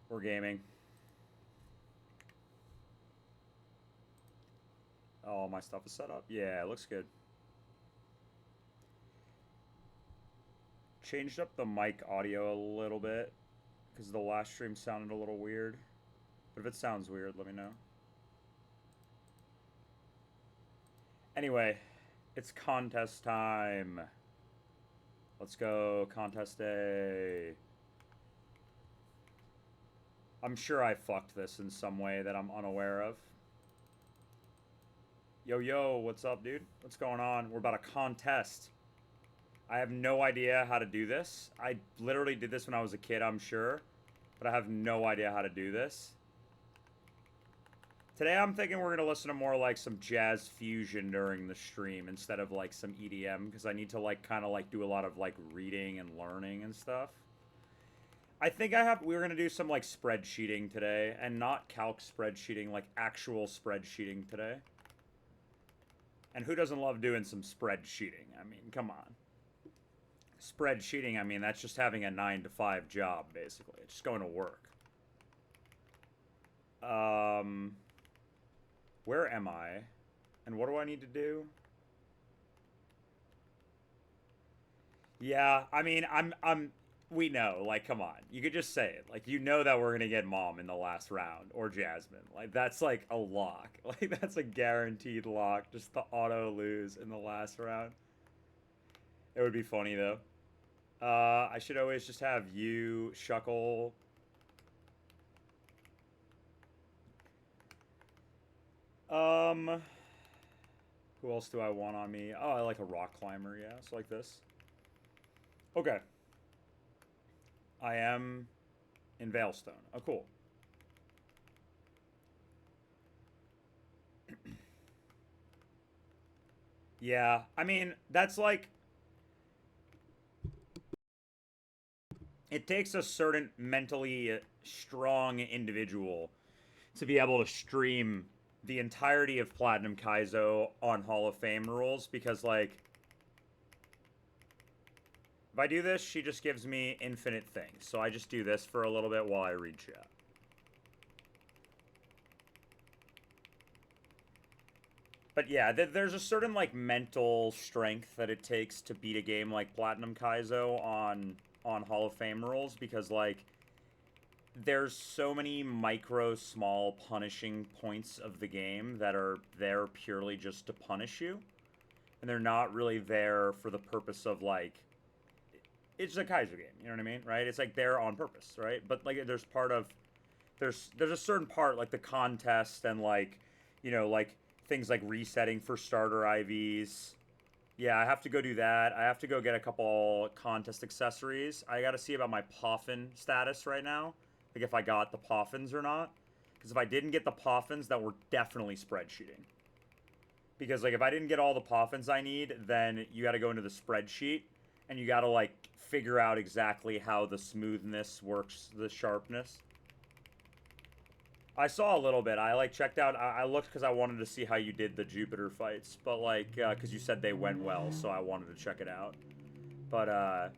We're gaming. All my stuff is set up. Yeah, it looks good. Changed up the mic audio a little bit because the last stream sounded a little weird. But if it sounds weird, let me know. Anyway, it's contest time. Let's go, contest day. I'm sure I fucked this in some way that I'm unaware of. Yo, yo, what's up, dude? What's going on? We're about a contest. I have no idea how to do this. I literally did this when I was a kid, I'm sure. But I have no idea how to do this. Today I'm thinking we're going to listen to more like some jazz fusion during the stream instead of like some EDM. Because I need to like kind of like do a lot of like reading and learning and stuff. I think we're going to do some like spreadsheeting today. And not calc spreadsheeting, like actual spreadsheeting today. And who doesn't love doing some spreadsheeting? I mean, come on. Spreadsheeting, I mean, that's just having a 9-to-5 job, basically. It's just going to work. Where am I? And what do I need to do? Yeah, I mean, we know, like, come on. You could just say it. Like, you know that we're gonna get Mom in the last round, or Jasmine. Like, that's, like, a lock. Like, that's a guaranteed lock. Just the auto lose in the last round. It would be funny, though. I should always just have you, Shuckle. Who else do I want on me? Oh, I like a rock climber, yeah. So like this. Okay. I am in Veilstone. Oh, cool. Yeah, I mean, that's like... It takes a certain mentally strong individual to be able to stream the entirety of Platinum Kaizo on Hall of Fame rules because, like, if I do this, she just gives me infinite things. So I just do this for a little bit while I read chat. But yeah, there's a certain, like, mental strength that it takes to beat a game like Platinum Kaizo on Hall of Fame rules because, like, there's so many micro, small punishing points of the game that are there purely just to punish you. And they're not really there for the purpose of, like... It's a Kaizo game, you know what I mean? Right? It's, like, there on purpose, right? But, like, there's part of... There's a certain part, like the contest and, like, you know, like, things like resetting for starter IVs. Yeah, I have to go do that. I have to go get a couple contest accessories. I gotta see about my poffin status right now. Like, if I got the poffins or not. Because if I didn't get the poffins, that were definitely spreadsheeting. Because, like, if I didn't get all the poffins I need, then you gotta go into the spreadsheet. And you gotta, like, figure out exactly how the smoothness works, the sharpness. I saw a little bit. I, like, checked out... I looked because I wanted to see how you did the Jupiter fights. But, like, because you said they went well, so I wanted to check it out. But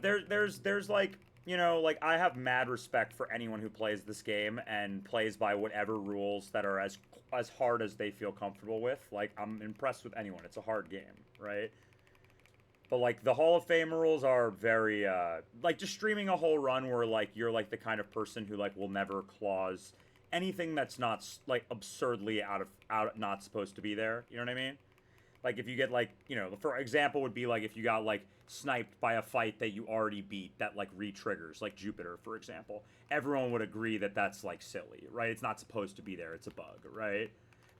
there's like, you know, like, I have mad respect for anyone who plays this game and plays by whatever rules that are as hard as they feel comfortable with. Like, I'm impressed with anyone. It's a hard game, right? But, like, the Hall of Fame rules are very, like, just streaming a whole run where, like, you're, like, the kind of person who, like, will never clause anything that's not, like, absurdly not supposed to be there. You know what I mean? Like, if you get, like, you know, for example would be, like, if you got, like, sniped by a fight that you already beat that, like, re-triggers, like Jupiter, for example. Everyone would agree that that's, like, silly, right? It's not supposed to be there. It's a bug, right?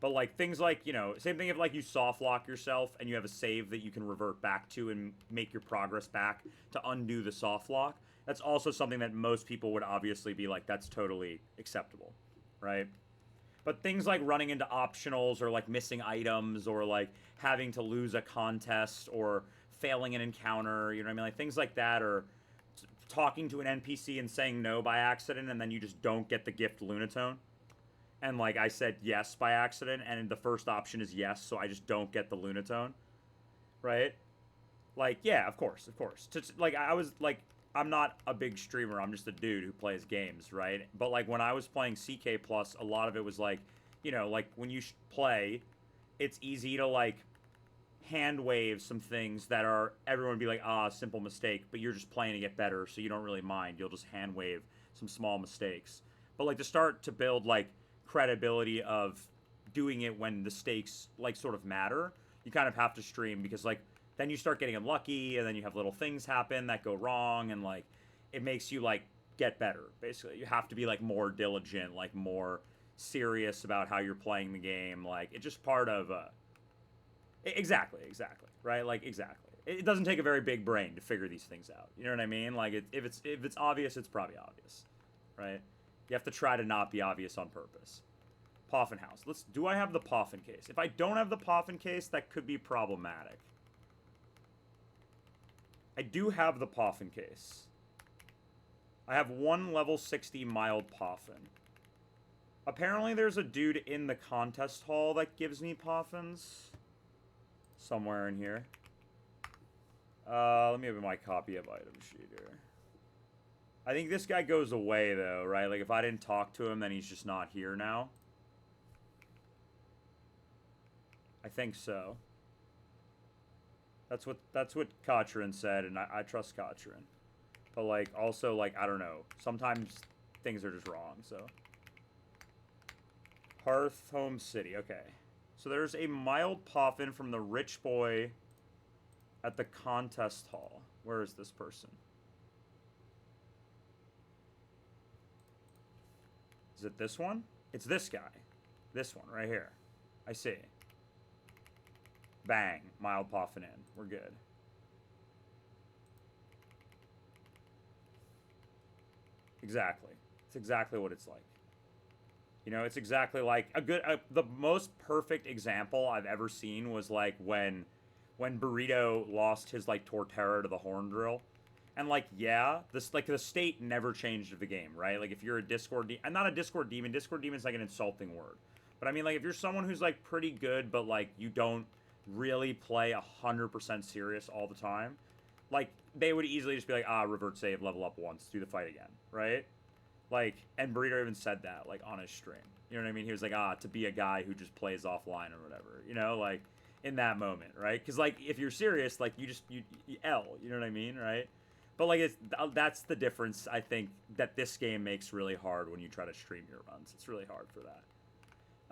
But, like, things like, you know, same thing if, like, you soft lock yourself and you have a save that you can revert back to and make your progress back to undo the soft lock. That's also something that most people would obviously be like, that's totally acceptable, right? But things like running into optionals or, like, missing items or, like, having to lose a contest or failing an encounter, you know what I mean? Like, things like that, or talking to an NPC and saying no by accident and then you just don't get the gift Lunatone. And, like, I said yes by accident and the first option is yes, so I just don't get the Lunatone, right? Like, yeah, of course. Like, I was, like, I'm not a big streamer. I'm just a dude who plays games, right? But like when I was playing CK Plus, a lot of it was like, you know, like when you play, it's easy to like hand wave some things that are everyone would be like, ah, simple mistake, but you're just playing to get better, so you don't really mind. You'll just hand wave some small mistakes. But like to start to build like credibility of doing it when the stakes like sort of matter, you kind of have to stream because like then you start getting unlucky and then you have little things happen that go wrong and like it makes you like get better. Basically, you have to be like more diligent, like more serious about how you're playing the game. Like it's just part of exactly, right? Like exactly. It doesn't take a very big brain to figure these things out. You know what I mean? Like if it's obvious, it's probably obvious, right? You have to try to not be obvious on purpose. Poffin house. Do I have the Poffin case? If I don't have the Poffin case, that could be problematic. I do have the Poffin case. I have one level 60 mild Poffin. Apparently there's a dude in the contest hall that gives me Poffins. Somewhere in here. Let me open my copy of item sheet here. I think this guy goes away though, right? Like if I didn't talk to him, then he's just not here now. I think so. That's what Kotrin said, and I trust Kotrin. But like also like I don't know. Sometimes things are just wrong, so. Hearth Home City, okay. So there's a mild Poffin from the rich boy at the contest hall. Where is this person? Is it this one? It's this guy. This one right here. I see. Bang. Mild Poffin in. We're good. Exactly. It's exactly what it's like. You know, it's exactly like the most perfect example I've ever seen was like when Burrito lost his like Torterra to the Horn Drill. And like, yeah, this like the state never changed of the game, right? Like if you're a Discord I'm not a Discord demon. Discord demon's like an insulting word. But I mean like if you're someone who's like pretty good but like you don't really play 100% serious all the time, like they would easily just be like, ah, revert save, level up once, do the fight again, right? Like, and Burrito even said that, like, on his stream. You know what I mean? He was like, ah, to be a guy who just plays offline or whatever. You know, like, in that moment, right? Because, like, if you're serious, like, you L. You know what I mean, right? But, like, that's the difference, I think, that this game makes really hard when you try to stream your runs. It's really hard for that.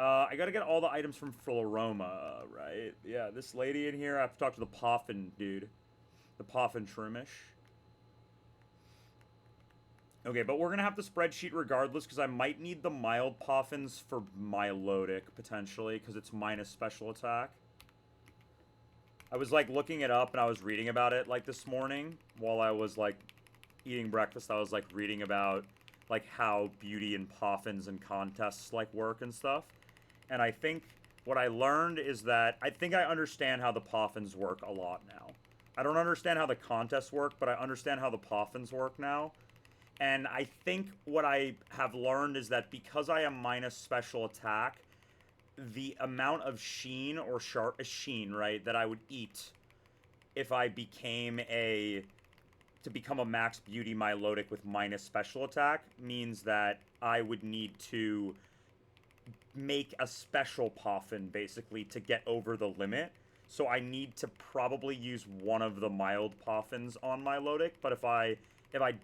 I gotta get all the items from Floroma, right? Yeah, this lady in here, I have to talk to the Poffin dude. The Poffin Trimish. Okay, but we're going to have the spreadsheet regardless because I might need the mild Poffins for Milotic, potentially, because it's minus special attack. I was, like, looking it up and I was reading about it, like, this morning while I was, like, eating breakfast. I was, like, reading about, like, how beauty and Poffins and contests, like, work and stuff. And I think what I learned is that I think I understand how the Poffins work a lot now. I don't understand how the contests work, but I understand how the Poffins work now. And I think what I have learned is that because I am minus special attack, the amount of sheen or sheen, right, that I would eat if I became to become a max beauty Milotic with minus special attack means that I would need to make a special Poffin basically to get over the limit. So I need to probably use one of the mild Poffins on Milotic, but if I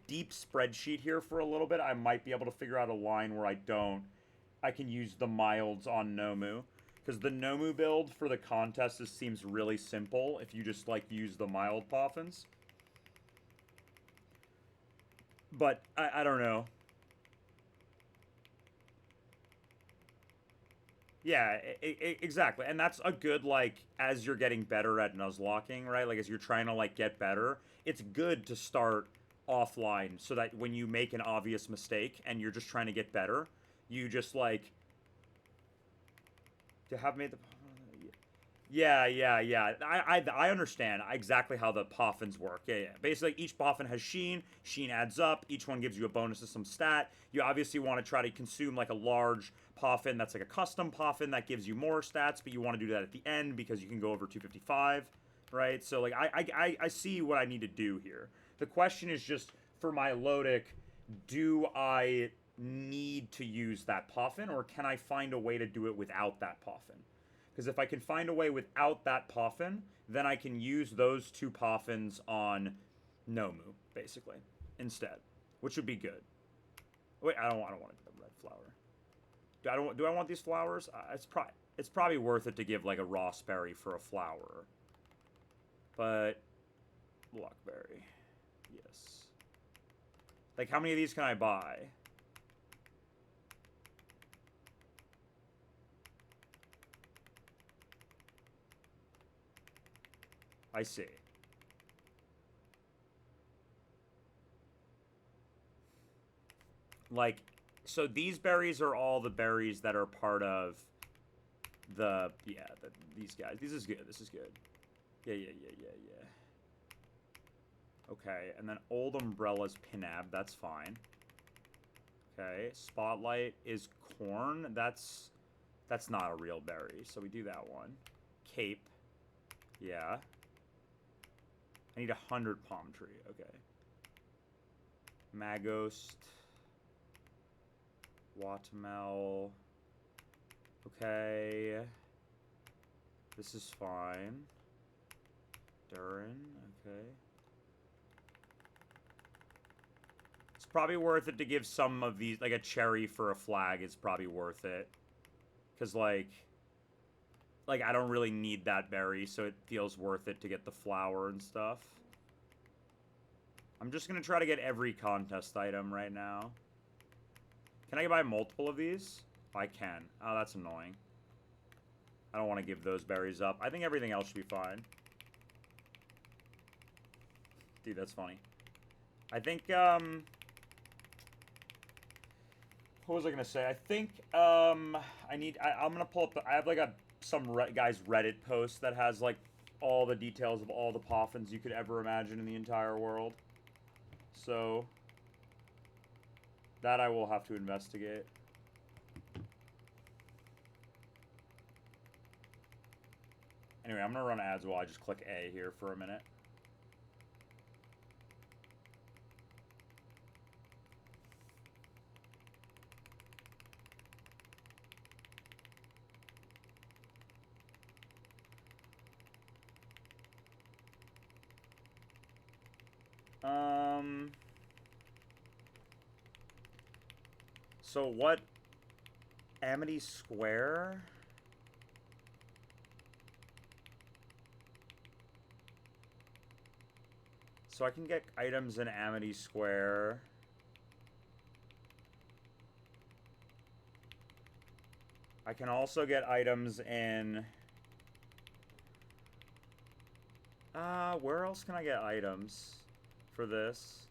deep spreadsheet here for a little bit, I might be able to figure out a line where I can use the milds on Nomu. Because the Nomu build for the contest seems really simple if you just, like, use the mild Poffins. But, I don't know. Yeah, exactly. And that's a good, like, as you're getting better at Nuzlocking, right? Like, as you're trying to, like, get better, it's good to start offline so that when you make an obvious mistake and you're just trying to get better, you just, like, to have made the... Yeah. I understand exactly how the Poffins work. Yeah. Basically, each Poffin has Sheen. Sheen adds up. Each one gives you a bonus to some stat. You obviously want to try to consume, like, a large Poffin that's, like, a custom Poffin that gives you more stats, but you want to do that at the end because you can go over 255, right? So, like, I see what I need to do here. The question is just, for my Lodic, do I need to use that poffin, or can I find a way to do it without that poffin? Because if I can find a way without that poffin, then I can use those 2 poffins on Nomu, basically, instead, which would be good. Wait, I don't want the red flower. Do I want these flowers? It's probably worth it to give like a Rossberry for a flower. But Blockberry. Yes. Like, how many of these can I buy? I see. Like, so these berries are all the berries that are part of these guys. This is good. This is good. Yeah. Okay, and then Old Umbrella's Pinab. That's fine. Okay, Spotlight is corn. That's not a real berry, so we do that one. Cape. Yeah. I need 100 palm tree. Okay. Magost. Watamel. Okay. This is fine. Durin. Okay. It's probably worth it to give some of these, like a cherry for a flag is probably worth it. Because, like, I don't really need that berry, so it feels worth it to get the flower and stuff. I'm just going to try to get every contest item right now. Can I buy multiple of these? I can. Oh, that's annoying. I don't want to give those berries up. I think everything else should be fine. Dude, that's funny. I think, what was I gonna say? I think, I'm gonna pull up, I have, like, some guy's Reddit post that has, like, all the details of all the poffins you could ever imagine in the entire world. So, that I will have to investigate. Anyway, I'm gonna run ads while I just click A here for a minute. So what? Amity Square? So I can get items in Amity Square. I can also get items in... where else can I get items for this?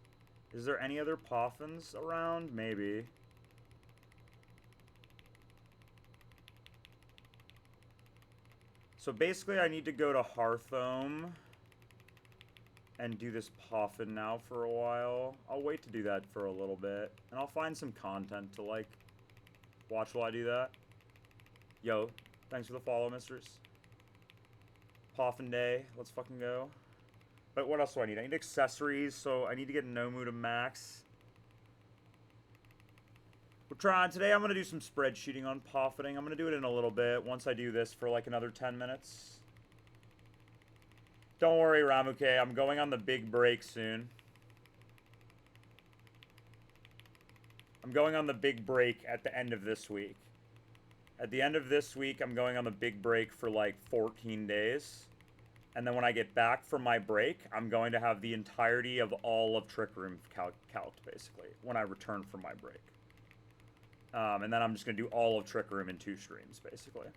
Is there any other poffins around? Maybe. So basically I need to go to Hearthome and do this poffin now for a while. I'll wait to do that for a little bit. And I'll find some content to, like, watch while I do that. Yo, thanks for the follow, misters. Poffin Day. Let's fucking go. But what else do I need? I need accessories, so I need to get Nomu to max. We're trying. Today I'm going to do some spreadsheeting on poffining. I'm going to do it in a little bit once I do this for like another 10 minutes. Don't worry, Ramuke. I'm going on the big break soon. I'm going on the big break at the end of this week. At the end of this week, I'm going on the big break for like 14 days. And then when I get back from my break, I'm going to have the entirety of all of Trick Room calced, basically, when I return from my break. And then I'm just going to do all of Trick Room in 2 streams, basically.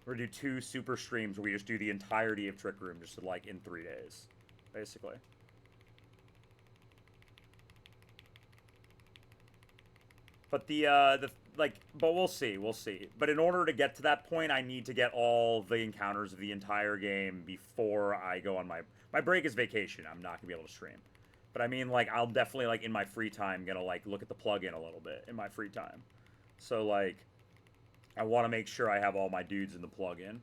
We're going to do 2 super streams where we just do the entirety of Trick Room just like in 3 days, basically. But but we'll see, But in order to get to that point, I need to get all the encounters of the entire game before I go on my break is vacation. I'm not gonna be able to stream. But I mean, like, I'll definitely, like, in my free time, gonna, like, look at the plugin a little bit in my free time. So, like, I want to make sure I have all my dudes in the plugin.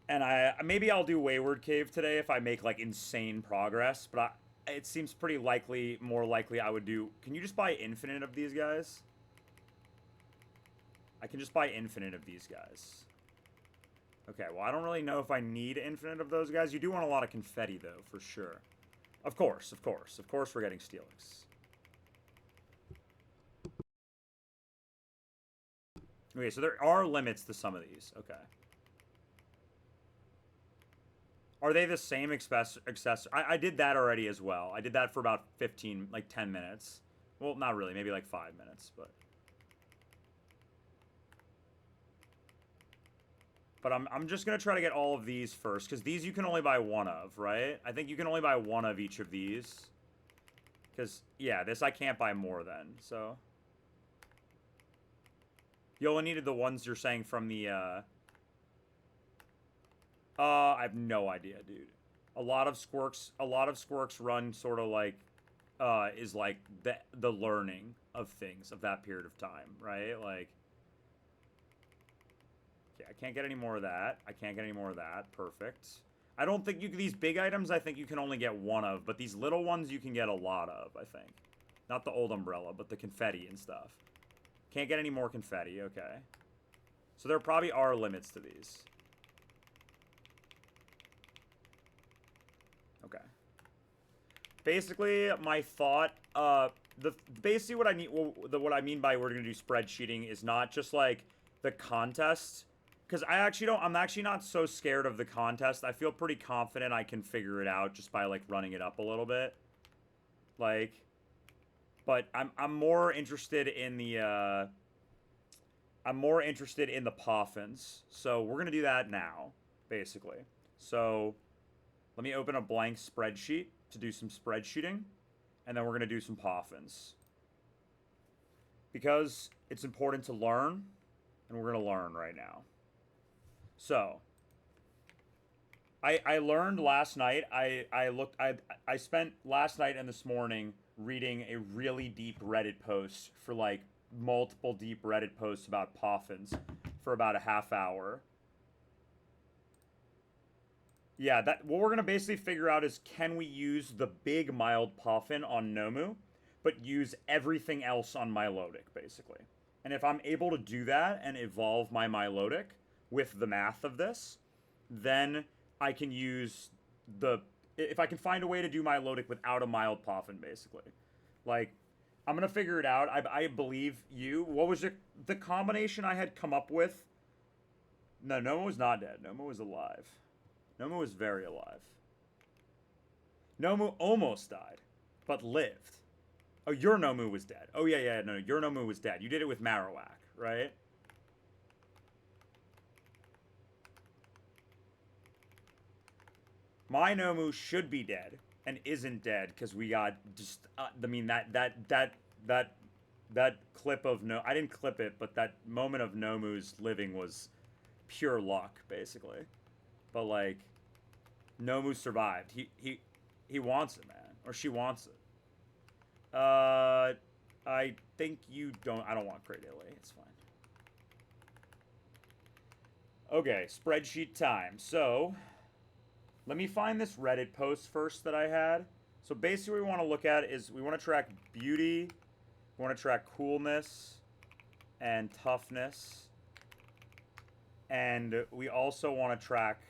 And maybe I'll do Wayward Cave today if I make, like, insane progress. But it seems pretty likely, more likely I would do... Can you just buy infinite of these guys? I can just buy infinite of these guys. Okay, well, I don't really know if I need infinite of those guys. You do want a lot of confetti, though, for sure. Of course, of course. Of course we're getting Steelix. Okay, so there are limits to some of these. Okay. Are they the same accessory? I did that already as well. I did that for about 15, like 10 minutes. Well, not really. Maybe like 5 minutes, but... But I'm just going to try to get all of these first, because these you can only buy one of, right? I think you can only buy one of each of these. Because, yeah, this I can't buy more than, so... You only needed the ones you're saying from the, I have no idea, dude. A lot of Squirks run sort of like, is like the learning of things of that period of time, right? Like... Okay, I can't get any more of that. I can't get any more of that. Perfect. I don't think you can... These big items, I think you can only get one of. But these little ones, you can get a lot of, I think. Not the old umbrella, but the confetti and stuff. Can't get any more confetti. Okay. So there probably are limits to these. Okay. Basically, my thought... basically what I need... what I mean by we're going to do spreadsheeting is not just, like, the contest... Because I'm actually not so scared of the contest. I feel pretty confident I can figure it out just by, like, running it up a little bit. Like, but I'm more interested in the, I'm more interested in the poffins. So we're going to do that now, basically. So let me open a blank spreadsheet to do some spreadsheeting. And then we're going to do some poffins. Because it's important to learn. And we're going to learn right now. So, I learned last night, I spent last night and this morning reading a really deep Reddit post for, like, multiple deep Reddit posts about poffins for about a half hour. Yeah, what we're going to basically figure out is, can we use the big mild poffin on Nomu, but use everything else on Milotic, basically. And if I'm able to do that and evolve my Milotic with the math of this, then I can use the... If I can find a way to do Milotic without a mild poffin, basically. Like, I'm going to figure it out. I believe you. What was the combination I had come up with? No, Nomu was not dead. Nomu was alive. Nomu was very alive. Nomu almost died, but lived. Oh, your Nomu was dead. Oh, yeah, no, your Nomu was dead. You did it with Marowak, right? My Nomu should be dead and isn't dead because we got just... I mean, that clip of I didn't clip it, but that moment of Nomu's living was pure luck, basically. But, like, Nomu survived. He wants it, man, or she wants it. I think you don't... I don't want Great Illy. It's fine. Okay, spreadsheet time. So... let me find this Reddit post first that I had. So basically what we want to look at is we want to track beauty, we want to track coolness, and toughness. And we also want to track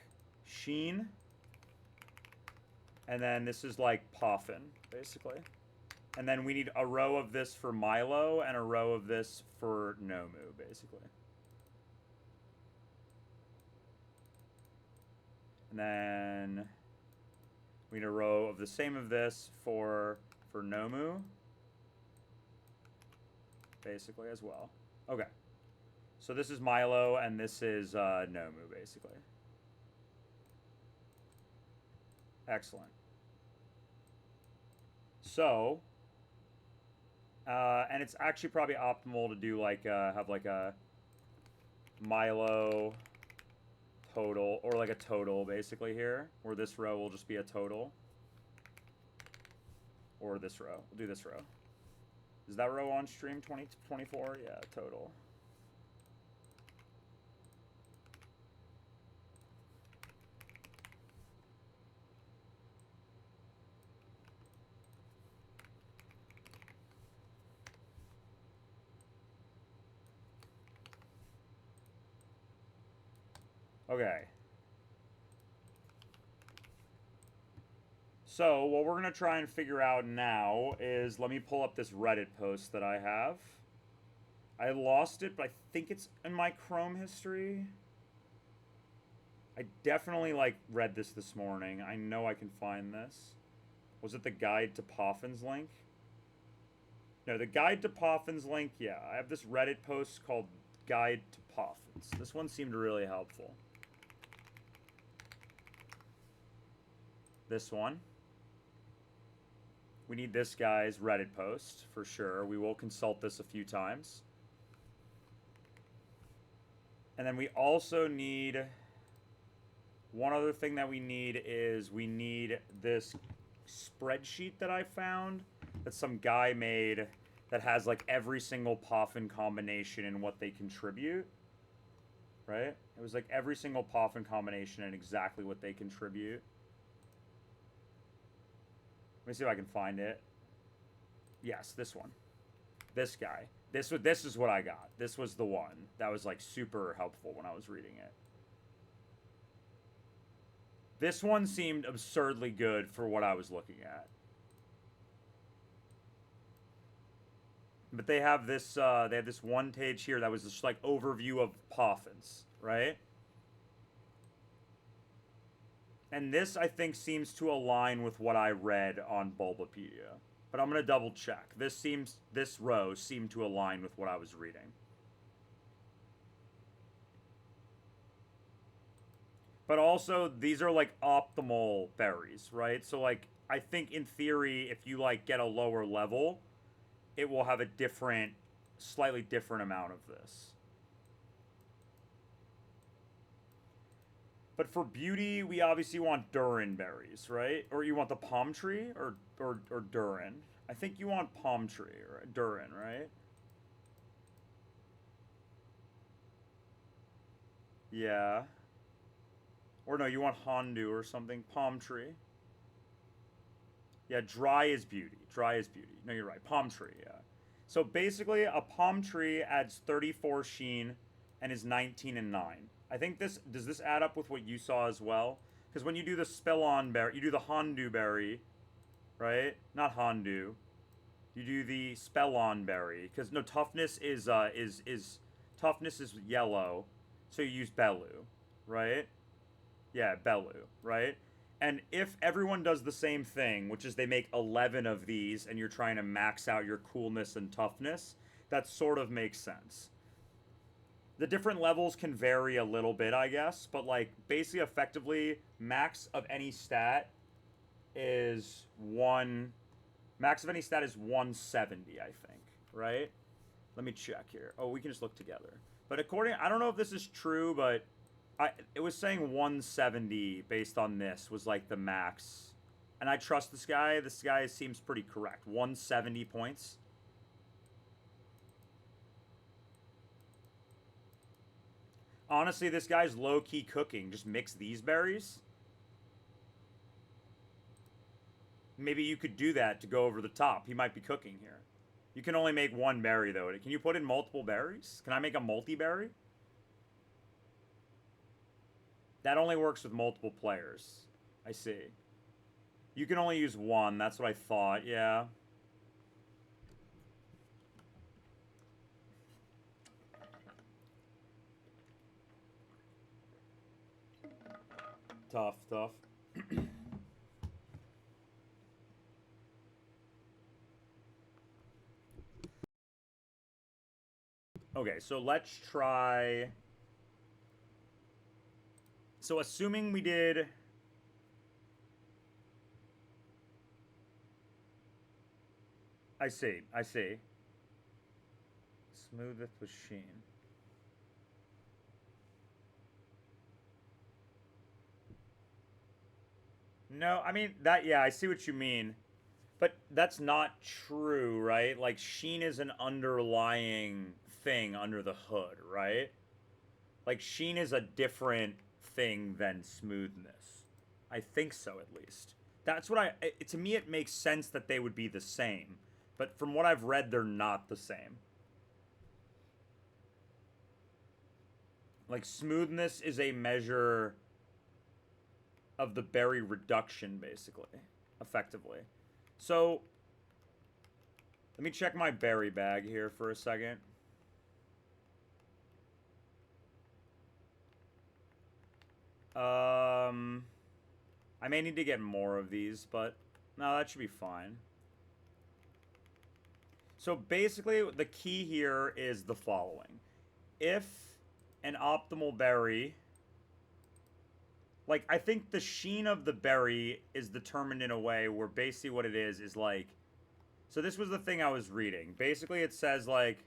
sheen. And then this is like poffin, basically. And then we need a row of this for Milo and a row of this for Nomu, basically. And then we need a row of the same of this for Nomu, basically, as well. Okay. So this is Milo, and this is Nomu, basically. Excellent. So, and it's actually probably optimal to do, like, have, like, a Milo... total, or like a total basically here, where this row will just be a total. Or this row. We'll do this row. Is that row on stream? 2024? Yeah, total. Okay. So, what we're going to try and figure out now is, let me pull up this Reddit post that I have. I lost it, but I think it's in my Chrome history. I definitely, like, read this morning. I know I can find this. Was it the Guide to Poffins link? No, the Guide to Poffins link, yeah. I have this Reddit post called Guide to Poffins. This one seemed really helpful. This one. We need this guy's Reddit post, for sure. We will consult this a few times. And then we also need... One other thing that we need is we need this spreadsheet that I found that some guy made that has, like, every single poffin combination and what they contribute. Right? It was, like, every single poffin combination and exactly what they contribute. Let me see if I can find it. Yes, this one. This guy. This is what I got. This was the one that was, like, super helpful when I was reading it. This one seemed absurdly good for what I was looking at. But they have this one page here that was just, like, overview of poffins, right? And this, I think, seems to align with what I read on Bulbapedia. But I'm going to double check. This row seemed to align with what I was reading. But also, these are, like, optimal berries, right? So, like, I think in theory, if you, like, get a lower level, it will have a different, slightly different amount of this. But for beauty, we obviously want Durin berries, right? Or you want the palm tree or Durin? I think you want palm tree or Durin, right? Yeah. Or no, you want Hondu or something. Palm tree. Yeah, dry is beauty. Dry is beauty. No, you're right. Palm tree, yeah. So basically, a palm tree adds 34 sheen and is 19 and 9. I think this... Does this add up with what you saw as well? Because when you do the Spellon berry... You do the Hondu berry, right? Not Hondu. You do the Spellon berry. Because, no, toughness is... Toughness is yellow. So you use Belu, right? Yeah, Belu, right? And if everyone does the same thing, which is they make 11 of these and you're trying to max out your coolness and toughness, that sort of makes sense. The different levels can vary a little bit, I guess, but, like, basically, effectively, max of any stat is 170, I think, right? Let me check here. Oh, we can just look together. But I don't know if this is true, but it was saying 170 based on this was, like, the max. And I trust this guy. This guy seems pretty correct. 170 points. Honestly, this guy's low-key cooking. Just mix these berries. Maybe you could do that to go over the top. He might be cooking here. You can only make one berry, though. Can you put in multiple berries? Can I make a multi-berry? That only works with multiple players. I see. You can only use one. That's what I thought. Yeah. Tough, tough. Okay, so let's try... So assuming we did... I see. Smootheth with sheen. No, I mean, yeah, I see what you mean. But that's not true, right? Like, sheen is an underlying thing under the hood, right? Like, sheen is a different thing than smoothness. I think so, at least. That's what to me, it makes sense that they would be the same. But from what I've read, they're not the same. Like, smoothness is a measure of the berry reduction, basically, effectively. So, let me check my berry bag here for a second. I may need to get more of these, but no, that should be fine. So basically, the key here is the following. If an optimal berry... Like, I think the sheen of the berry is determined in a way where basically what it is like... So this was the thing I was reading. Basically, it says, like...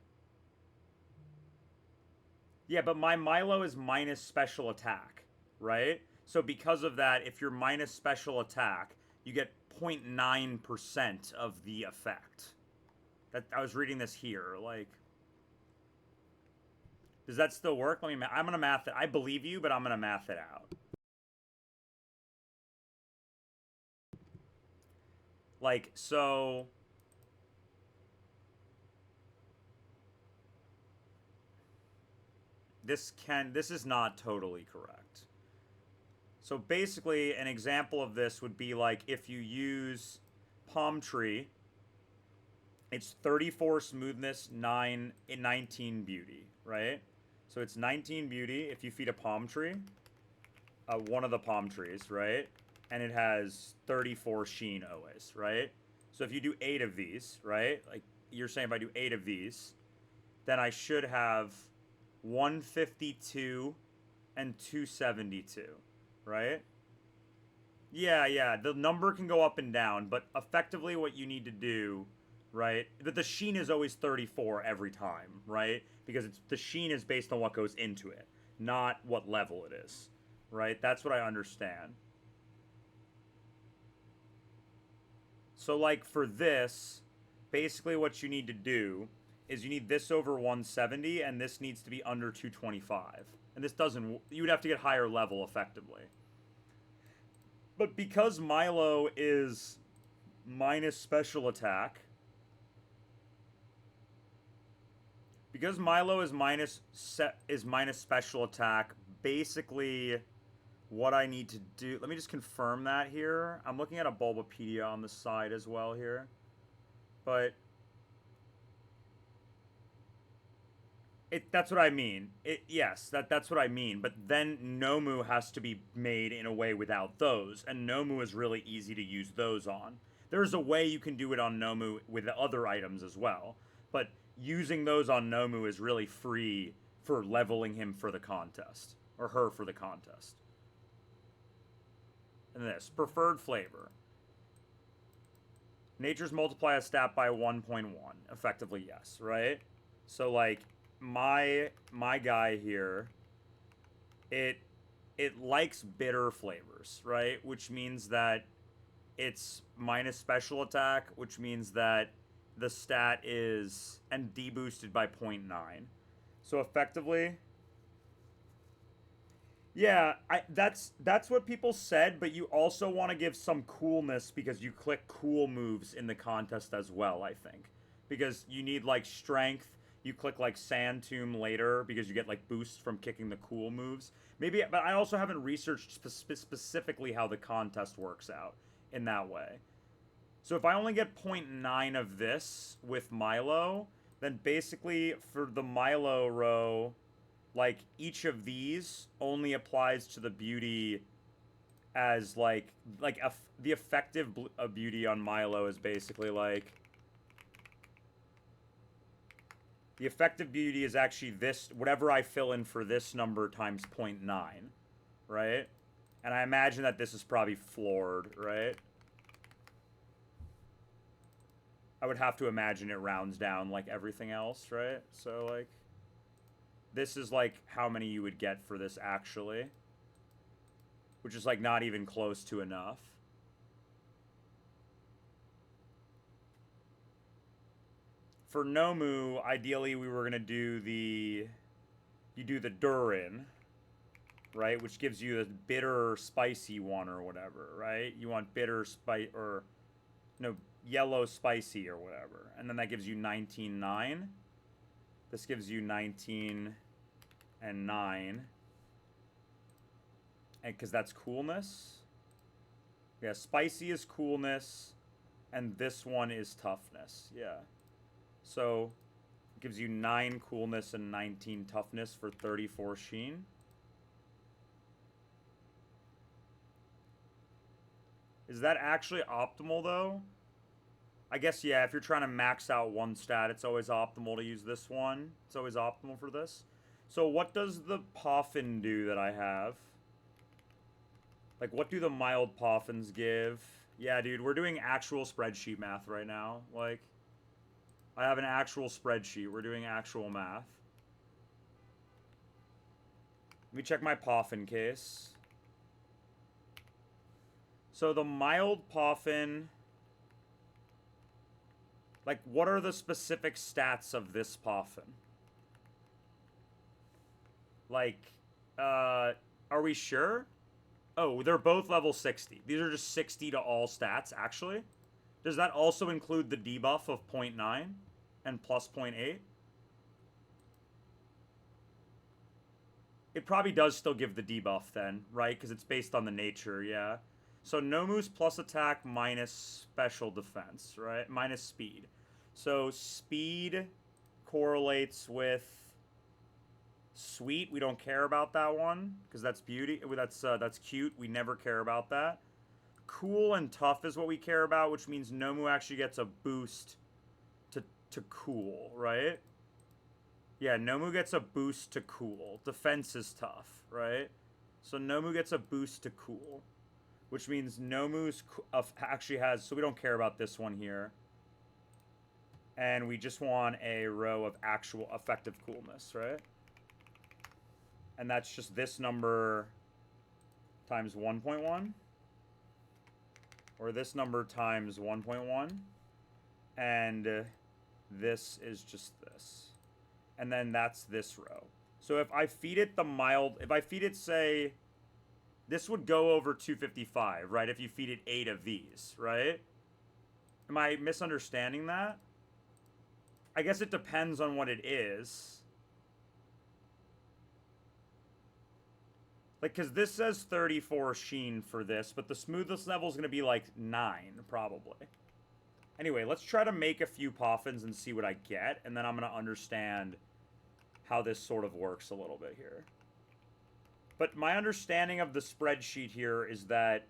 Yeah, but my Milo is minus special attack, right? So because of that, if you're minus special attack, you get 0.9% of the effect. That I was reading this here, like... Does that still work? Let me. I'm gonna math it. I believe you, but I'm gonna math it out. Like, so... This is not totally correct. So basically, an example of this would be like if you use Palm Tree, it's 34 smoothness, 19 beauty, right? So it's 19 beauty if you feed a palm tree, one of the palm trees, right? And it has 34 sheen always, right? So if you do 8 of these, right? Like you're saying if I do 8 of these, then I should have 152 and 272, right? Yeah, the number can go up and down, but effectively what you need to do, right? But the sheen is always 34 every time, right? Because the sheen is based on what goes into it, not what level it is, right? That's what I understand. So like for this, basically what you need to do is you need this over 170 and this needs to be under 225. And this doesn't, you would have to get higher level effectively. But because Milo is minus special attack, because Milo is minus special attack, basically what I need to do, let me just confirm that here. I'm looking at a Bulbapedia on the side as well here. But that's what I mean. Yes, that's what I mean. But then Nomu has to be made in a way without those, and Nomu is really easy to use those on. There's a way you can do it on Nomu with the other items as well, but using those on Nomu is really free for leveling him for the contest, or her for the contest. And this, preferred flavor. Nature's multiply a stat by 1.1. Effectively, yes, right? So, like, my guy here, it likes bitter flavors, right? Which means that it's minus special attack, which means that the stat is and deboosted by 0.9. So effectively, yeah, that's what people said, but you also want to give some coolness because you click cool moves in the contest as well, I think. Because you need like strength, you click like Sand Tomb later because you get like boosts from kicking the cool moves. Maybe, but I also haven't researched specifically how the contest works out in that way. So if I only get 0.9 of this with Milo, then basically for the Milo row, like each of these only applies to the beauty as like the effective beauty on Milo is basically like the effective beauty is actually this, whatever I fill in for this number times 0.9, right? And I imagine that this is probably floored, right? I would have to imagine it rounds down like everything else, right? So like this is like how many you would get for this actually, which is like not even close to enough. For Nomu, ideally we were gonna do you do the Durin, right? Which gives you the bitter spicy one or whatever, right? You want bitter spice or no, yellow spicy or whatever. And then that gives you 19.9. This gives you 19 and 9. And because that's coolness. Yeah, spicy is coolness, and this one is toughness. Yeah. So, it gives you 9 coolness and 19 toughness for 34 sheen. Is that actually optimal, though? I guess, yeah, if you're trying to max out one stat, it's always optimal to use this one. It's always optimal for this. So what does the poffin do that I have? Like, what do the mild poffins give? Yeah, dude, we're doing actual spreadsheet math right now. Like, I have an actual spreadsheet. We're doing actual math. Let me check my poffin case. So the mild poffin... Like, what are the specific stats of this poffin? Like, are we sure? Oh, they're both level 60. These are just 60 to all stats, actually. Does that also include the debuff of 0.9 and plus 0.8? It probably does still give the debuff then, right? Because it's based on the nature, yeah. So Nomu's plus attack minus special defense, right? Minus speed. So speed correlates with sweet. We don't care about that one because that's beauty. That's cute. We never care about that. Cool and tough is what we care about, which means Nomu actually gets a boost to cool, right? Yeah, Nomu gets a boost to cool. Defense is tough, right? So Nomu gets a boost to cool, which means Nomu's actually has... So we don't care about this one here. And we just want a row of actual effective coolness, right? And that's just this number times 1.1. Or this number times 1.1. And this is just this. And then that's this row. So if I feed it the mild... If I feed it, say... This would go over 255, right? If you feed it 8 of these, right? Am I misunderstanding that? I guess it depends on what it is. Like, because this says 34 sheen for this, but the smoothest level is going to be like 9, probably. Anyway, let's try to make a few poffins and see what I get, and then I'm going to understand how this sort of works a little bit here. But my understanding of the spreadsheet here is that,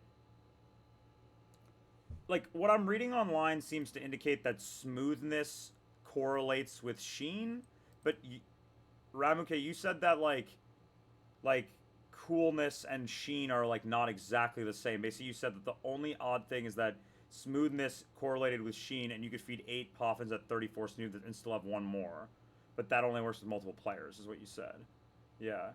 like, what I'm reading online seems to indicate that smoothness correlates with sheen, but Ramuke, you said that, like, coolness and sheen are, like, not exactly the same. Basically, you said that the only odd thing is that smoothness correlated with sheen, and you could feed 8 poffins at 34 smoothness and still have 1 more. But that only works with multiple players, is what you said. Yeah.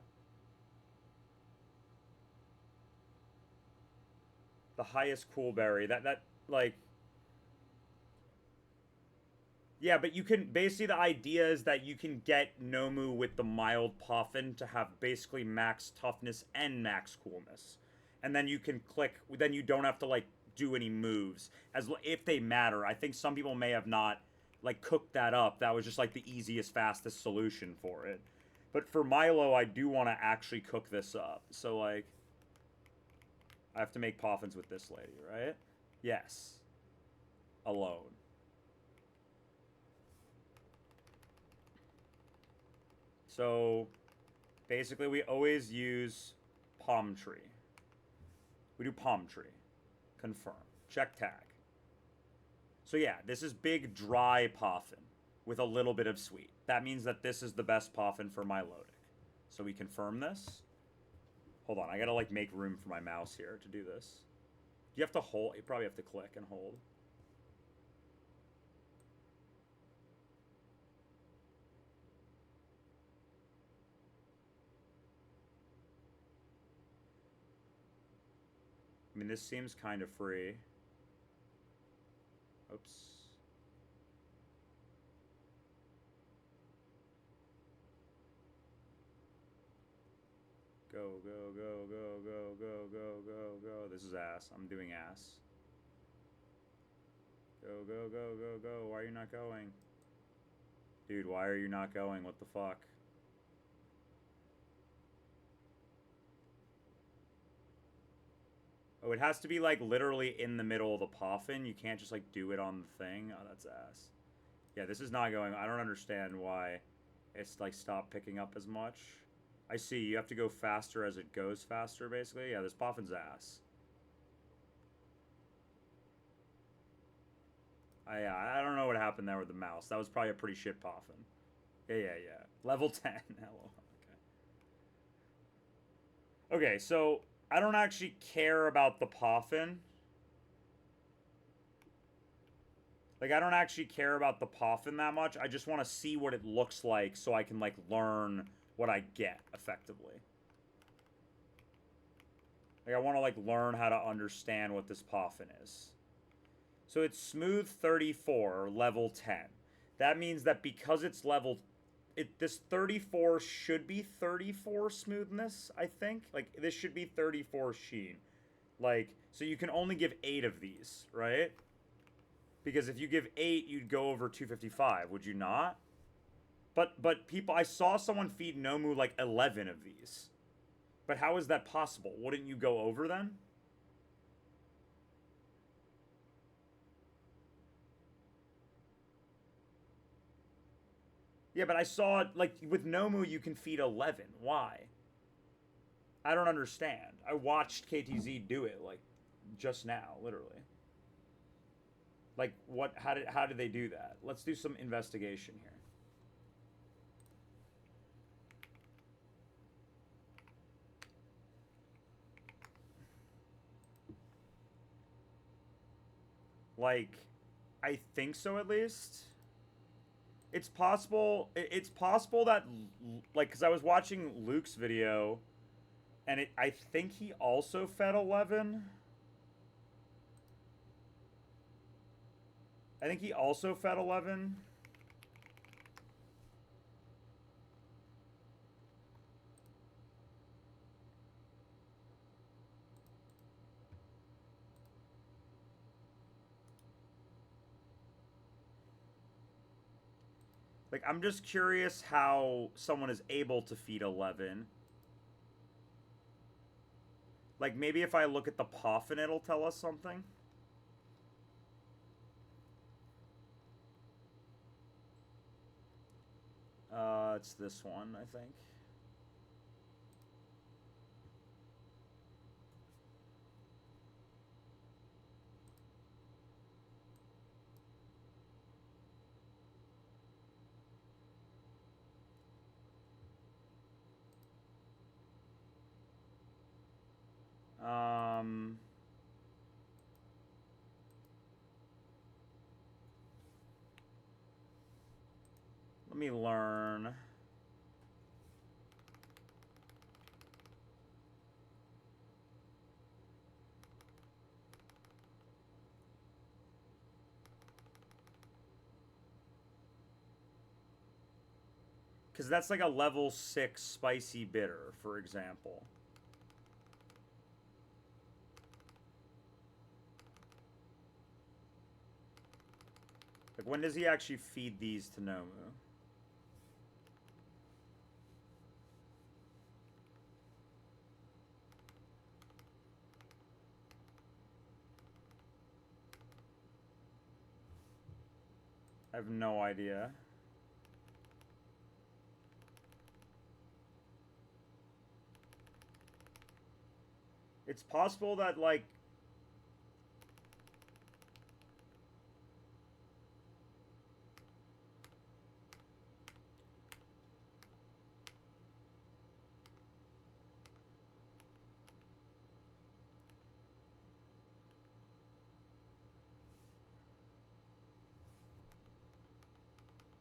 The highest cool berry. That, like... Yeah, but you can... Basically, the idea is that you can get Nomu with the mild poffin to have basically max toughness and max coolness. And then you can click... Then you don't have to, like, do any moves. If they matter. I think some people may have not, like, cooked that up. That was just, like, the easiest, fastest solution for it. But for Milo, I do want to actually cook this up. So, like... I have to make poffins with this lady, right? Yes. Alone. So, basically, we always use palm tree. We do palm tree. Confirm. Check tag. So yeah, this is big, dry poffin with a little bit of sweet. That means that this is the best poffin for my loading. So we confirm this. Hold on, I gotta, like, make room for my mouse here to do this. You have to hold. You probably have to click and hold. I mean, this seems kind of free. Oops. Go, go, go, go, go, go, go, go, go. This is ass. I'm doing ass. Go, go, go, go, go. Why are you not going? Dude, why are you not going? What the fuck? Oh, it has to be, like, literally in the middle of the poffin. You can't just, like, do it on the thing. Oh, that's ass. Yeah, this is not going... I don't understand why it's, like, stopped picking up as much. I see. You have to go faster as it goes faster, basically. Yeah, this poffin's ass. I don't know what happened there with the mouse. That was probably a pretty shit poffin. Yeah. Level 10. Hello. Okay, so I don't actually care about the poffin. Like, I don't actually care about the poffin that much. I just want to see what it looks like so I can, like, learn what I get, effectively. Like, I want to, like, learn how to understand what this poffin is. So it's smooth 34, level 10. That means that because it's level... this 34 should be 34 smoothness, I think. Like, this should be 34 sheen. Like, so you can only give 8 of these, right? Because if you give 8, you'd go over 255, would you not? But people... I saw someone feed Nomu, like, 11 of these. But how is that possible? Wouldn't you go over then? Yeah, but I saw, like, with Nomu you can feed 11. Why? I don't understand. I watched KTZ do it, like, just now, literally. Like, what, how did they do that? Let's do some investigation here. Like, I think so, at least. It's possible that, like, because I was watching Luke's video, and I think he also fed 11. I think he also fed 11. Like, I'm just curious how someone is able to feed 11. Like, maybe if I look at the poffin, it'll tell us something. It's this one, I think. Let me learn. Because that's like a level 6 spicy bitter, for example. Like, when does he actually feed these to Nomu? I have no idea. It's possible that, like...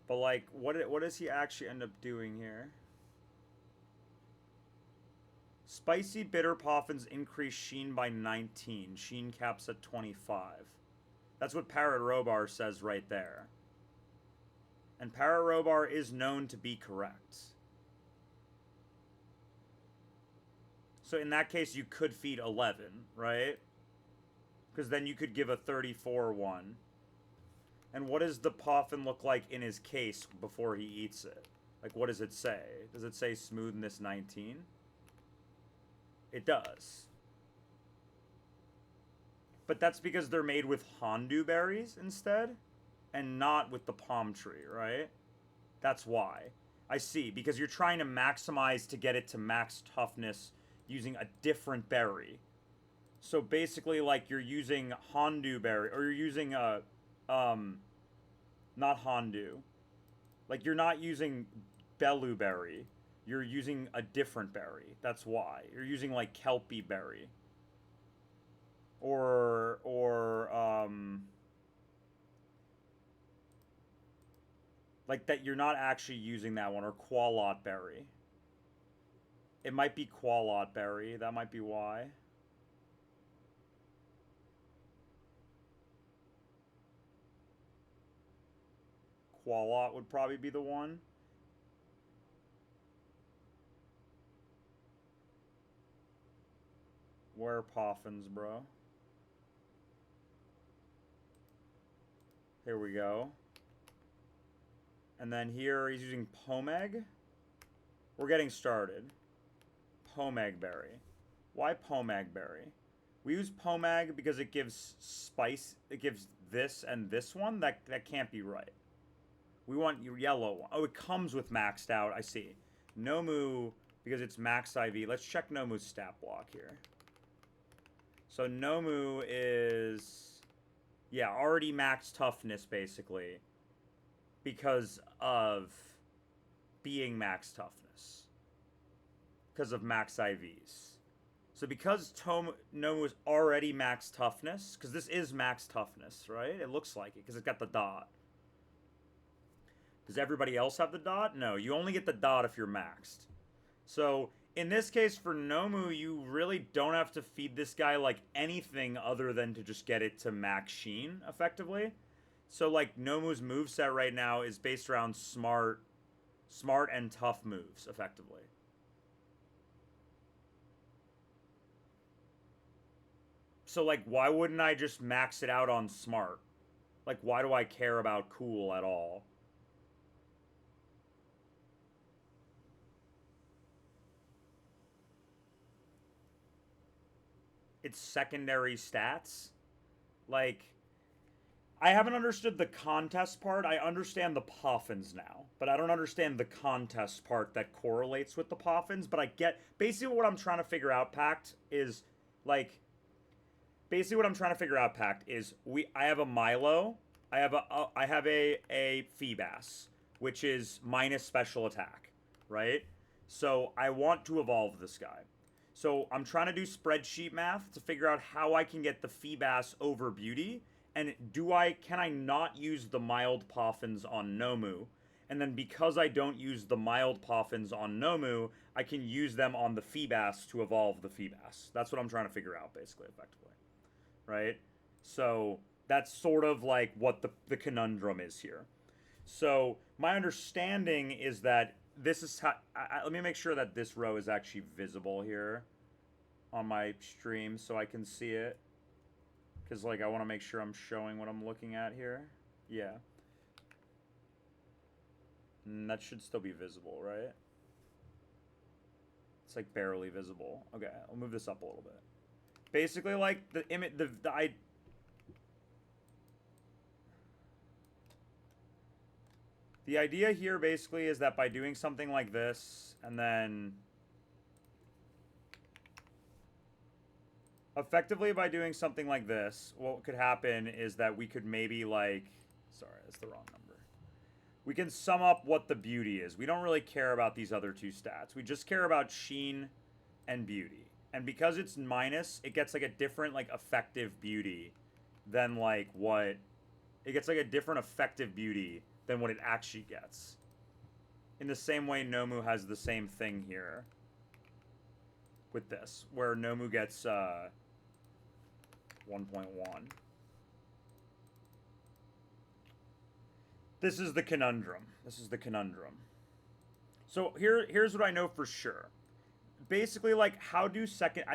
But, like, what does he actually end up doing here? Spicy bitter poffins increase sheen by 19. Sheen caps at 25. That's what Parrot Robar says right there. And Parrot Robar is known to be correct. So in that case, you could feed 11, right? Because then you could give a 34 one. And what does the poffin look like in his case before he eats it? Like, what does it say? Does it say smoothness 19? It does. But that's because they're made with Hondu berries instead, and not with the palm tree, right? That's why. I see, because you're trying to maximize to get it to max toughness using a different berry. So basically, like, you're using Hondu berry, or you're using um, not Hondu. Like, you're not using Belu berry. You're using a different berry. That's why. You're using, like, Kelpie berry. Or like that you're not actually using that one, or Qualot berry. It might be Qualot berry. That might be why. Qualot would probably be the one. Where are poffins, bro? Here we go. And then here he's using Pomeg. We're getting started. Pomeg berry. Why Pomeg berry? We use Pomeg because it gives spice. It gives this and this one. That can't be right. We want your yellow one. Oh, it comes with maxed out. I see. Nomu, because it's max IV. Let's check Nomu's stat block here. So Nomu is, yeah, already max toughness, basically, because of being max toughness. Because of max IVs. So because Nomu is already max toughness, because this is max toughness, right? It looks like it, because it's got the dot. Does everybody else have the dot? No, you only get the dot if you're maxed. So in this case, for Nomu, you really don't have to feed this guy like anything other than to just get it to max Sheen, effectively. So like Nomu's moveset right now is based around smart and tough moves, effectively. So like, why wouldn't I just max it out on smart? Like, why do I care about cool at all? It's secondary stats. Like, I haven't understood the contest part. I understand the poffins now, but I don't understand the contest part that correlates with the poffins. But I get basically what I'm trying to figure out. Pact is like basically what I'm trying to figure out. Pact is I have a Milo. I have a Feebas, which is minus special attack, right? So I want to evolve this guy. So I'm trying to do spreadsheet math to figure out how I can get the Feebas over Beauty. And can I not use the mild poffins on Nomu? And then because I don't use the mild poffins on Nomu, I can use them on the Feebas to evolve the Feebas. That's what I'm trying to figure out, basically, effectively. Right? So that's sort of like what the conundrum is here. So my understanding is that this is how. Let me make sure that this row is actually visible here on my stream so I can see it. Because, like, I want to make sure I'm showing what I'm looking at here. Yeah. And that should still be visible, right? It's, like, barely visible. Okay, I'll move this up a little bit. Basically, like, the image, the idea here, basically, is that by doing something like this, and then effectively by doing something like this, what could happen is that we could maybe, like, sorry, that's the wrong number. We can sum up what the beauty is. We don't really care about these other two stats. We just care about Sheen and beauty. And because it's minus, it gets like a different, like, effective beauty than, like, what it gets, like, a different effective beauty than what it actually gets. In the same way Nomu has the same thing here with this, where Nomu gets 1.1. This is the conundrum. So here's what I know for sure. Basically, like, I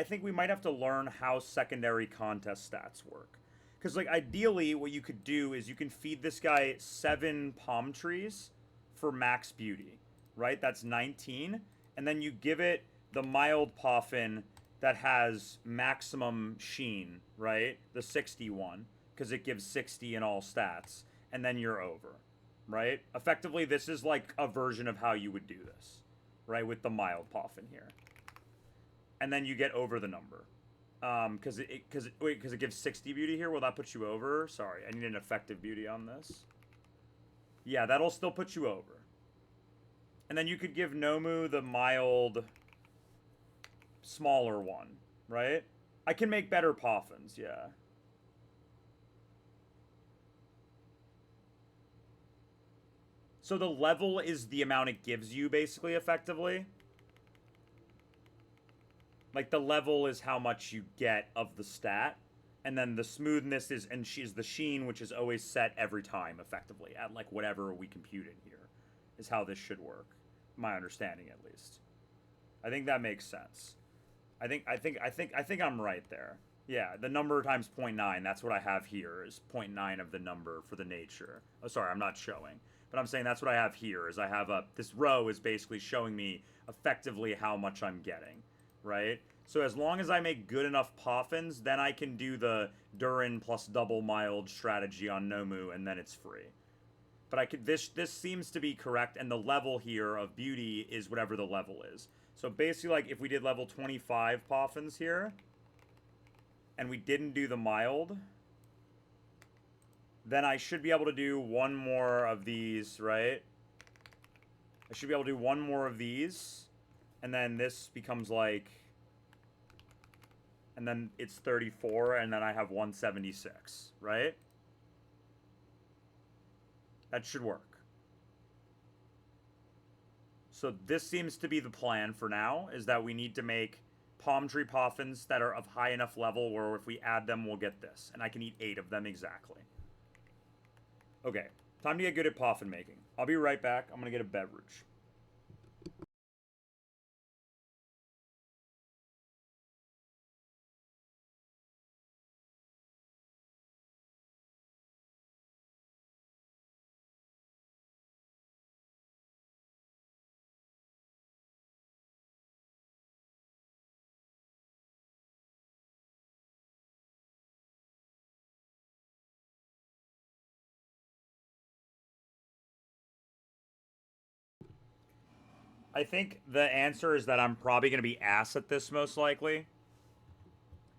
think we might have to learn how secondary contest stats work. Because, like, ideally, what you could do is you can feed this guy 7 palm trees for max beauty, right? That's 19. And then you give it the mild poffin that has maximum sheen, right? The 61, because it gives 60 in all stats, and then you're over, right? Effectively, this is like a version of how you would do this, right? With the mild poffin here. And then you get over the number. Because it gives 60 beauty here. Will that put you over? Sorry, I need an effective beauty on this. Yeah, that'll still put you over. And then you could give Nomu the mild, smaller one, right? I can make better poffins, yeah. So the level is the amount it gives you, basically, effectively. Like, the level is how much you get of the stat. And then the smoothness is the sheen, which is always set every time, effectively, at, like, whatever we compute in here, is how this should work. My understanding, at least. I think that makes sense. I think I'm right there. Yeah, the number times 0.9, that's what I have here, is 0.9 of the number for the nature. Oh, sorry, I'm not showing. But I'm saying that's what I have here, is I have this row is basically showing me effectively how much I'm getting, right? So as long as I make good enough poffins, then I can do the Durin plus double mild strategy on Nomu, and then it's free. But I could this seems to be correct, and the level here of beauty is whatever the level is. So basically, like, if we did level 25 poffins here, and we didn't do the mild, then I should be able to do one more of these, right? I should be able to do one more of these, and then this becomes like, and then it's 34, and then I have 176, right? That should work. So this seems to be the plan for now, is that we need to make palm tree poffins that are of high enough level where if we add them, we'll get this. And I can eat 8 of them exactly. Okay, time to get good at poffin making. I'll be right back. I'm going to get a beverage. I think the answer is that I'm probably going to be ass at this most likely.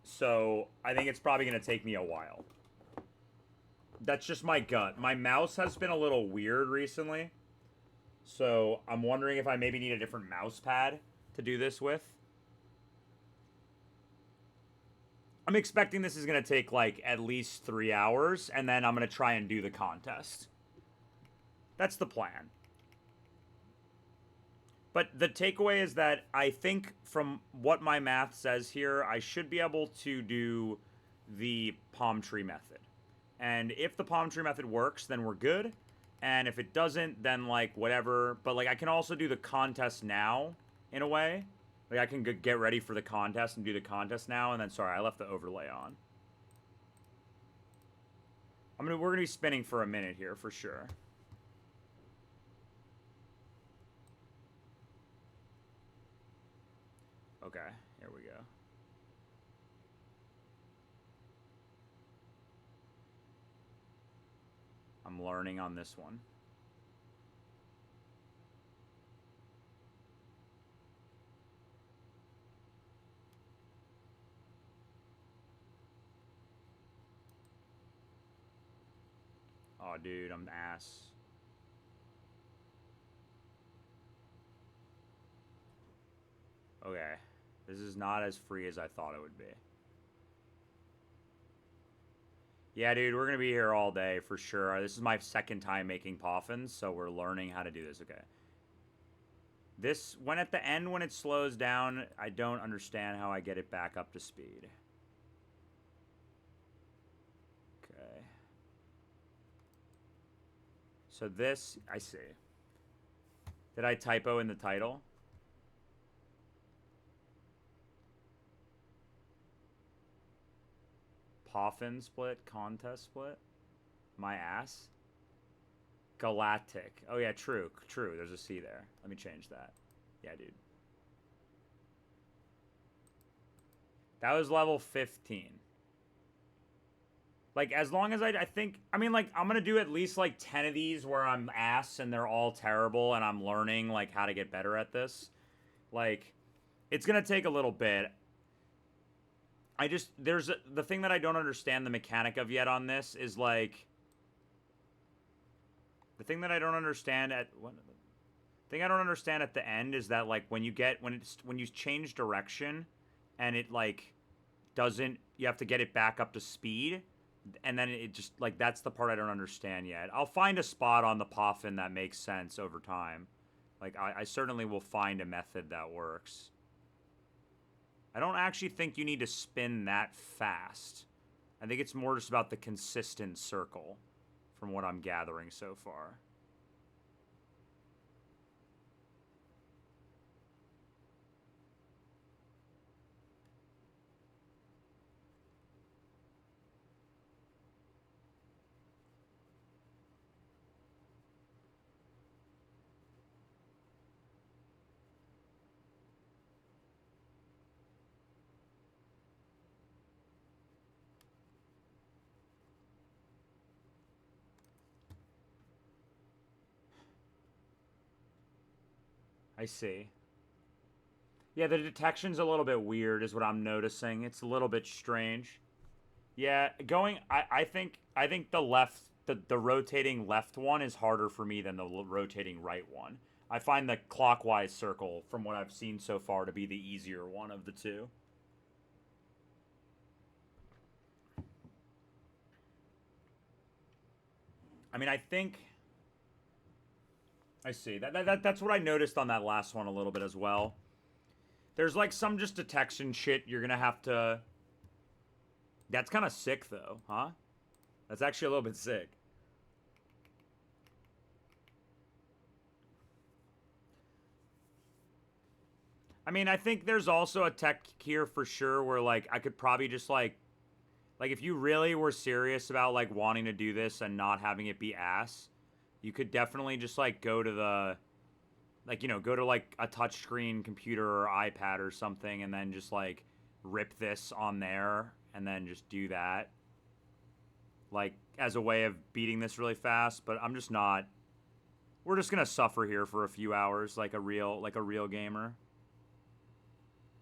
So I think it's probably going to take me a while. That's just my gut. My mouse has been a little weird recently. So I'm wondering if I maybe need a different mouse pad to do this with. I'm expecting this is going to take like at least 3 hours, and then I'm going to try and do the contest. That's the plan. But the takeaway is that I think from what my math says here, I should be able to do the palm tree method. And if the palm tree method works, then we're good. And if it doesn't, then like whatever. But like I can also do the contest now in a way. Like I can get ready for the contest and do the contest now. And then, sorry, I left the overlay on. We're gonna be spinning for a minute here for sure. Okay, here we go. I'm learning on this one. Oh, dude, I'm ass. Okay. This is not as free as I thought it would be. Yeah, dude, we're gonna be here all day for sure. This is my second time making poffins, so we're learning how to do this. Okay. This, when at the end, when it slows down, I don't understand how I get it back up to speed. Okay. So this, I see. Did I typo in the title? Poffin split, contest split? My ass? Galactic. Oh yeah, true, true. There's a C there. Let me change that. Yeah, dude. That was level 15. Like, as long as I think, I mean, like, I'm gonna do at least, like, 10 of these where I'm ass and they're all terrible and I'm learning, like, how to get better at this. Like, it's gonna take a little bit. The thing that I don't understand the mechanic of yet on this is, like, the thing that I don't understand at, what, the thing I don't understand at the end is that, like, when you change direction and it, like, doesn't, you have to get it back up to speed, and then it just, like, that's the part I don't understand yet. I'll find a spot on the poffin that makes sense over time. Like, I certainly will find a method that works. I don't actually think you need to spin that fast. I think it's more just about the consistent circle, from what I'm gathering so far. I see. Yeah, the detection's a little bit weird, is what I'm noticing. It's a little bit strange. Yeah, I think the rotating left one is harder for me than the rotating right one. I find the clockwise circle, from what I've seen so far, to be the easier one of the two. I mean, I think I see that's what I noticed on that last one a little bit as well. There's like some just detection shit you're gonna have to. That's kind of sick though, huh? That's actually a little bit sick. I mean, I think there's also a tech here for sure where, like, I could probably just, like, if you really were serious about, like, wanting to do this and not having it be ass, you could definitely just, like, go to the, like, go to, like, a touchscreen computer or iPad or something and then just, like, rip this on there and then just do that, like, as a way of beating this really fast. But I'm just not. We're just gonna suffer here for a few hours, like a real gamer.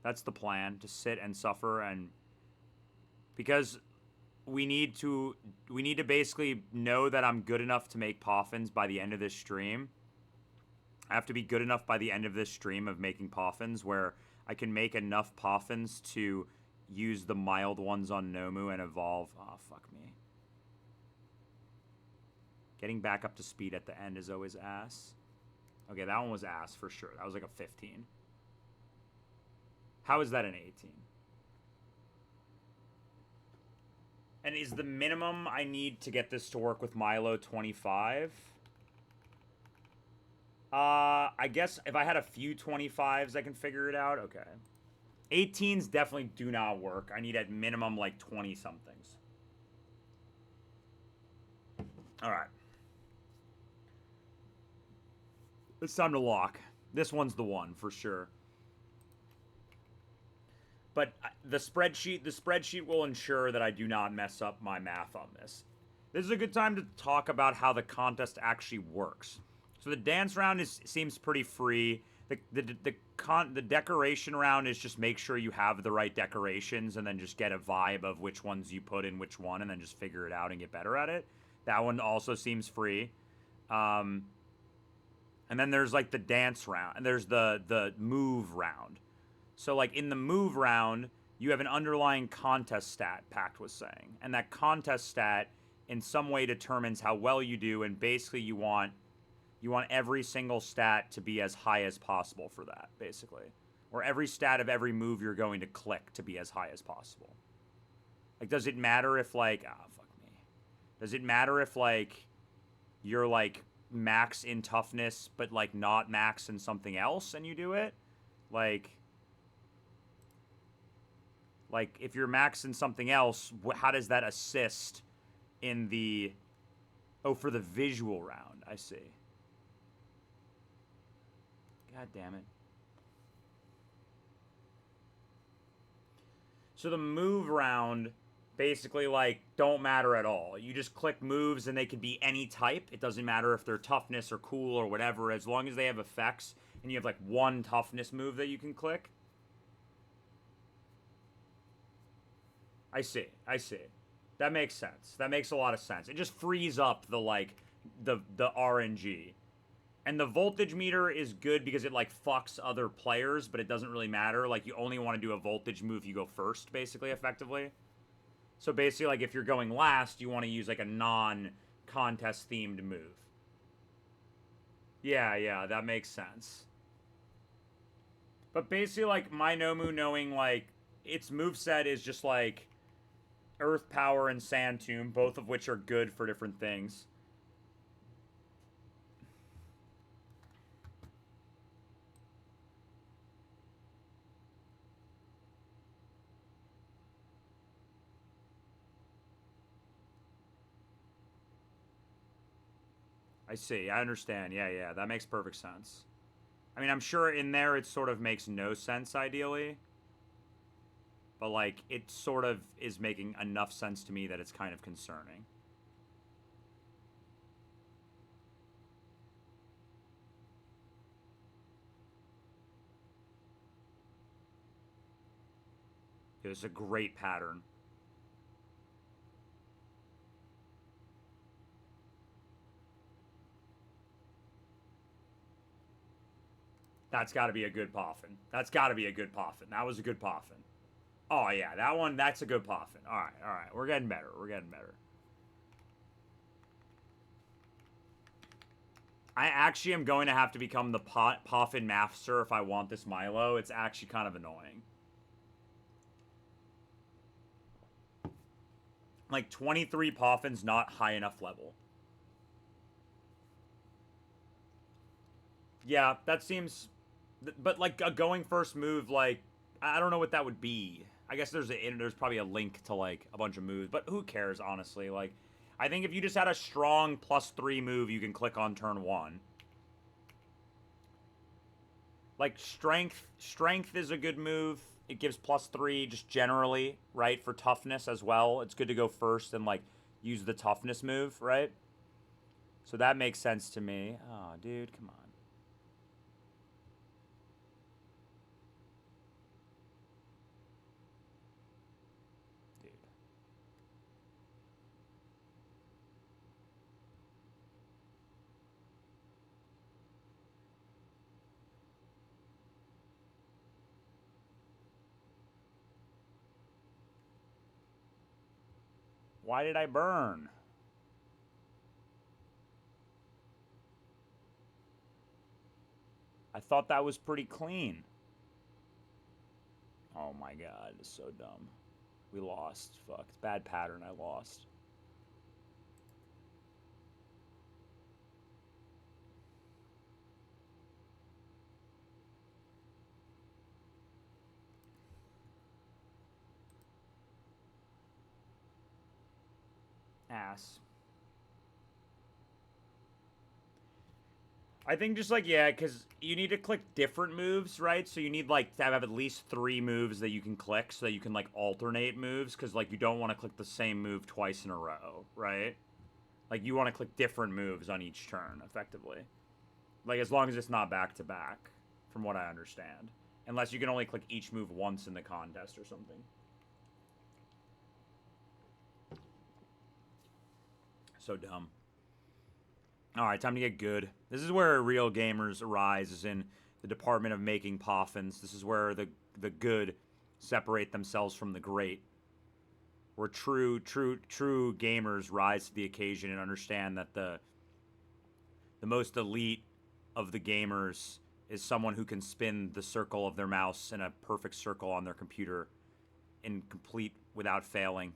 That's the plan, to sit and suffer. And because we need to basically know that I'm good enough to make poffins by the end of this stream. I have to be good enough by the end of this stream of making poffins where I can make enough poffins to use the mild ones on Nomu and evolve. Oh, fuck me. Getting back up to speed at the end is always ass. Okay, that one was ass for sure. That was like a 15. How is that an 18? And is the minimum I need to get this to work with Milo 25? I guess if I had a few 25s, I can figure it out. Okay. 18s definitely do not work. I need at minimum like 20 somethings. All right. It's time to lock. This one's the one for sure. But the spreadsheet will ensure that I do not mess up my math on this. This is a good time to talk about how the contest actually works. So the dance round seems pretty free. The decoration round is just make sure you have the right decorations and then just get a vibe of which ones you put in which one and then just figure it out and get better at it. That one also seems free. And then there's like the dance round and there's the move round. So, like, in the move round, you have an underlying contest stat, Pact was saying. And that contest stat in some way determines how well you do, and basically you want every single stat to be as high as possible for that, basically. Or every stat of every move you're going to click to be as high as possible. Like, does it matter if, like, fuck me. Does it matter if, like, you're, like, max in toughness, but, like, not max in something else and you do it? Like, if you're max in something else, how does that assist in the... Oh, for the visual round. I see. God damn it. So the move round basically like don't matter at all. You just click moves and they can be any type. It doesn't matter if they're toughness or cool or whatever, as long as they have effects and you have like one toughness move that you can click. I see. I see. That makes sense. That makes a lot of sense. It just frees up the like the RNG. And the voltage meter is good because it like fucks other players, but it doesn't really matter. Like you only want to do a voltage move if you go first, basically, effectively. So basically, like if you're going last, you want to use like a non-contest themed move. Yeah, yeah, that makes sense. But basically, like my Nomu knowing like its moveset is just like Earth Power and Sand Tomb, both of which are good for different things. I see. I understand. Yeah, yeah, that makes perfect sense. I mean, I'm sure in there it sort of makes no sense ideally, but like it sort of is making enough sense to me that it's kind of concerning. It's a great pattern. That's got to be a good poffin. That's got to be a good poffin. That was a good poffin. Oh yeah, that one. That's a good poffin. All right, all right. We're getting better. We're getting better. I actually am going to have to become the poffin master if I want this Milo. It's actually kind of annoying. Like 23 poffins, not high enough level. Yeah, that seems. But like a going first move, like I don't know what that would be. I guess there's probably a link to like a bunch of moves, but who cares honestly? Like, I think if you just had a strong +3 move, you can click on turn one. Like strength is a good move. It gives +3 just generally, right? For toughness as well. It's good to go first and like use the toughness move, right? So that makes sense to me. Oh, dude, come on. Dude. Why did I burn? I thought that was pretty clean. Oh my god, it's so dumb. We lost. Fuck. It's bad pattern. I lost. Ass. I think just like, yeah, because you need to click different moves, right? So you need like to have at least 3 moves that you can click so that you can like alternate moves, because like you don't want to click the same move twice in a row, right? Like you want to click different moves on each turn, effectively. Like as long as it's not back to back, from what I understand. Unless you can only click each move once in the contest or something. So dumb. All right, time to get good. This is where real gamers arise, is in the department of making poffins. This is where the good separate themselves from the great. Where true gamers rise to the occasion and understand that the most elite of the gamers is someone who can spin the circle of their mouse in a perfect circle on their computer in complete without failing.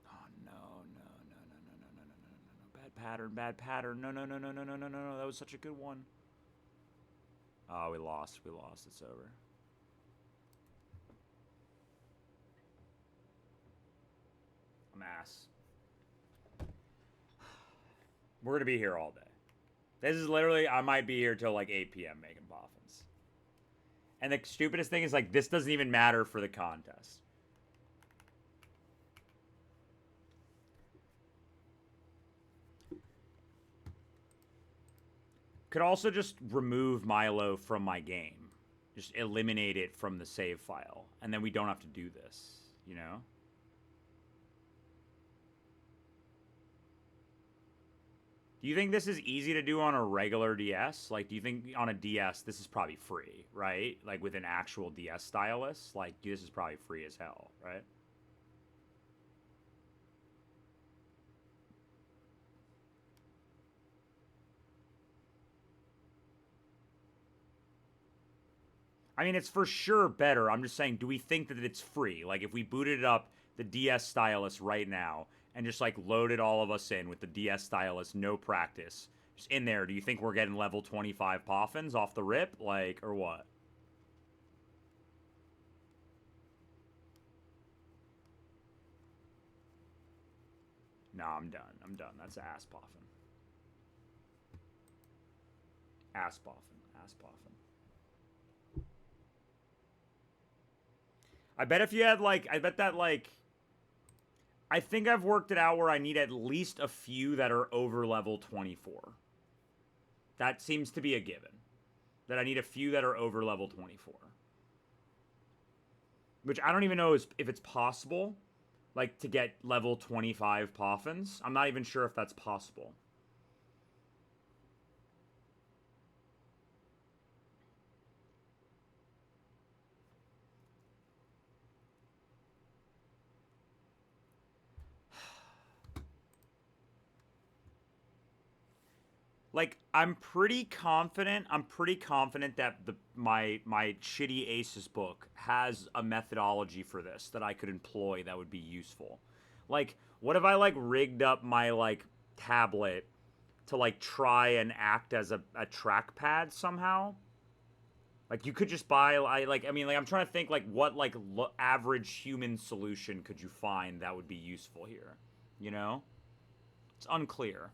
Oh no, no, no, no, no, no, no, no, no, no, no. Bad pattern, bad pattern. No, no, no, no, no, no, no, no, no. That was such a good one. Oh, we lost. We lost. It's over. I'm ass. We're going to be here all day. This is literally, I might be here till like 8 p.m. making poffins. And the stupidest thing is, like, this doesn't even matter for the contest. Could also just remove Milo from my game. Just eliminate it from the save file. And then we don't have to do this, you know? Do you think this is easy to do on a regular DS? Like, do you think on a DS this is probably free, right? Like, with an actual DS stylus? Like, this is probably free as hell, right? I mean, it's for sure better. I'm just saying, do we think that it's free? Like, if we booted up the DS stylus right now and just, like, loaded all of us in with the DS stylus, no practice, just in there, do you think we're getting level 25 poffins off the rip? Like, or what? No, I'm done. I'm done. That's ass poffin. Ass poffin. Ass poffin. I bet if you had, like, I bet that, like, I think I've worked it out where I need at least a few that are over level 24. That seems to be a given. That I need a few that are over level 24. Which I don't even know if it's possible, like, to get level 25 poffins. I'm not even sure if that's possible. Like, I'm pretty confident that my shitty Aces book has a methodology for this that I could employ that would be useful. Like, what if I, like, rigged up my, like, tablet to, like, try and act as a trackpad somehow? Like, you could just buy, I mean, like, I'm trying to think, like, what, like, average human solution could you find that would be useful here? You know? It's unclear.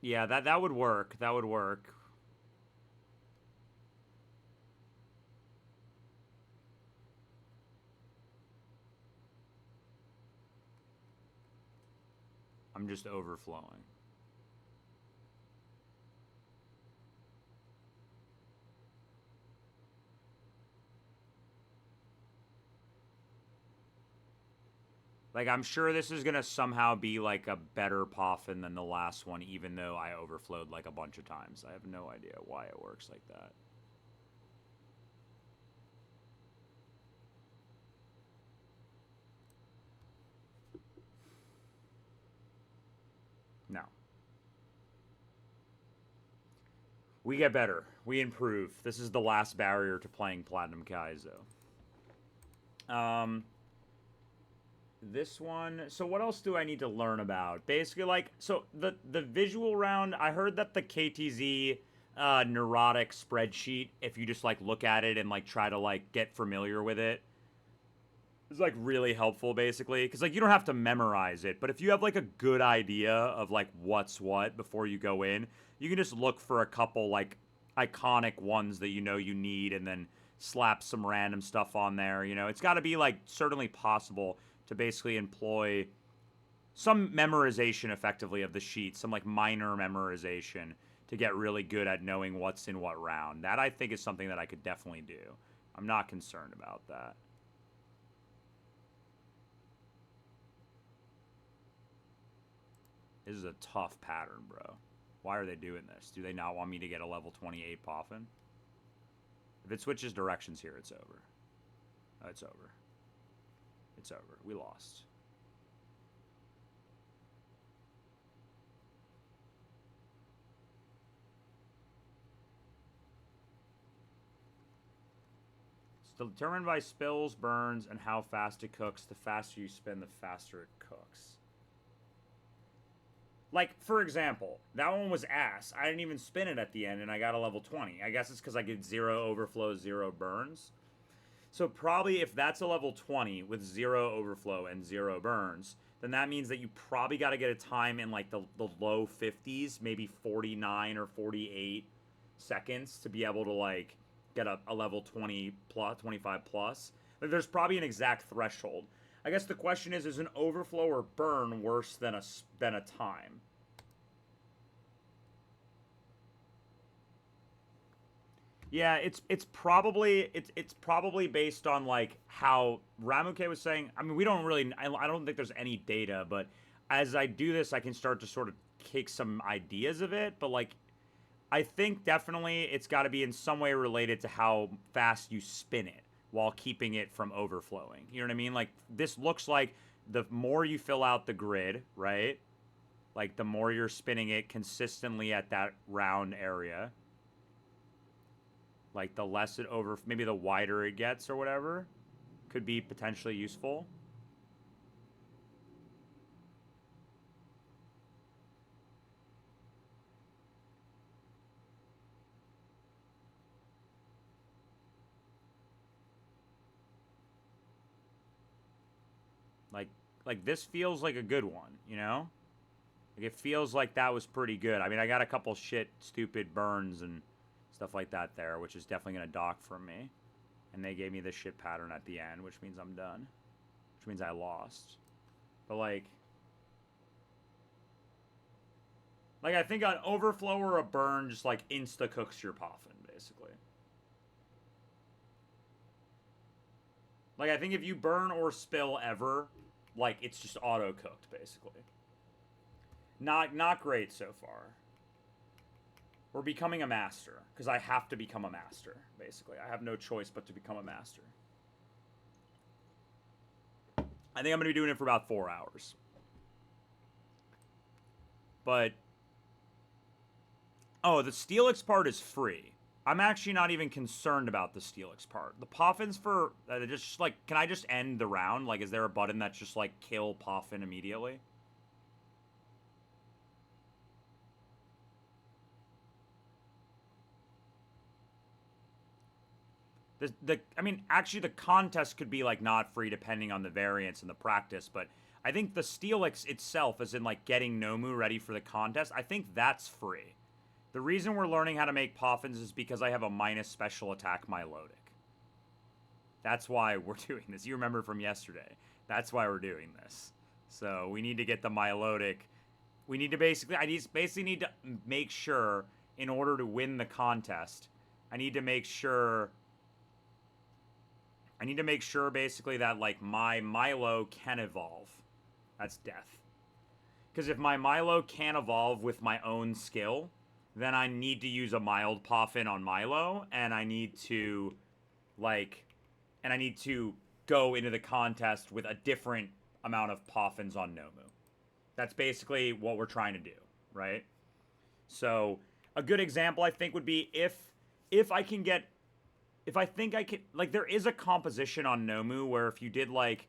Yeah, that would work. That would work. I'm just overflowing. Like, I'm sure this is gonna somehow be, like, a better poffin than the last one, even though I overflowed, like, a bunch of times. I have no idea why it works like that. No. We get better. We improve. This is the last barrier to playing Platinum Kaizo. This one. So what else do I need to learn about? Basically, like, so the visual round. I heard that the KTZ neurotic spreadsheet, if you just, like, look at it and, like, try to, like, get familiar with it, is, like, really helpful, basically, because, like, you don't have to memorize it, but if you have, like, a good idea of, like, what's what before you go in, you can just look for a couple, like, iconic ones that you know you need, and then slap some random stuff on there. You know, it's got to be, like, certainly possible to basically employ some memorization, effectively, of the sheet, some, like, minor memorization to get really good at knowing what's in what round. That, I think, is something that I could definitely do. I'm not concerned about that. This is a tough pattern, bro. Why are they doing this? Do they not want me to get a level 28 poffin? If it switches directions here, it's over. Oh, it's over. It's over. We lost. It's determined by spills, burns, and how fast it cooks. The faster you spin, the faster it cooks. Like, for example, that one was ass. I didn't even spin it at the end, and I got a level 20. I guess it's because I get 0 overflow, 0 burns. So probably if that's a level 20 with 0 overflow and 0 burns, then that means that you probably got to get a time in, like, the low 50s, maybe 49 or 48 seconds to be able to, like, get a level 20 plus, 25 plus. Like, there's probably an exact threshold. I guess the question is an overflow or burn worse than a time? Yeah, it's probably based on, like, how Ramuke was saying. I mean, we don't really. I don't think there's any data, but as I do this, I can start to sort of kick some ideas of it. But, like, I think definitely it's got to be in some way related to how fast you spin it while keeping it from overflowing. You know what I mean? Like, this looks like the more you fill out the grid, right? Like, the more you're spinning it consistently at that round area. Like, the less it maybe the wider it gets or whatever could be potentially useful. Like this feels like a good one, you know? Like, it feels like that was pretty good. I mean, I got a couple stupid burns and stuff like that there, which is definitely going to dock from me. And they gave me the shit pattern at the end, which means I'm done. Which means I lost. But, like, I think an overflow or a burn just, like, insta-cooks your poffin, basically. Like, I think if you burn or spill ever, like, it's just auto-cooked, basically. Not great so far. We're becoming a master, because I have to become a master, basically. I have no choice but to become a master. I think I'm going to be doing it for about 4 hours. But, oh, the Steelix part is free. I'm actually not even concerned about the Steelix part. The Poffins for, just, like, can I just end the round? Like, is there a button that's just, like, kill Poffin immediately? I mean, actually, the contest could be, like, not free depending on the variance and the practice, but I think the Steelix itself, as in, like, getting Nomu ready for the contest, I think that's free. The reason we're learning how to make Poffins is because I have a minus special attack Milotic. That's why we're doing this. You remember from yesterday. That's why we're doing this. So we need to get the Milotic. We need to basically, basically need to make sure, in order to win the contest, I need to make sure basically that, like, my Milo can evolve. That's death. Because if my Milo can't evolve with my own skill, then I need to use a mild Poffin on Milo, and I need to, like, go into the contest with a different amount of Poffins on Nomu. That's basically what we're trying to do, right? So, a good example, I think, would be if I can get, if I think I can, like, there is a composition on Nomu where if you did, like,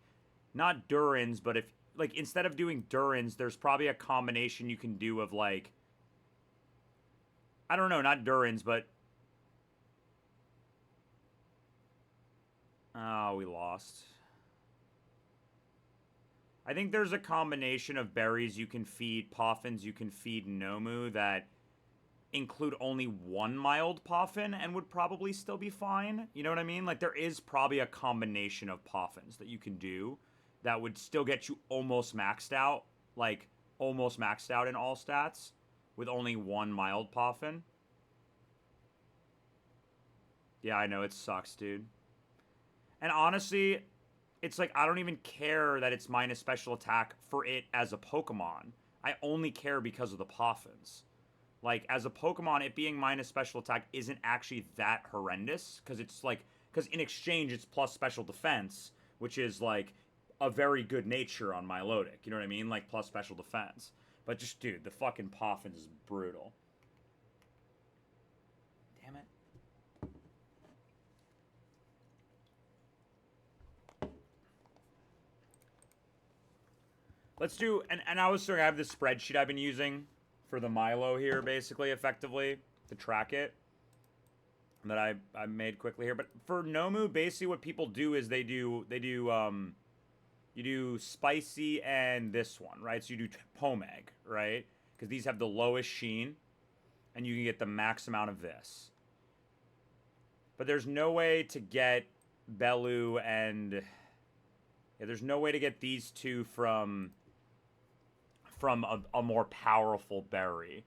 not Durins, but if, like, instead of doing Durins, there's probably a combination you can do of, like, I don't know, not Durins, but... Oh, we lost. I think there's a combination of berries you can feed, Poffins you can feed Nomu that include only one mild Poffin and would probably still be fine. You know what I mean? Like, there is probably a combination of Poffins that you can do that would still get you almost maxed out. Like, almost maxed out in all stats with only one mild Poffin. Yeah, I know, it sucks, dude. And honestly, it's like, I don't even care that it's minus special attack for it as a Pokemon. I only care because of the Poffins. Like, as a Pokemon, it being minus special attack isn't actually that horrendous. Because it's like, because in exchange, it's plus special defense, which is, like, a very good nature on Milotic. You know what I mean? Like, plus special defense. But just, dude, the fucking Poffins is brutal. Damn it. Let's do, and I was saying I have this spreadsheet I've been using for the Milo here, basically, effectively, to track it. That I made quickly here. But for Nomu, basically what people do is you do spicy and this one, right? So you do Pomeg, right? Because these have the lowest sheen, and you can get the max amount of this. But there's no way to get Belu and... Yeah, there's no way to get these two from a more powerful berry.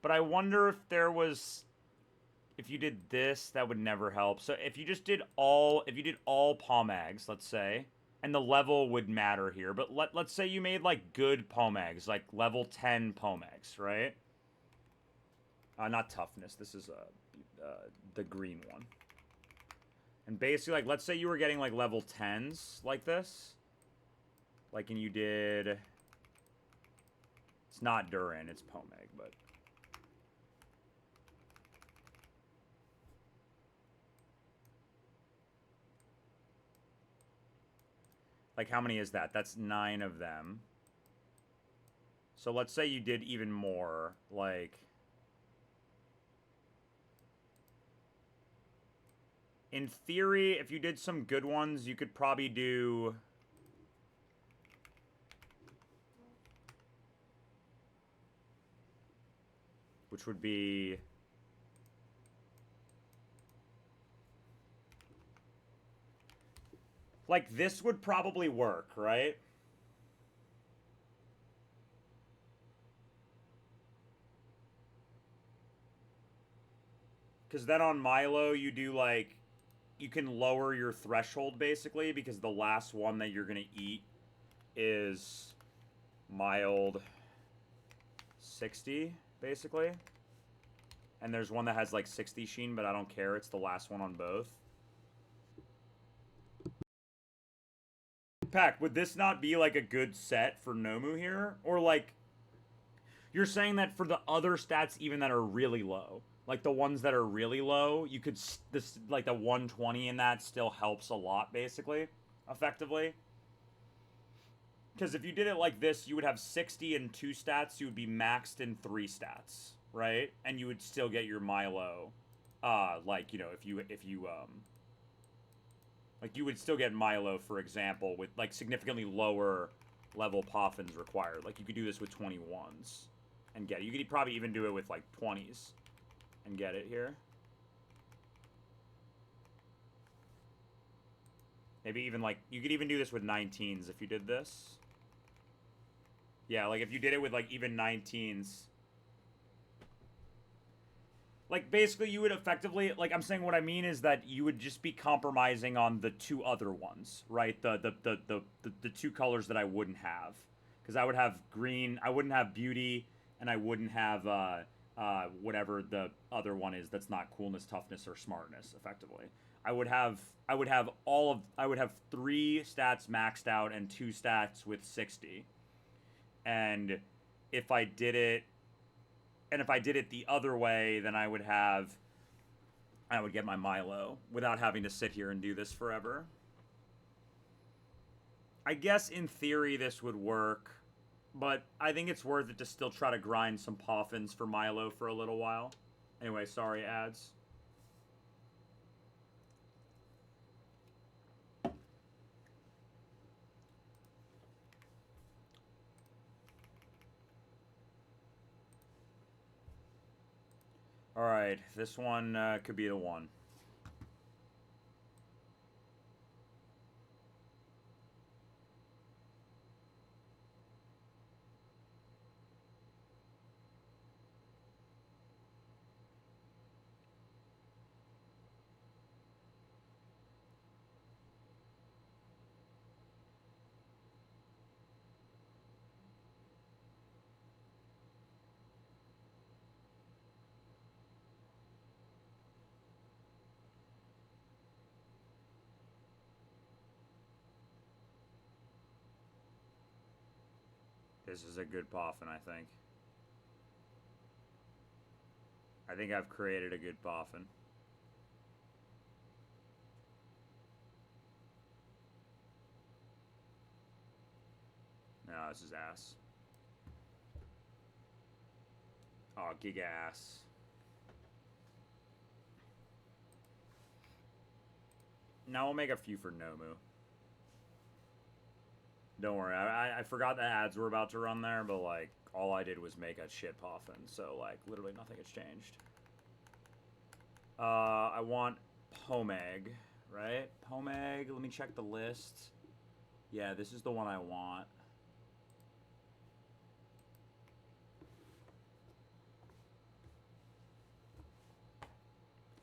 But I wonder if there was... If you did this, that would never help. So if you just did all... If you did all Pomags, let's say... And the level would matter here. But let's say you made, like, good Pomags. Like, level 10 Pomags, right? Not toughness. This is the green one. And basically, like, let's say you were getting, like, level 10s like this. Like, and you did... It's not Durin, it's Pomeg, but... Like, how many is that? That's 9 of them. So let's say you did even more, like... In theory, if you did some good ones, you could probably do... Which would be... Like, this would probably work, right? Because then on Milo, you do, like... You can lower your threshold, basically, because the last one that you're going to eat is mild 60, basically. And there's one that has, like, 60 sheen, but I don't care. It's the last one on both. Pack, would this not be, like, a good set for Nomu here? Or, like, you're saying that for the other stats even that are really low, like the ones that are really low, you could, this, like, the 120 in that still helps a lot, basically, effectively. Because if you did it like this, you would have 60 in 2 stats, you would be maxed in 3 stats, right? And you would still get your Milo, like, you know, if you, like, you would still get Milo, for example, with, like, significantly lower level poffins required. Like, you could do this with 21s and get it. You could probably even do it with, like, 20s and get it here. Maybe even, like, you could even do this with 19s if you did this. Yeah, like, if you did it with, like, even 19s... Like, basically, you would effectively... Like, I'm saying what I mean is that you would just be compromising on the 2 other ones, right? The 2 colors that I wouldn't have. Because I would have green... I wouldn't have beauty, and I wouldn't have, whatever the other one is that's not coolness, toughness, or smartness, effectively. I would have 3 stats maxed out and 2 stats with 60. And if I did it... And if I did it the other way, then I would get my Milo without having to sit here and do this forever. I guess in theory this would work, but I think it's worth it to still try to grind some poffins for Milo for a little while. Anyway, sorry, ads. Alright, this one could be the one. This is a good poffin, I think. I think I've created a good poffin. No, this is ass. Oh, giga ass. Now we'll make a few for Nomu. Don't worry, I forgot the ads were about to run there, but like all I did was make a shit poffin, so like literally nothing has changed. I want Pomeg, right? Pomeg, let me check the list. Yeah, this is the one I want.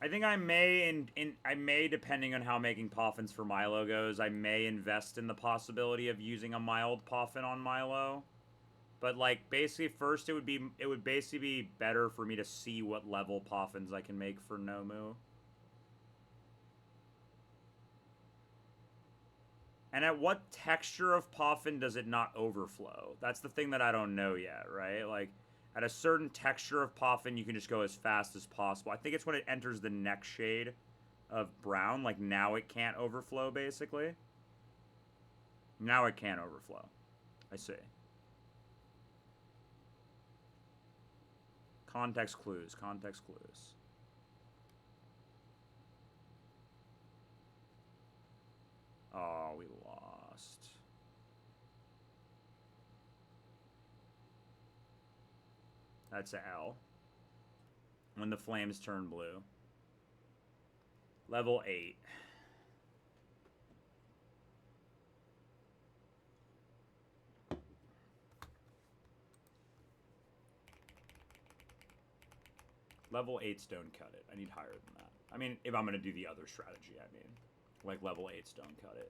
I think I may, I may, depending on how making Poffins for Milo goes, I may invest in the possibility of using a mild Poffin on Milo. But like, basically, first it would basically be better for me to see what level Poffins I can make for Nomu. And at what texture of Poffin does it not overflow? That's the thing that I don't know yet, right? Like, at a certain texture of Poffin, you can just go as fast as possible. I think it's when it enters the next shade of brown. Like, now it can't overflow, basically. Now it can't overflow. I see. Context clues. Context clues. Oh, we lost. That's a L. When the flames turn blue. Level 8. Level 8s don't cut it. I need higher than that. I mean, if I'm going to do the other strategy, I mean. Like, level 8s don't cut it.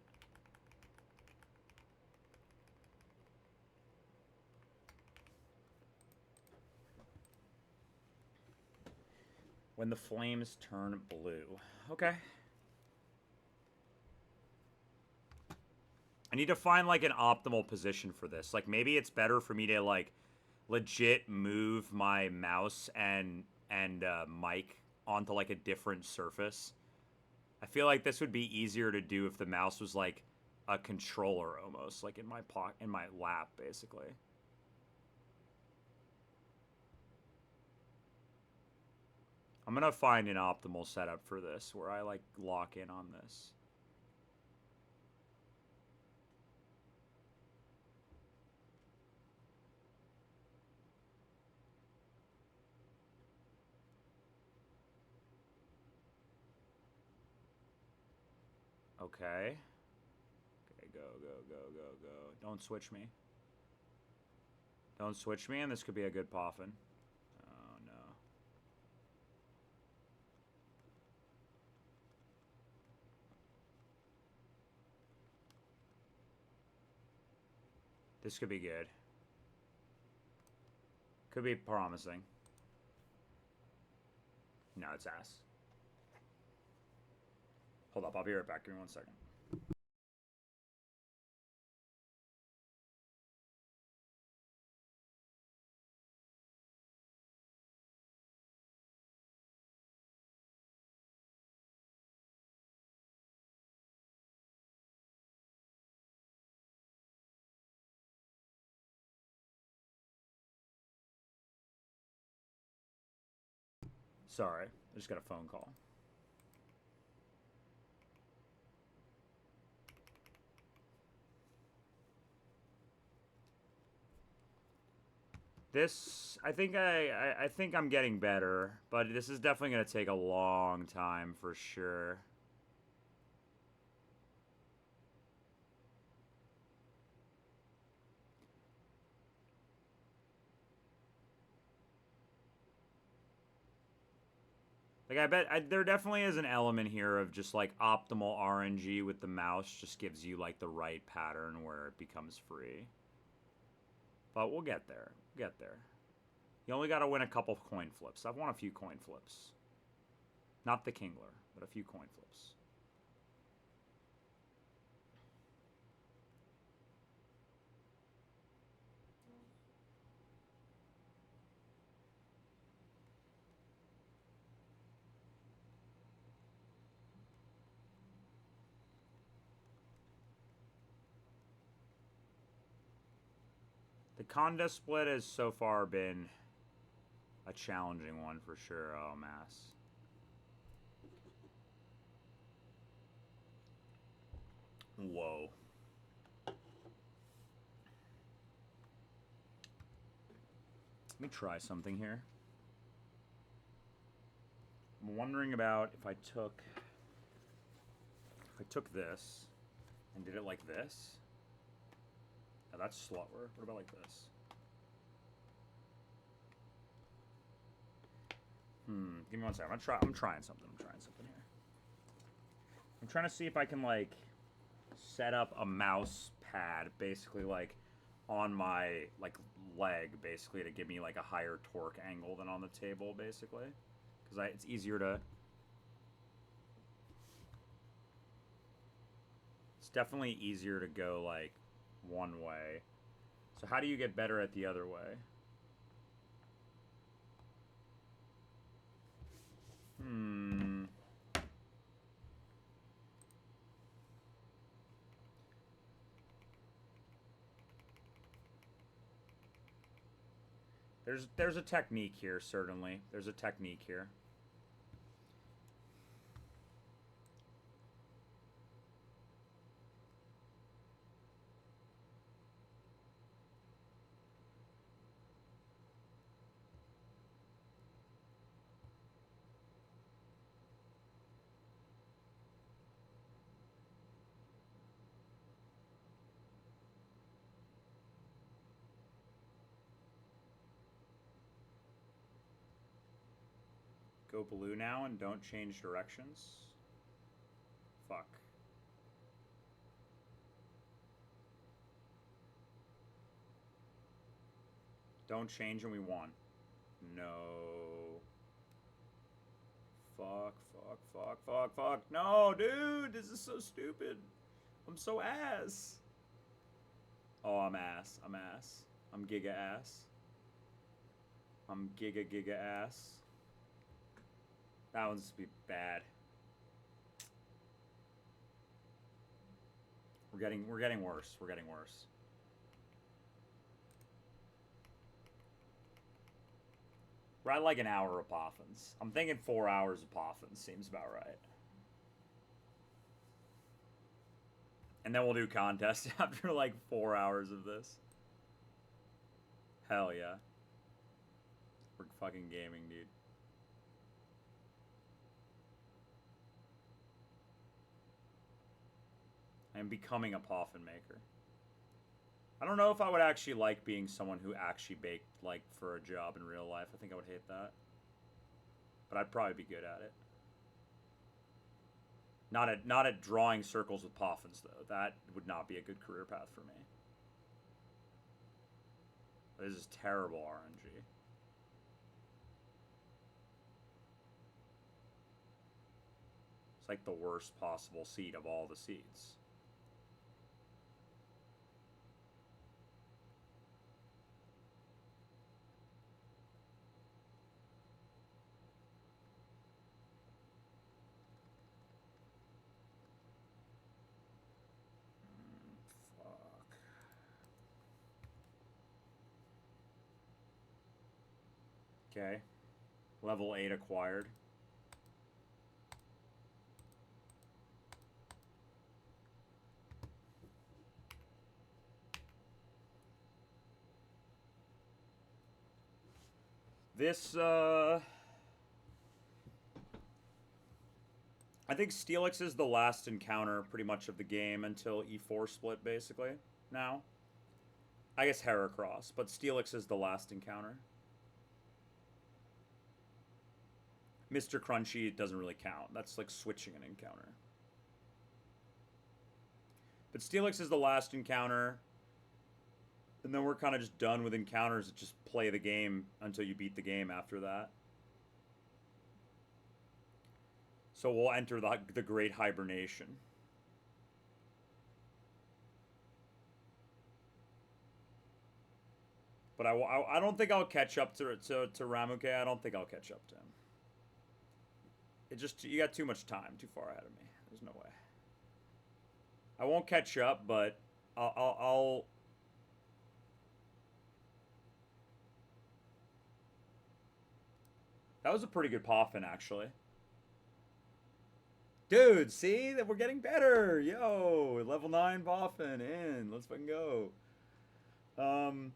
When the flames turn blue. Okay. I need to find, like, an optimal position for this. Like, maybe it's better for me to, like, legit move my mouse and mic onto, like, a different surface. I feel like this would be easier to do if the mouse was, like, a controller almost. Like, in my lap, basically. I'm gonna find an optimal setup for this where I, like, lock in on this. Okay. Okay, go, go, go, go, go. Don't switch me. Don't switch me, and this could be a good poffin. Oh, no. This could be good. Could be promising. No, it's ass. Hold up, I'll be right back. Give me 1 second. Sorry, I just got a phone call. This, I think I think I'm getting better, but this is definitely going to take a long time for sure. Like, I bet there definitely is an element here of just, like, optimal RNG with the mouse just gives you, like, the right pattern where it becomes free. But we'll get there. We'll get there. You only got to win a couple coin flips. I've won a few coin flips. Not the Kingler, but a few coin flips. The contest split has so far been a challenging one for sure. Oh, mass. Whoa. Let me try something here. I'm wondering about if I took this and did it like this. Now that's slower. What about like this? Give me one second. I'm trying something. I'm trying something here. I'm trying to see if I can like set up a mouse pad basically like on my like leg basically to give me like a higher torque angle than on the table basically, because it's easier to. It's definitely easier to go like one way. So how do you get better at the other way? There's a technique here, certainly. There's a technique here. Go blue now and don't change directions. Fuck. Don't change and we won. No. Fuck, fuck, fuck, fuck, fuck. No, dude, this is so stupid. I'm so ass. Oh, I'm ass. I'm ass. I'm giga ass. I'm giga ass. That one's just be bad. We're getting worse. We're getting worse. We're at like an hour of poffins. I'm thinking 4 hours of poffins seems about right. And then we'll do contest after like 4 hours of this. Hell yeah. We're fucking gaming, dude. I'm becoming a poffin maker. I don't know if I would actually like being someone who actually baked like for a job in real life. I think I would hate that. But I'd probably be good at it. Not at drawing circles with poffins though. That would not be a good career path for me. This is terrible RNG. It's like the worst possible seed of all the seeds. Okay. Level 8 acquired. This, I think Steelix is the last encounter, pretty much, of the game until E4 split, basically, now. I guess Heracross, but Steelix is the last encounter. Mr. Crunchy doesn't really count. That's like switching an encounter. But Steelix is the last encounter. And then we're kind of just done with encounters. Just play the game until you beat the game after that. So we'll enter the Great Hibernation. But I don't think I'll catch up to Ramuke. I don't think I'll catch up to him. You got too much time, too far ahead of me. There's no way. I won't catch up, but I'll That was a pretty good poffin, actually. Dude, see that we're getting better. Yo, level 9 poffin in. Let's fucking go. Um,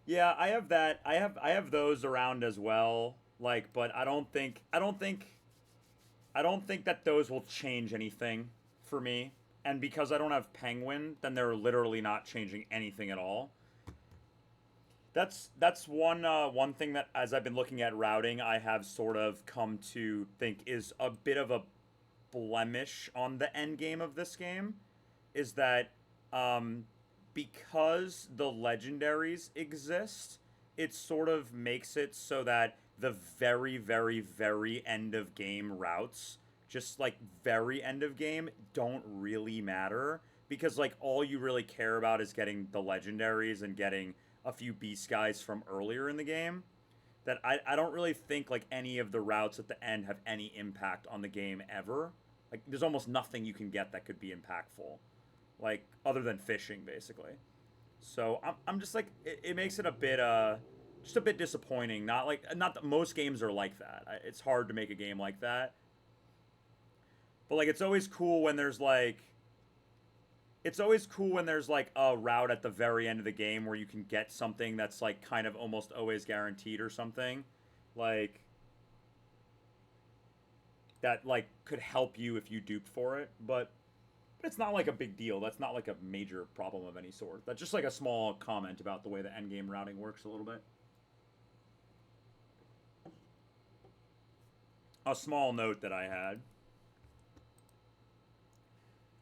yeah, I have that. I have those around as well. Like, but I don't think that those will change anything for me. And because I don't have penguin, then they're literally not changing anything at all. That's one thing that as I've been looking at routing, I have sort of come to think is a bit of a blemish on the end game of this game, is that um, because the legendaries exist, it sort of makes it so that the very, very, very end of game routes, just like very end of game, don't really matter because like all you really care about is getting the legendaries and getting a few beast guys from earlier in the game. That I don't really think like any of the routes at the end have any impact on the game ever. Like there's almost nothing you can get that could be impactful, like other than fishing basically. So I'm just like it makes it a bit just a bit disappointing. Not that most games are like that. It's hard to make a game like that. But like it's always cool when there's like a route at the very end of the game where you can get something that's like kind of almost always guaranteed or something. Like that like could help you if you duped for it, but it's not like a big deal. That's not like a major problem of any sort. That's just like a small comment about the way the endgame routing works a little bit. A small note that I had.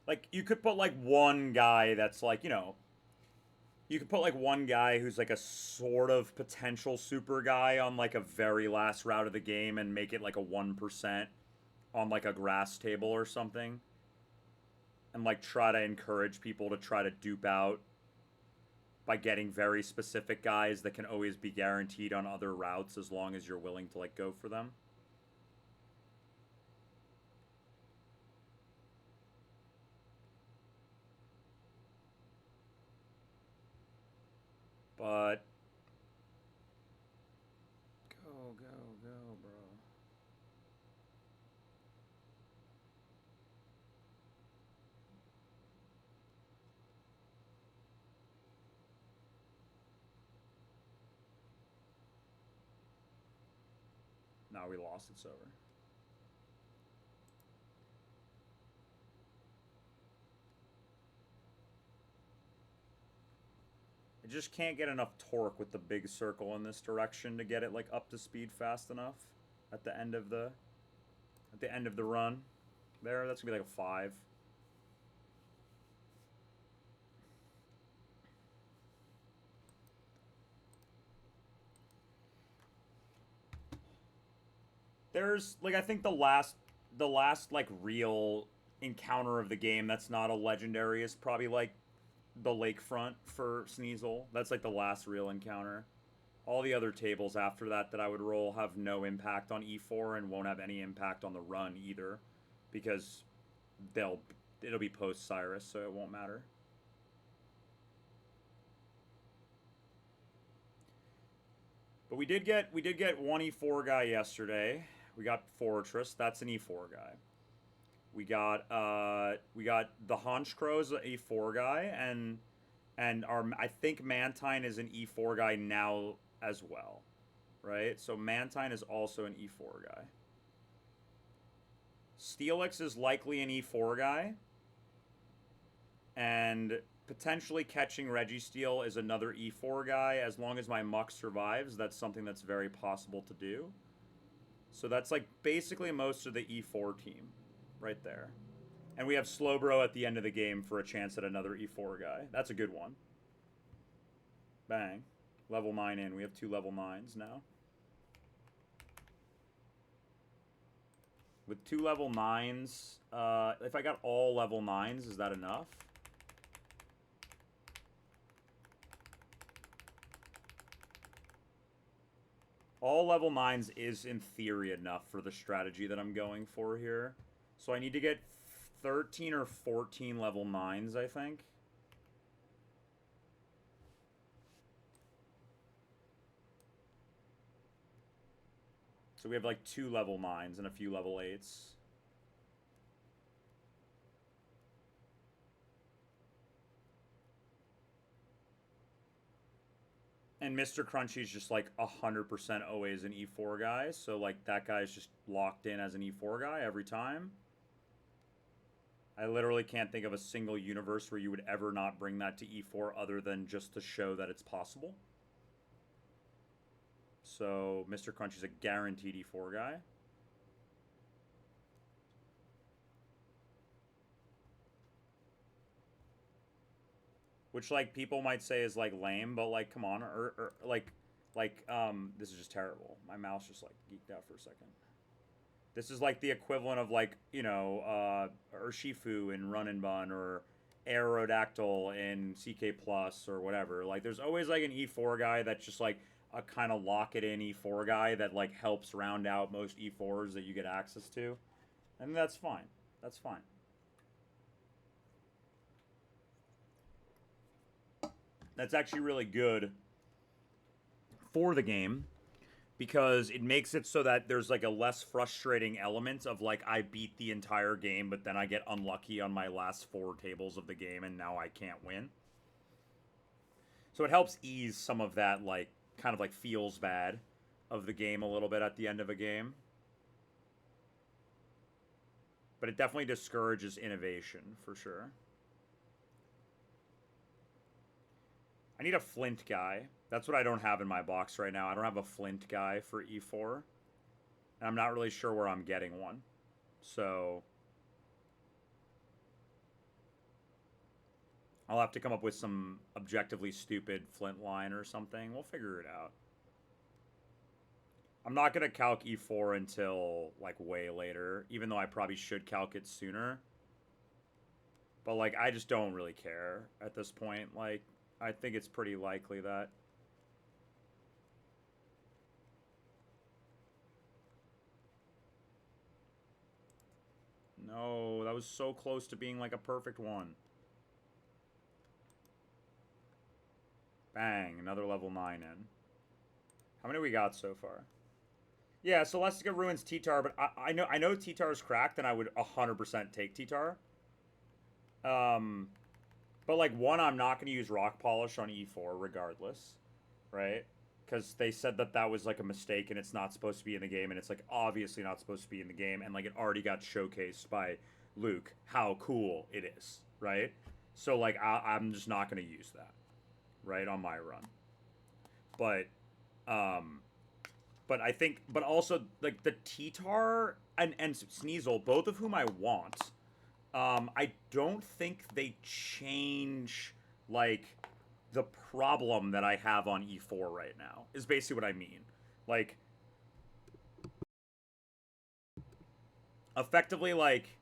Like you could put like one guy that's like, you could put like one guy who's like a sort of potential super guy on like a very last route of the game and make it like a 1% on like a grass table or something, and like try to encourage people to try to dupe out by getting very specific guys that can always be guaranteed on other routes as long as you're willing to like go for them. But go, go, go, bro. Now we lost. It's over. I just can't get enough torque with the big circle in this direction to get it like up to speed fast enough at the end of the run. There, that's gonna be like a 5. There's like I think the last like real encounter of the game that's not a legendary is probably like the lakefront for Sneasel. That's like the last real encounter. All the other tables after that that I would roll have no impact on E4 and won't have any impact on the run either, because they'll it'll be post Cyrus, so it won't matter. But we did get one E4 guy yesterday. We got Fortress. That's an E4 guy. We got the Haunch Crow's an E4 guy, and our I think Mantine is an E4 guy now as well, right? So Mantine is also an E4 guy. Steelix is likely an E4 guy, and potentially catching Registeel is another E4 guy. As long as my Muck survives, that's something that's very possible to do. So that's like basically most of the E4 team right there. And we have Slowbro at the end of the game for a chance at another E4 guy. That's a good one. Bang. Level 9 in. We have 2 level 9s now. With 2 level 9s, if I got all level 9s, is that enough? All level 9s is, in theory, enough for the strategy that I'm going for here. So I need to get 13 or 14 level 9s, I think. So So we have like 2 level 9s and a few level 8s. And Mr. Crunchy's just like 100% always an E4 guy. So like that guy's just locked in as an E4 guy every time. I literally can't think of a single universe where you would ever not bring that to E4 other than just to show that it's possible. So Mr. Crunchy's a guaranteed E4 guy. Which like people might say is like lame, but like come on, or this is just terrible. My mouse just like geeked out for a second. This is like the equivalent of like, you know, Urshifu in Run and Bun or Aerodactyl in CK Plus or whatever. Like there's always like an E4 guy that's just like a kind of lock it in E4 guy that like helps round out most E4s that you get access to. And that's fine. That's fine. That's actually really good for the game because it makes it so that there's like a less frustrating element of like I beat the entire game but then I get unlucky on my last 4 tables of the game and now I can't win. So it helps ease some of that like kind of like feels bad of the game a little bit at the end of a game. But it definitely discourages innovation for sure. I need a Flint guy. That's what I don't have in my box right now. I don't have a Flint guy for E4. And I'm not really sure where I'm getting one. So I'll have to come up with some objectively stupid Flint line or something. We'll figure it out. I'm not going to calc E4 until like way later, even though I probably should calc it sooner. But like I just don't really care at this point. Like I think it's pretty likely that no, that was so close to being like a perfect one. Bang, another level 9 in. How many we got so far? Yeah, Celestica ruins T-Tar, but I know T-Tar's cracked, and I would 100% take T-Tar. But like one, I'm not going to use Rock Polish on E4 regardless, right? Because they said that that was like a mistake and it's not supposed to be in the game, and it's like obviously not supposed to be in the game, and like it already got showcased by Luke how cool it is, right? So like I'm just not going to use that, right, on my run. But but I think, but also like the T-Tar and Sneasel, both of whom I want. I don't think they change like the problem that I have on E4 right now. Is basically what I mean. Like, effectively, like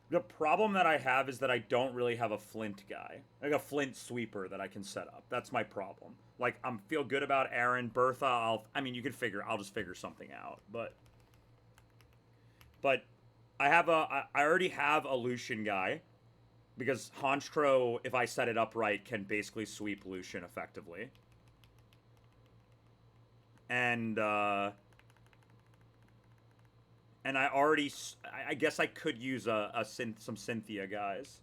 the problem that I have is that I don't really have a Flint guy, like a Flint sweeper that I can set up. That's my problem. Like, I'm feel good about Aaron, Bertha. I mean, you can figure. I'll just figure something out. But I already have a Lucian guy because Honchkrow, if I set it up right, can basically sweep Lucian effectively. And I already, I guess I could use some Cynthia guys.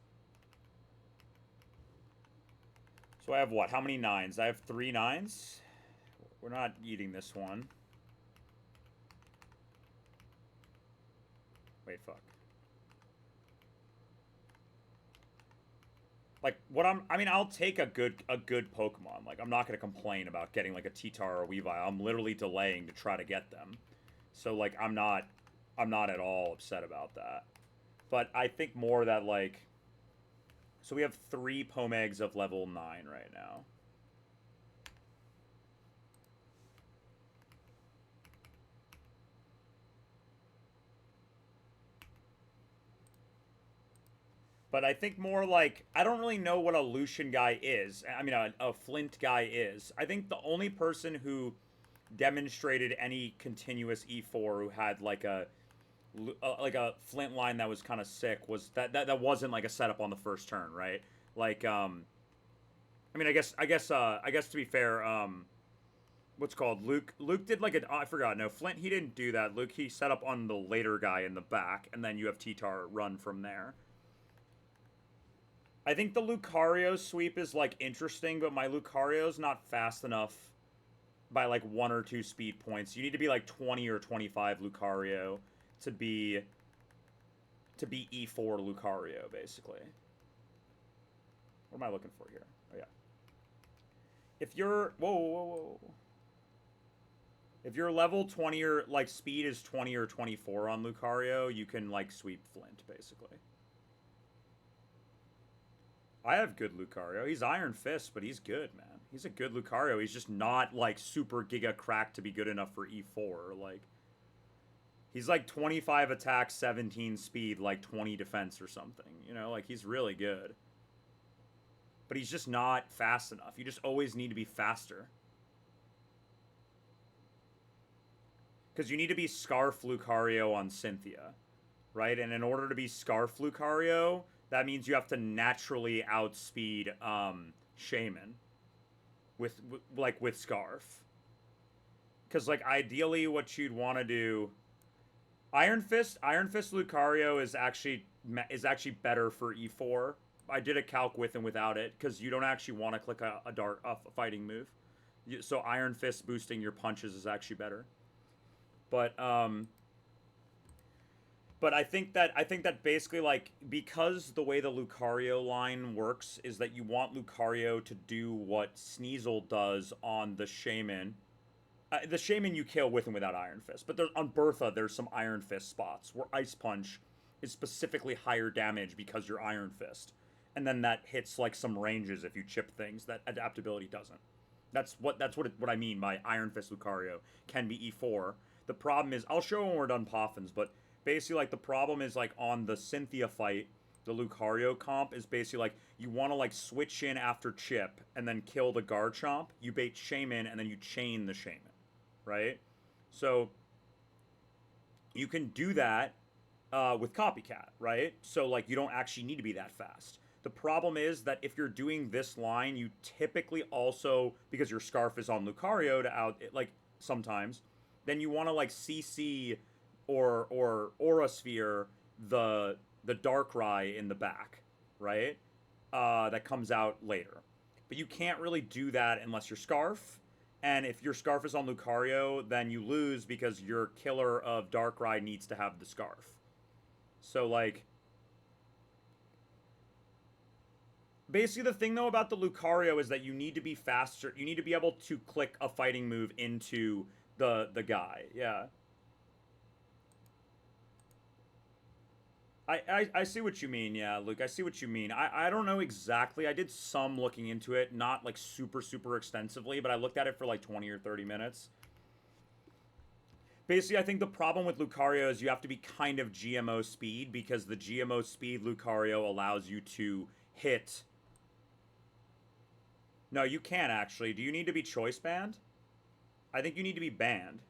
So I have what? How many 9s? I have 3 9s. We're not eating this one. Wait, fuck. Like what I mean, I'll take a good Pokemon. Like I'm not gonna complain about getting like a T-Tar or a Weavile. I'm literally delaying to try to get them. So like I'm not at all upset about that. But I think more that like, so we have 3 Pomegs of level 9 right now. But I think more like, I don't really know what a Lucian guy is. I mean, a Flint guy is. I think the only person who demonstrated any continuous E4 who had like a Flint line that was kind of sick was that wasn't like a setup on the first turn, right? Like I mean, I guess to be fair, what's called Luke did like an I forgot. No, Flint he didn't do that. Luke he set up on the later guy in the back, and then you have T-Tar run from there. I think the Lucario sweep is like interesting, but my Lucario's not fast enough by like 1 or 2 speed points. You need to be like 20 or 25 Lucario to be E4 Lucario basically. What am I looking for here? Oh yeah. If you're whoa. If you're level 20 or like speed is 20 or 24 on Lucario, you can like sweep Flint basically. I have good Lucario. He's Iron Fist, but he's good, man. He's a good Lucario. He's just not like super giga cracked to be good enough for E4. Like he's like 25 attack, 17 speed, like 20 defense or something. You know, like he's really good. But he's just not fast enough. You just always need to be faster. Because you need to be Scarf Lucario on Cynthia, right? And in order to be Scarf Lucario, that means you have to naturally outspeed Shaman with Scarf. Because like ideally, what you'd want to do, Iron Fist Lucario is actually better for E4. I did a calc with and without it because you don't actually want to click a fighting move. So Iron Fist boosting your punches is actually better. But I think that basically like because the way the Lucario line works is that you want Lucario to do what Sneasel does on the Shaman. The Shaman you kill with and without Iron Fist, but on Bertha there's some Iron Fist spots where Ice Punch is specifically higher damage because you're Iron Fist, and then that hits like some ranges if you chip things that adaptability doesn't. That's what I mean by Iron Fist Lucario can be E4. The problem is, I'll show when we're done Poffins, but basically, like, the problem is, like, on the Cynthia fight, the Lucario comp is basically, like, you want to, like, switch in after Chip and then kill the Garchomp, you bait Shaman, and then you chain the Shaman, right? So, you can do that with Copycat, right? So, like, you don't actually need to be that fast. The problem is that if you're doing this line, you typically also, because your Scarf is on Lucario to like, sometimes, then you want to like CC or Aura Sphere the Darkrai in the back, right? That comes out later. But you can't really do that unless you're Scarf. And if your Scarf is on Lucario, then you lose because your killer of Darkrai needs to have the Scarf. So like basically the thing though about the Lucario is that you need to be faster. You need to be able to click a fighting move into the guy, yeah. I see what you mean, yeah, Luke. I see what you mean. I don't know exactly. I did some looking into it, not like super extensively, but I looked at it for like 20 or 30 minutes. Basically, I think the problem with Lucario is you have to be kind of GMO speed because the GMO speed Lucario allows you to hit. No, you can't actually. Do you need to be choice banned? I think you need to be banned.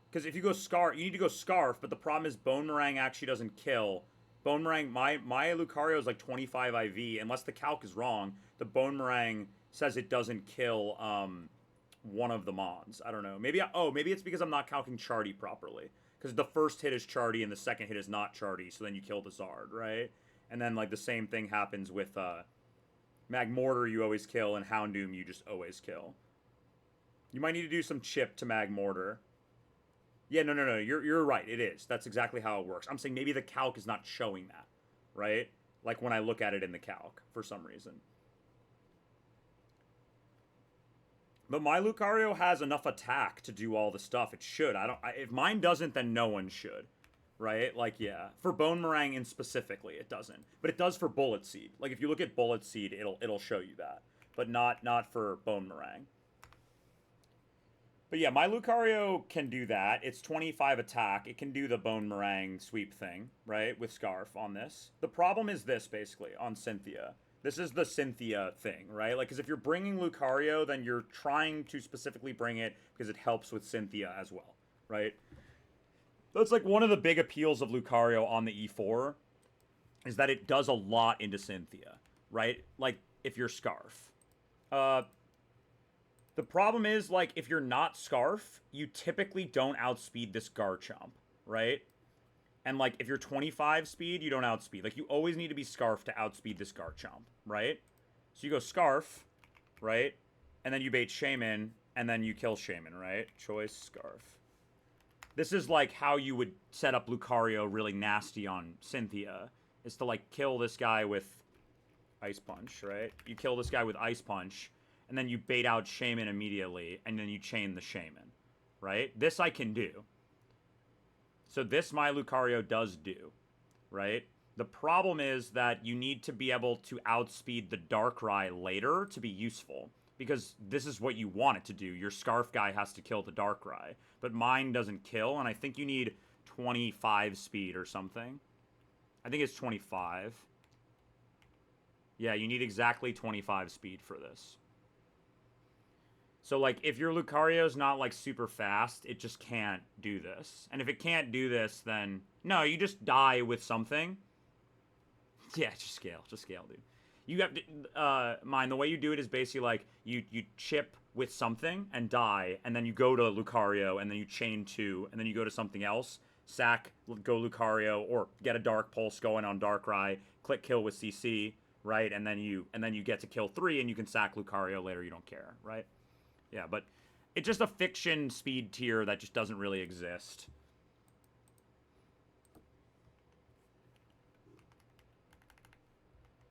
Because if you go Scarf, you need to go Scarf, but the problem is Bone Meringue actually doesn't kill. Bone Meringue, my Lucario is like 25 IV. Unless the calc is wrong, the Bone Meringue says it doesn't kill one of the Mons. I don't know. Maybe it's because I'm not calcing Charty properly. Because the first hit is Charty and the second hit is not Charty, so then you kill the Zard, right? And then like the same thing happens with Magmortar you always kill, and Houndoom you just always kill. You might need to do some chip to Magmortar. Yeah, no. You're right. It is. That's exactly how it works. I'm saying maybe the calc is not showing that, right? Like when I look at it in the calc for some reason. But my Lucario has enough attack to do all the stuff it should. If mine doesn't, then no one should, right? Like yeah, for Bone Meringue in specifically, it doesn't. But it does for Bullet Seed. Like if you look at Bullet Seed, it'll show you that. But not for Bone Meringue. But yeah, my Lucario can do that. It's 25 attack. It can do the Bone Meringue sweep thing, right? With Scarf on this. The problem is this, basically, on Cynthia. This is the Cynthia thing, right? Like, because if you're bringing Lucario, then you're trying to specifically bring it because it helps with Cynthia as well, right? That's like one of the big appeals of Lucario on the E4 is that it does a lot into Cynthia, right? Like, if you're Scarf. The problem is, like, if you're not Scarf, you typically don't outspeed this Garchomp, right? And, like, if you're 25 speed, you don't outspeed. Like, you always need to be Scarf to outspeed this Garchomp, right? So you go Scarf, right? And then you bait Shaman, and then you kill Shaman, right? Choice, Scarf. This is, like, how you would set up Lucario really nasty on Cynthia, is to, like, kill this guy with Ice Punch, right? You kill this guy with Ice Punch, and then you bait out Shaman immediately, and then you chain the Shaman, right? This I can do. So this my Lucario does do, right? The problem is that you need to be able to outspeed the Darkrai later to be useful, because this is what you want it to do. Your Scarf guy has to kill the Darkrai, but mine doesn't kill, and I think you need 25 speed or something. I think it's 25. Yeah, you need exactly 25 speed for this. So, like, if your Lucario's not, like, super fast, it just can't do this. And if it can't do this, then... No, you just die with something. Yeah, just scale, dude. You have to... mine, the way you do it is basically, like, you chip with something and die, and then you go to Lucario, and then you chain 2, and then you go to something else, sack, go Lucario, or get a Dark Pulse going on Darkrai, click kill with CC, right? And then you get to kill 3, and you can sack Lucario later, you don't care, right? Yeah, but it's just a fiction speed tier that just doesn't really exist.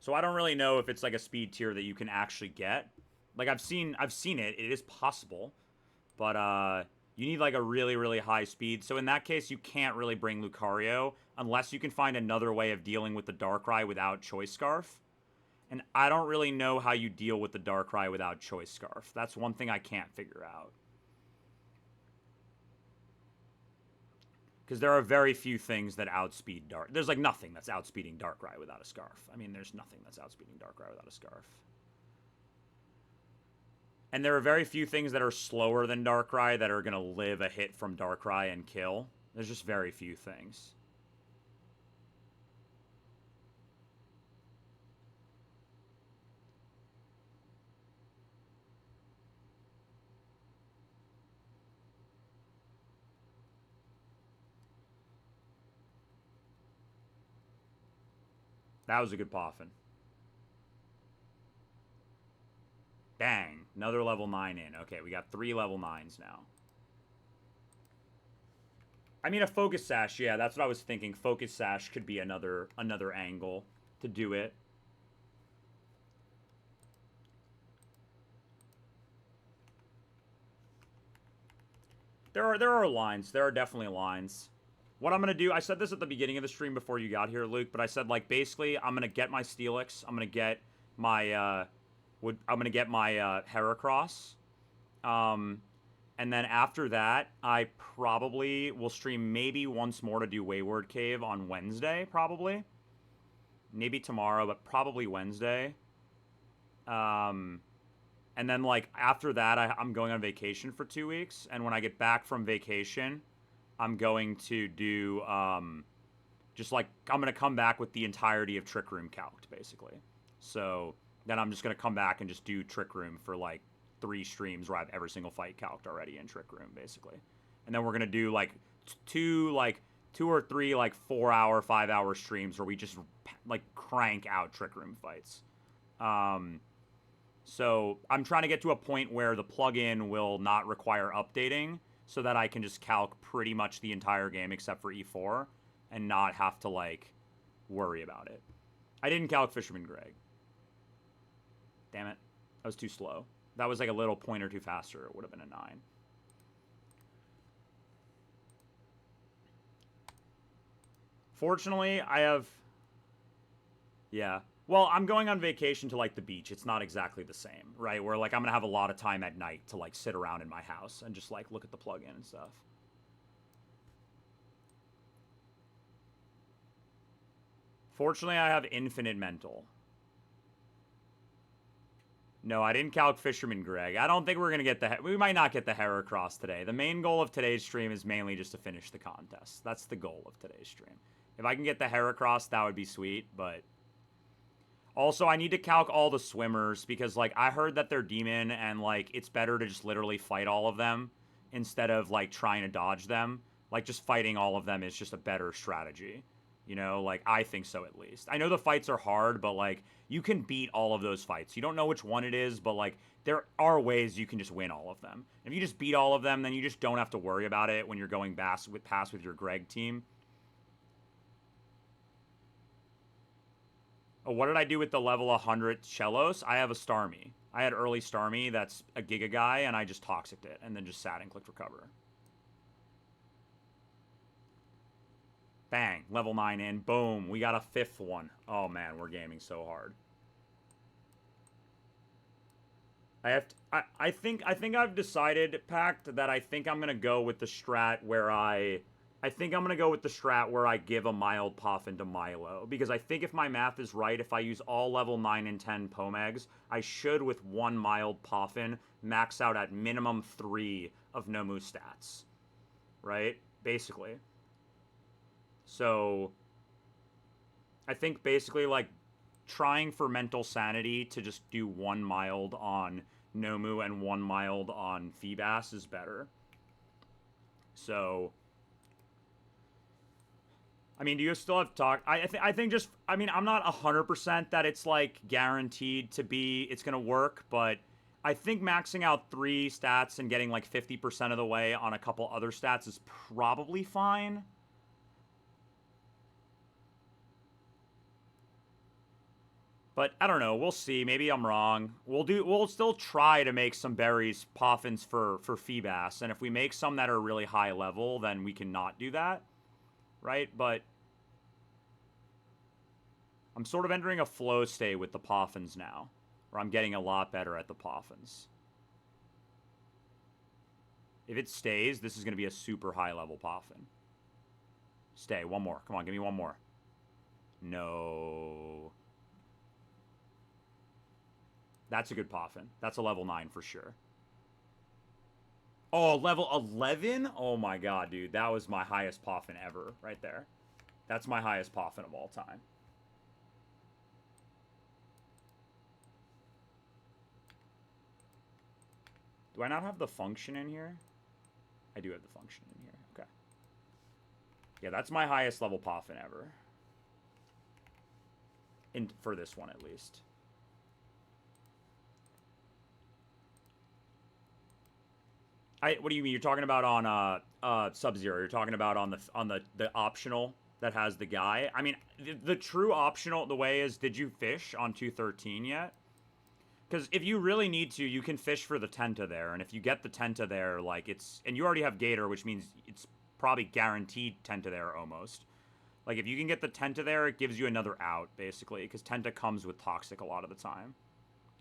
So I don't really know if it's like a speed tier that you can actually get. Like I've seen it. It is possible. But you need like a really, really high speed. So in that case, you can't really bring Lucario unless you can find another way of dealing with the Darkrai without Choice Scarf. And I don't really know how you deal with the Darkrai without Choice Scarf. That's one thing I can't figure out. Because there are very few things that outspeed Dark. There's like nothing that's outspeeding Darkrai without a Scarf. I mean, there's nothing that's outspeeding Darkrai without a Scarf. And there are very few things that are slower than Darkrai that are going to live a hit from Darkrai and kill. There's just very few things. That was a good poffin. Bang. Another level 9 in. Okay, we got 3 level 9s now. I mean, a Focus Sash, yeah, that's what I was thinking. Focus Sash could be another angle to do it. There are lines. There are definitely lines. What I'm going to do, I said this at the beginning of the stream before you got here, Luke, but I said, like, basically, I'm going to get my Steelix. I'm going to get my, Heracross. And then after that, I probably will stream maybe once more to do Wayward Cave on Wednesday, probably. Maybe tomorrow, but probably Wednesday. And then, like, after that, I'm going on vacation for 2 weeks. And when I get back from vacation, I'm going to do, just, like, I'm going to come back with the entirety of Trick Room calced, basically. So then I'm just going to come back and just do Trick Room for, like, 3 streams where I have every single fight calced already in Trick Room, basically. And then we're going to do, like, two or three, like, 4-hour, 5-hour streams where we just, like, crank out Trick Room fights. So I'm trying to get to a point where the plugin will not require updating so that I can just calc pretty much the entire game except for E4 and not have to, like, worry about it. I didn't calc Fisherman Greg. Damn it. That was too slow. That was like a little point or two faster. It would have been a 9. Fortunately, I have... Yeah. Well, I'm going on vacation to, like, the beach. It's not exactly the same, right? Where, like, I'm going to have a lot of time at night to, like, sit around in my house and just, like, look at the plugin and stuff. Fortunately, I have infinite mental. No, I didn't calc Fisherman Greg. I don't think we're going to get the... We might not get the Heracross today. The main goal of today's stream is mainly just to finish the contest. That's the goal of today's stream. If I can get the Heracross, that would be sweet, but... Also, I need to calc all the swimmers because, like, I heard that they're demon and, like, it's better to just literally fight all of them instead of, like, trying to dodge them. Like, just fighting all of them is just a better strategy. You know, like, I think so at least. I know the fights are hard, but, like, you can beat all of those fights. You don't know which one it is, but, like, there are ways you can just win all of them. If you just beat all of them, then you just don't have to worry about it when you're going past with your Greg team. Oh, what did I do with the level 100 Chelos? I have a Starmie. I had early Starmie that's a Giga guy, and I just Toxiced it, and then just sat and clicked recover. Bang, level 9 in. Boom, we got a 5th one. Oh man, we're gaming so hard. I think I've decided, Pact, that I think I'm gonna go with the strat where I think I'm gonna go with the strat where I give a mild Poffin to Milo. Because I think if my math is right, if I use all level 9 and 10 Pomegs, I should, with one mild Poffin, max out at minimum 3 of Nomu stats. Right? Basically. So I think basically, like, trying for mental sanity to just do one mild on Nomu and one mild on Feebas is better. So, I mean, do you still have talk? I think just, I mean, I'm not 100% that it's, like, guaranteed to be, it's going to work, but I think maxing out 3 stats and getting, like, 50% of the way on a couple other stats is probably fine. But I don't know. We'll see. Maybe I'm wrong. We'll still try to make some berries poffins for Feebas, and if we make some that are really high level, then we can not do that, right? But I'm sort of entering a flow state with the poffins now, where I'm getting a lot better at the poffins. If it stays, this is going to be a super high level poffin. Stay. One more. Come on, give me one more. No. That's a good poffin. That's a level 9 for sure. Oh, level 11? Oh my god, dude. That was my highest poffin ever right there. That's my highest poffin of all time. Do I not have the function in here? I do have the function in here. Okay. Yeah, that's my highest level poffin ever. For this one, at least. What do you mean? You're talking about on Sub-Zero. You're talking about on the optional that has the guy. I mean, the true optional, the way is, did you fish on 213 yet? Because if you really need to, you can fish for the Tenta there. And if you get the Tenta there, like, it's... And you already have Gator, which means it's probably guaranteed Tenta there, almost. Like, if you can get the Tenta there, it gives you another out, basically. Because Tenta comes with Toxic a lot of the time.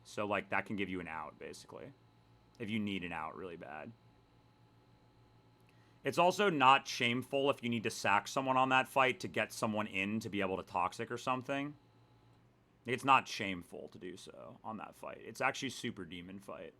So, like, that can give you an out, basically. If you need an out really bad. It's also not shameful if you need to sack someone on that fight to get someone in to be able to Toxic or something. It's not shameful to do so on that fight. It's actually a super demon fight.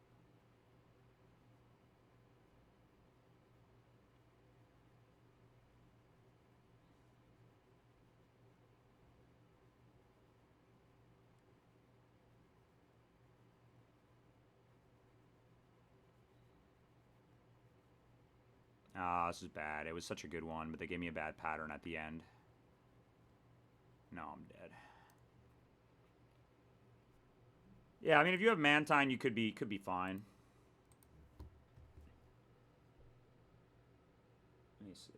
Ah, this is bad. It was such a good one, but they gave me a bad pattern at the end. No, I'm dead. Yeah, I mean, if you have Mantine, you could be fine. Let me see.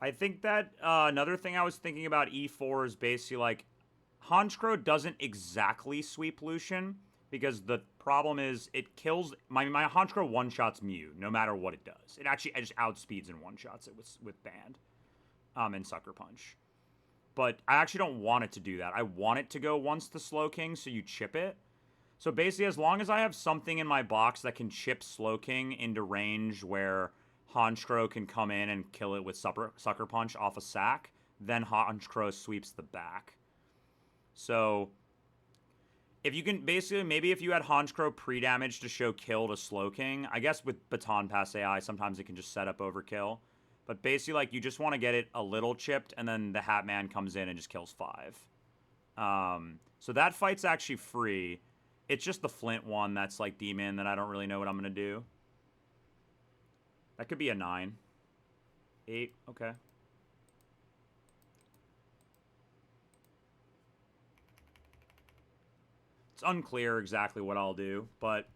I think that another thing I was thinking about E4 is basically like Honchkrow doesn't exactly sweep Lucian because the problem is it kills my Honchkrow one-shots Mew no matter what it does. It just outspeeds and one-shots it with Band and Sucker Punch. But I actually don't want it to do that. I want it to go once the Slow King so you chip it. So basically, as long as I have something in my box that can chip Slowking into range where Honchkrow can come in and kill it with Sucker Punch off a sack, then Honchkrow sweeps the back. So if you can basically, maybe if you had Honchkrow pre-damage to show kill to Slowking, I guess with Baton Pass AI, sometimes it can just set up overkill. But basically, like, you just want to get it a little chipped, and then the Hat Man comes in and just kills 5. So that fight's actually free. It's just the Flint one that's, like, Demon that I don't really know what I'm going to do. That could be a 9. 8, okay. It's unclear exactly what I'll do, but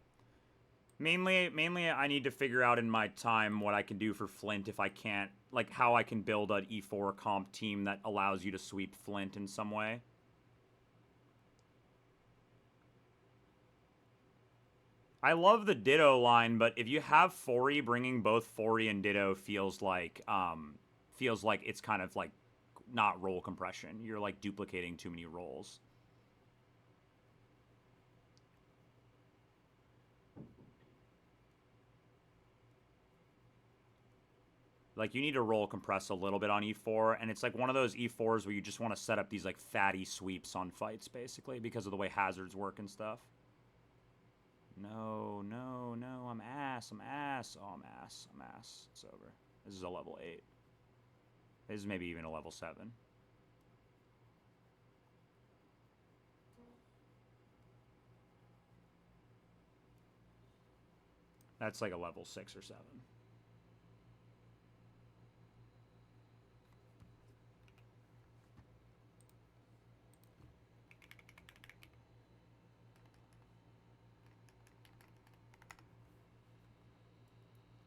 mainly I need to figure out in my time what I can do for Flint if I can't, like, how I can build an E4 comp team that allows you to sweep Flint in some way. I love the Ditto line, but if you have Fori, bringing both Fori and Ditto feels like it's kind of like not roll compression. You're like duplicating too many rolls. Like, you need to roll compress a little bit on E4, and it's like one of those E4s where you just want to set up these like fatty sweeps on fights, basically, because of the way hazards work and stuff. No, no, no, I'm ass, I'm ass. Oh, I'm ass, I'm ass. It's over. This is a level 8. This is maybe even a level 7. That's like a level 6 or 7.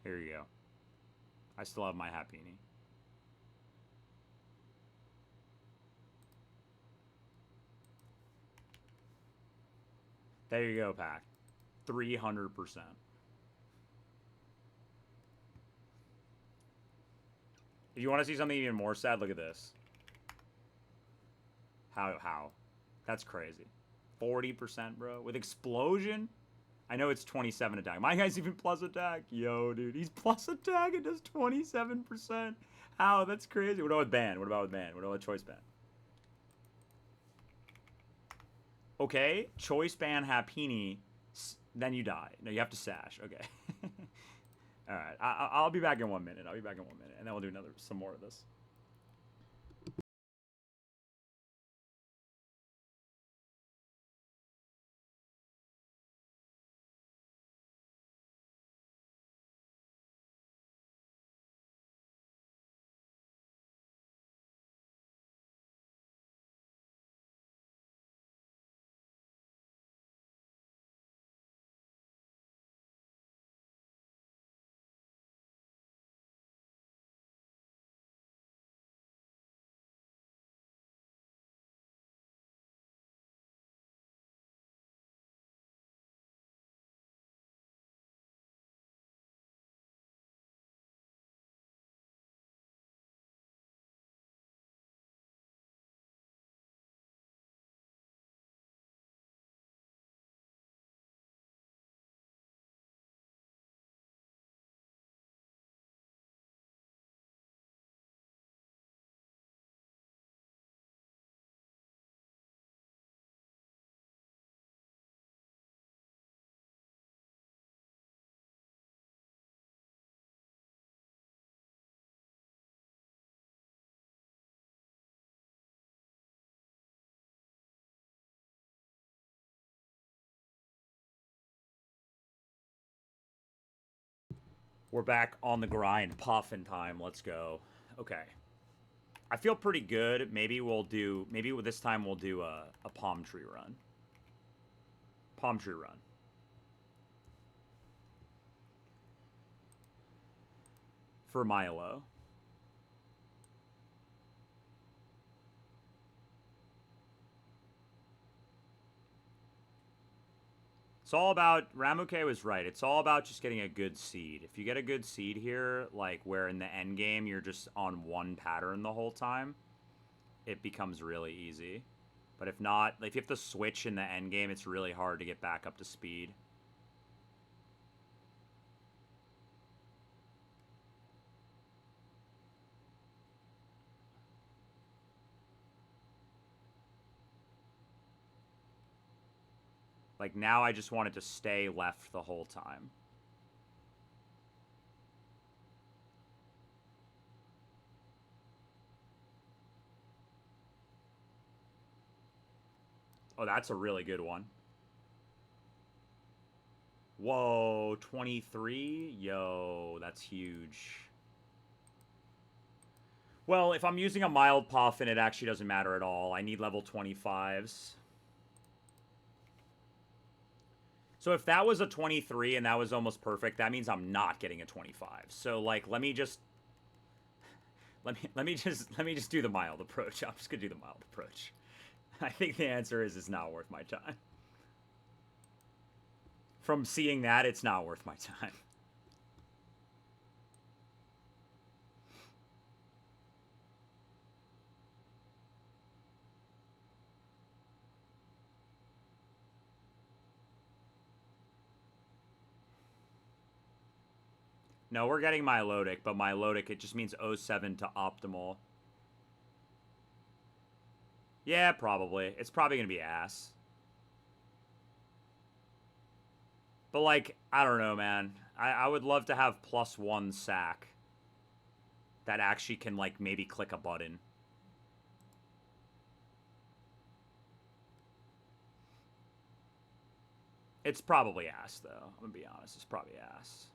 Here you go. I still have my Happini. There you go, Pack. 300%. If you want to see something even more sad, look at this. How? That's crazy. 40%, bro. With Explosion? I know it's 27 attack. My guy's even plus attack. Yo, dude. He's plus attack and does 27%. How? That's crazy. What about with ban? What about with ban? What about with choice ban? Okay. Choice ban Happini. Then you die. No, you have to sash. Okay. Alright. I'll be back in 1 minute. I'll be back in 1 minute. And then we'll do some more of this. We're back on the grind. Poffin time. Let's go. Okay. I feel pretty good. Maybe this time we'll do a palm tree run. Palm tree run. For Milo. It's all about, Ramuke was right. It's all about just getting a good seed. If you get a good seed here, like where in the end game you're just on one pattern the whole time, it becomes really easy. But if not, if you have to switch in the end game, it's really hard to get back up to speed. Like, now I just wanted to stay left the whole time. Oh, that's a really good one. Whoa, 23? Yo, that's huge. Well, if I'm using a mild poffin, it actually doesn't matter at all. I need level 25s. So if that was a 23 and that was almost perfect, that means I'm not getting a 25. So like, let me just do the mild approach. I'm just gonna do the mild approach. I think the answer is it's not worth my time. From seeing that, it's not worth my time. No, we're getting Milotic, but Milotic, it just means 07 to optimal. Yeah, probably. It's probably going to be ass. But, like, I don't know, man. I would love to have +1 sack that actually can, like, maybe click a button. It's probably ass, though. I'm going to be honest. It's probably ass.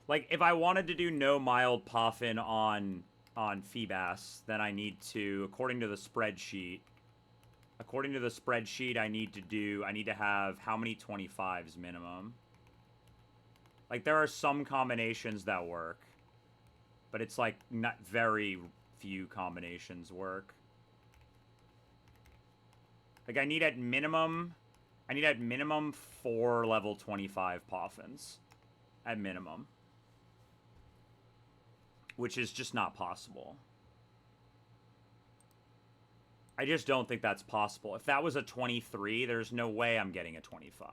Like, if I wanted to do no mild poffin on Feebas, then I need to, according to the spreadsheet, I need to have how many 25s minimum? Like, there are some combinations that work, but it's like not very few combinations work. Like, I need at minimum 4 level 25 poffins. At minimum. Which is just not possible. I just don't think that's possible. If that was a 23, there's no way I'm getting a 25.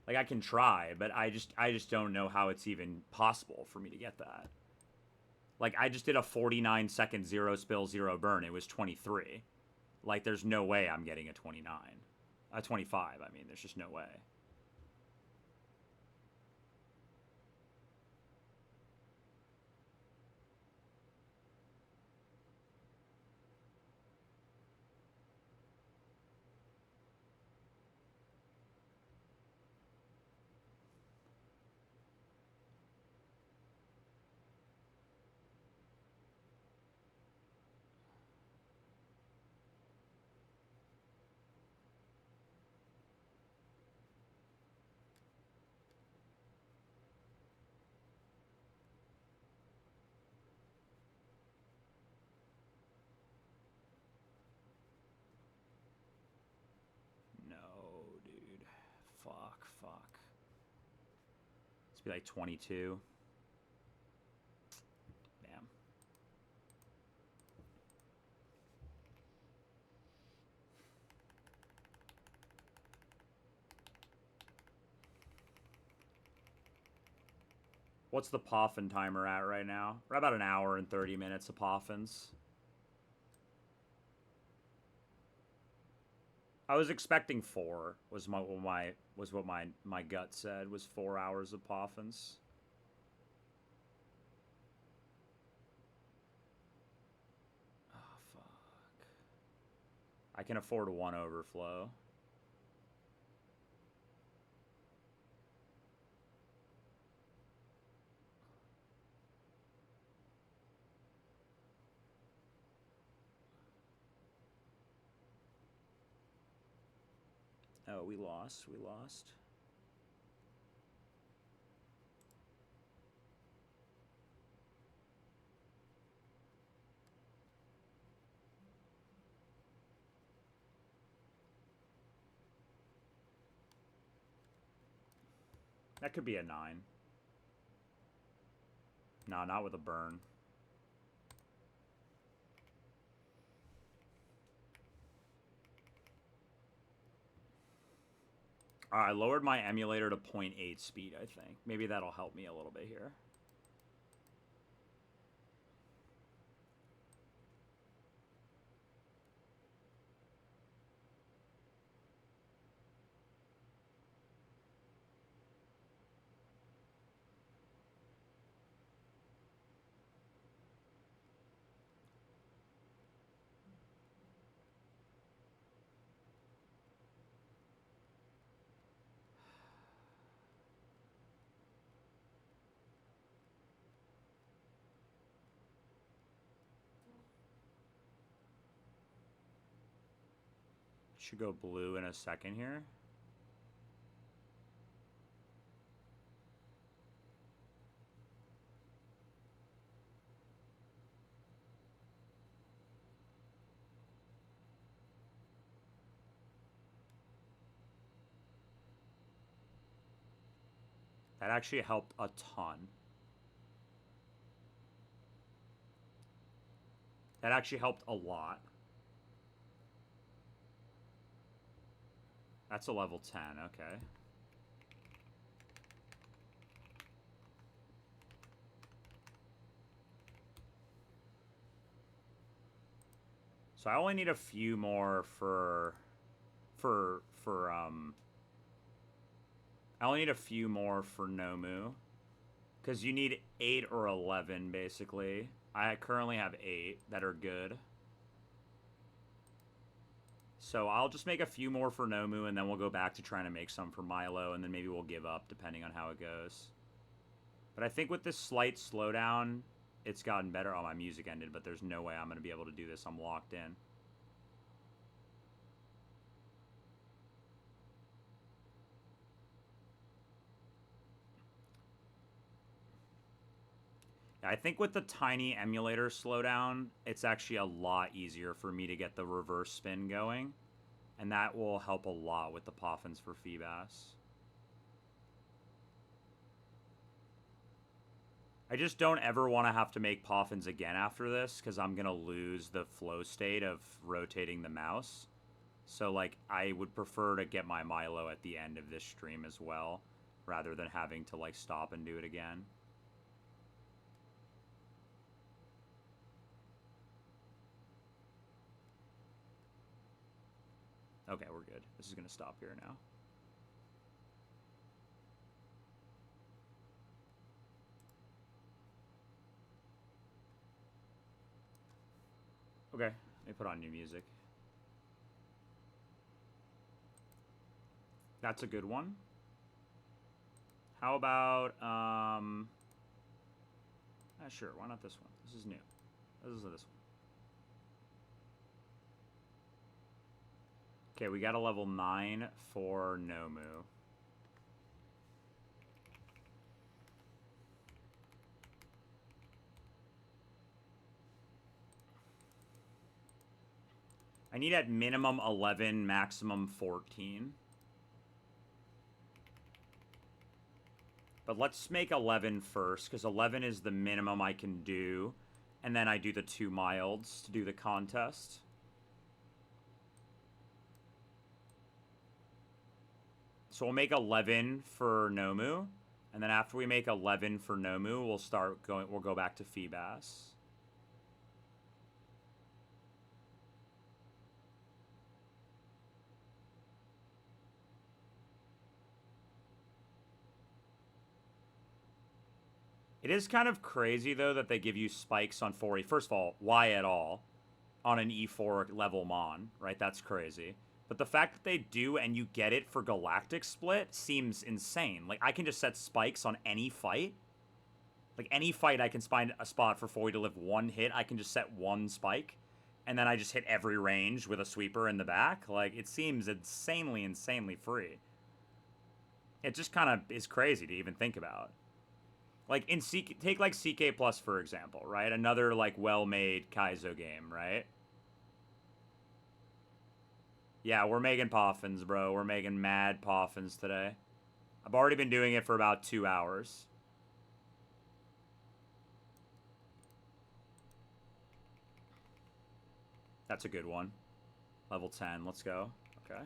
Like, I can try, but I just don't know how it's even possible for me to get that. Like, I just did a 49-second 0 spill, 0 burn. It was 23. Like, there's no way I'm getting a 29. A 25, I mean. There's just no way. Fuck. Let's be like 22. Damn. What's the poffin timer at right now? We're about an hour and 30 minutes of poffins. I was expecting 4. Was what my gut said, was 4 hours of poffins. Oh fuck. I can afford 1 overflow. Oh, we lost. That could be a 9. No, not with a burn. Alright, I lowered my emulator to 0.8 speed, I think. Maybe that'll help me a little bit here. Should go blue in a second here. That actually helped a ton. That actually helped a lot. That's a level 10, okay. So I only need a few more I only need a few more for Nomu. Because you need 8 or 11, basically. I currently have 8 that are good. So I'll just make a few more for Nomu, and then we'll go back to trying to make some for Milo, and then maybe we'll give up, depending on how it goes. But I think with this slight slowdown, it's gotten better. Oh, my music ended, but there's no way I'm going to be able to do this. I'm locked in. I think with the tiny emulator slowdown, it's actually a lot easier for me to get the reverse spin going. And that will help a lot with the poffins for Feebas. I just don't ever want to have to make poffins again after this, because I'm going to lose the flow state of rotating the mouse. So, like, I would prefer to get my Milo at the end of this stream as well, rather than having to, like, stop and do it again. Okay, we're good. This is going to stop here now. Okay, let me put on new music. That's a good one. How about, sure, why not this one? This is new. This is this one. Okay, we got a level 9 for Nomu. I need at minimum 11, maximum 14. But let's make 11 first, because 11 is the minimum I can do. And then I do the 2 milds to do the contest. So we'll make 11 for Nomu. And then after we make 11 for Nomu, we'll go back to Feebas. It is kind of crazy, though, that they give you spikes on 4E. First of all, why at all on an E4 level Mon, right? That's crazy. But the fact that they do and you get it for Galactic Split seems insane. Like, I can just set spikes on any fight. Like, any fight I can find a spot for 4E to live 1 hit, I can just set 1 spike. And then I just hit every range with a sweeper in the back. Like, it seems insanely, insanely free. It just kind of is crazy to even think about. Like, take, like, CK Plus, for example, right? Another, like, well-made Kaizo game, right? Yeah, we're making poffins, bro. We're making mad poffins today. I've already been doing it for about 2 hours. That's a good one. Level 10, let's go. Okay.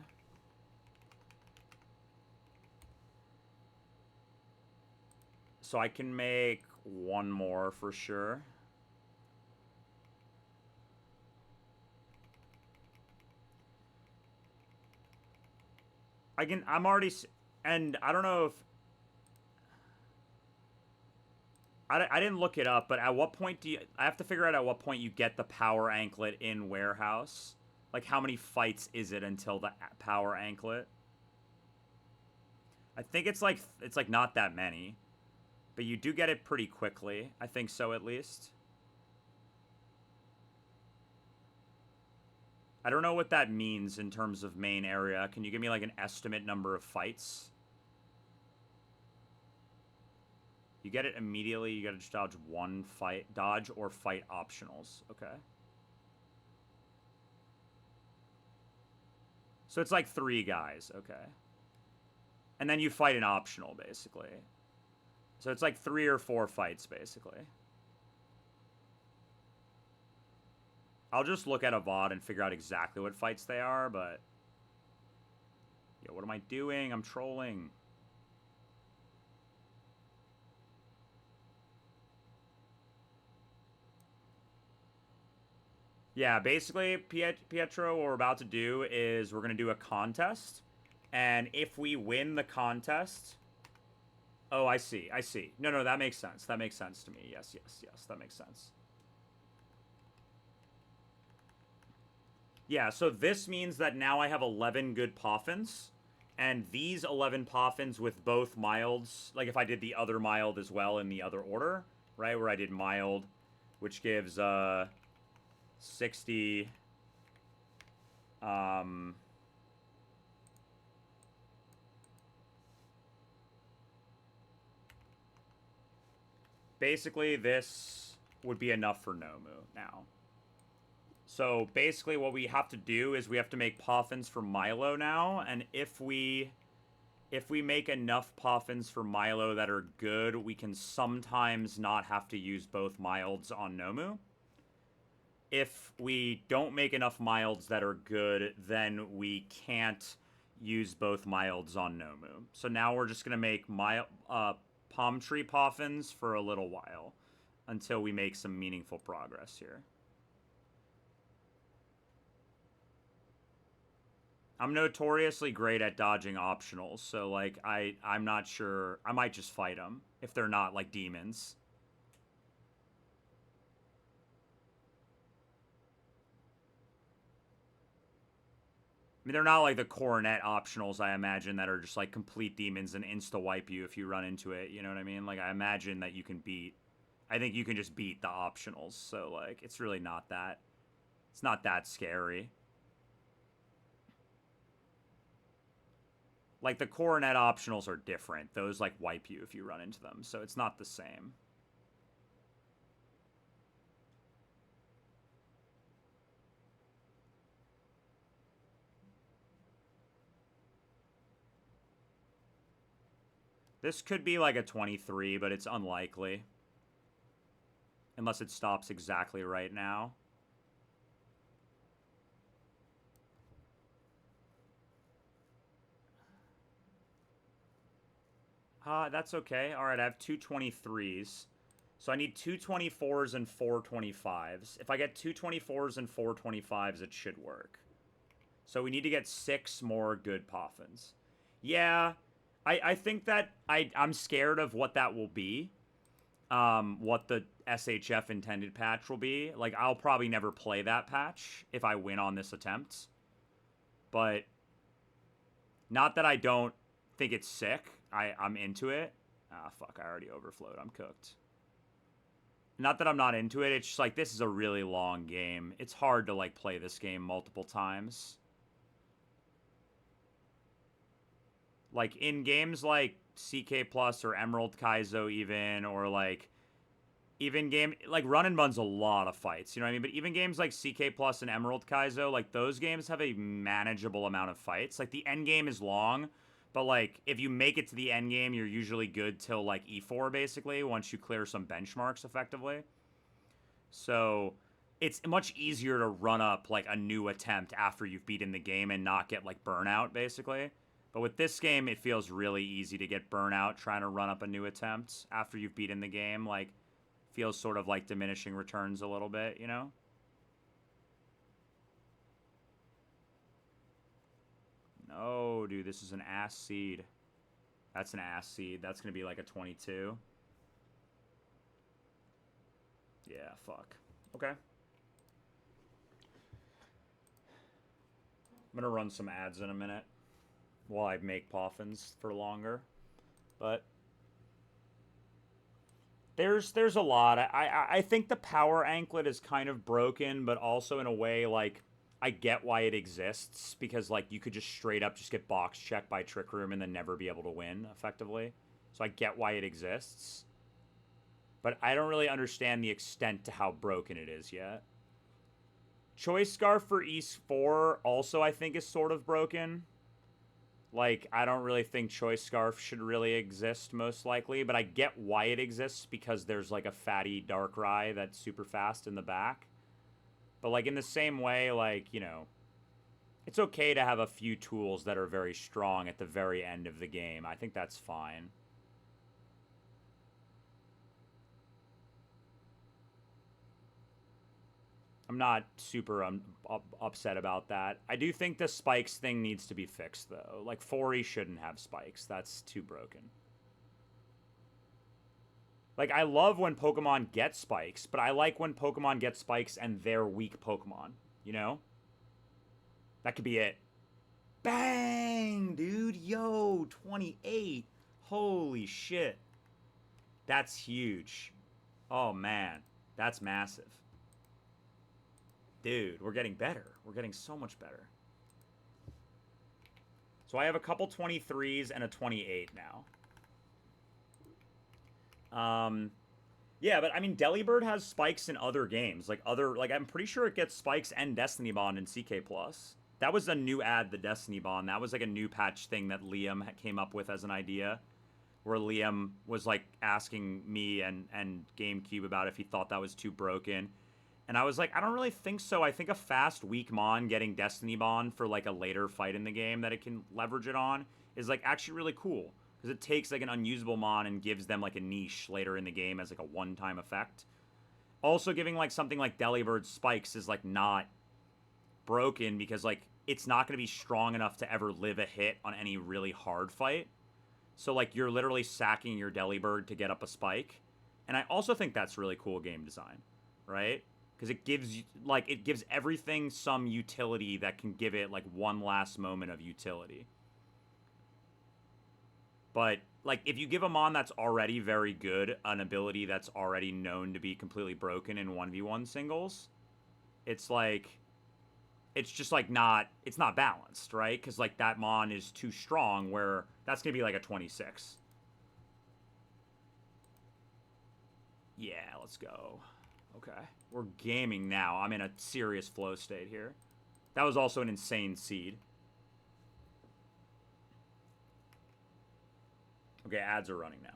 So I can make one more for sure. I'm already, and I don't know if, I didn't look it up, but at what point do you, I have to figure out at what point you get the power anklet in warehouse. Like, how many fights is it until the power anklet? I think it's like not that many, but you do get it pretty quickly. I think so, at least. I don't know what that means in terms of main area. Can you give me like an estimate number of fights? You get it immediately. You gotta just dodge one fight. Dodge or fight optionals. Okay. So it's like 3 guys. Okay. And then you fight an optional, basically. So it's like 3 or 4 fights, basically. I'll just look at a VOD and figure out exactly what fights they are, but... Yo, what am I doing? I'm trolling. Yeah, basically, Pietro, what we're about to do is we're going to do a contest. And if we win the contest... Oh, I see. I see. No, that makes sense. That makes sense to me. Yes. That makes sense. Yeah, so this means that now I have 11 good poffins. And these 11 poffins with both milds, like if I did the other mild as well in the other order, right? Where I did mild, which gives 60... Basically, this would be enough for Nomu now. So basically what we have to do is we have to make poffins for Milo now, and if we make enough poffins for Milo that are good, we can sometimes not have to use both milds on Nomu. If we don't make enough milds that are good, then we can't use both milds on Nomu. So now we're just going to make palm tree poffins for a little while until we make some meaningful progress here. I'm notoriously great at dodging optionals, so like I'm not sure. I might just fight them if they're not like demons. I mean, they're not like the coronet optionals, I imagine, that are just like complete demons and insta-wipe you if you run into it, you know what I mean? Like, I imagine that you can beat... I think you can just beat the optionals, so like, it's really not that... It's not that scary. Like, the coronet optionals are different. Those, like, wipe you if you run into them, so it's not the same. This could be like a 23, but it's unlikely. Unless it stops exactly right now. That's okay. Alright, I have 2 23s. So I need 2 24s and 4 25s. If I get 2 24s and 4 25s, it should work. So we need to get 6 more good poffins. Yeah, I think that I'm scared of what that will be. What the SHF intended patch will be. Like, I'll probably never play that patch if I win on this attempt. But not that I don't think it's sick. I'm into it. Ah, fuck, I already overflowed. I'm cooked. Not that I'm not into it. It's just like, this is a really long game. It's hard to, like, play this game multiple times. Like, in games like CK Plus or Emerald Kaizo even, or, like, even game... Like, Run and Bun's a lot of fights, you know what I mean? But even games like CK Plus and Emerald Kaizo, like, those games have a manageable amount of fights. Like, the end game is long, But like, if you make it to the end game, you're usually good till like E4 basically, once you clear some benchmarks effectively. So it's much easier to run up like a new attempt after you've beaten the game and not get like burnout basically. But with this game, it feels really easy to get burnout trying to run up a new attempt after you've beaten the game. Like, feels sort of like diminishing returns a little bit, you know? No, dude, this is an ass seed. That's an ass seed. That's going to be like a 22. Yeah, fuck. Okay. I'm going to run some ads in a minute while I make poffins for longer. But there's a lot. I think the power anklet is kind of broken, but also in a way like I get why it exists because like you could just straight up just get box checked by Trick Room and then never be able to win effectively. So I get why it exists. But I don't really understand the extent to how broken it is yet. Choice Scarf for East 4 also I think is sort of broken. Like, I don't really think Choice Scarf should really exist, most likely, but I get why it exists because there's, like, a fatty Darkrai that's super fast in the back. But, like, in the same way, like, you know, it's okay to have a few tools that are very strong at the very end of the game. I think that's fine. I'm not super upset about that. I do think the spikes thing needs to be fixed, though. Like, 4E shouldn't have spikes. That's too broken. Like, I love when Pokemon get spikes, but I like when Pokemon get spikes and they're weak Pokemon. You know? That could be it. Bang, dude. Yo, 28. Holy shit. That's huge. Oh, man. That's massive. Dude, we're getting better. We're getting so much better. So I have a couple 23s and a 28 now. Yeah, but I mean, Delibird has spikes in other games. Like, I'm pretty sure it gets spikes and Destiny Bond in CK+. That was a new ad, the Destiny Bond. That was like a new patch thing that Liam came up with as an idea. Where Liam was like asking me and GameCube about if he thought that was too broken. And I was like, I don't really think so. I think a fast, weak Mon getting Destiny Bond for, like, a later fight in the game that it can leverage it on is, like, actually really cool. Because it takes, like, an unusable Mon and gives them, like, a niche later in the game as, like, a one-time effect. Also giving, like, something like Delibird Spikes is, like, not broken because, like, it's not going to be strong enough to ever live a hit on any really hard fight. So, like, you're literally sacking your Delibird to get up a spike. And I also think that's really cool game design, right? Because it gives everything some utility that can give it, like, one last moment of utility. But, like, if you give a Mon that's already very good an ability that's already known to be completely broken in 1v1 singles, it's like, it's just, like, it's not balanced, right? Because, like, that Mon is too strong where that's going to be, like, a 26. Yeah, let's go. Okay. We're gaming now. I'm in a serious flow state here. That was also an insane seed. Okay, ads are running now.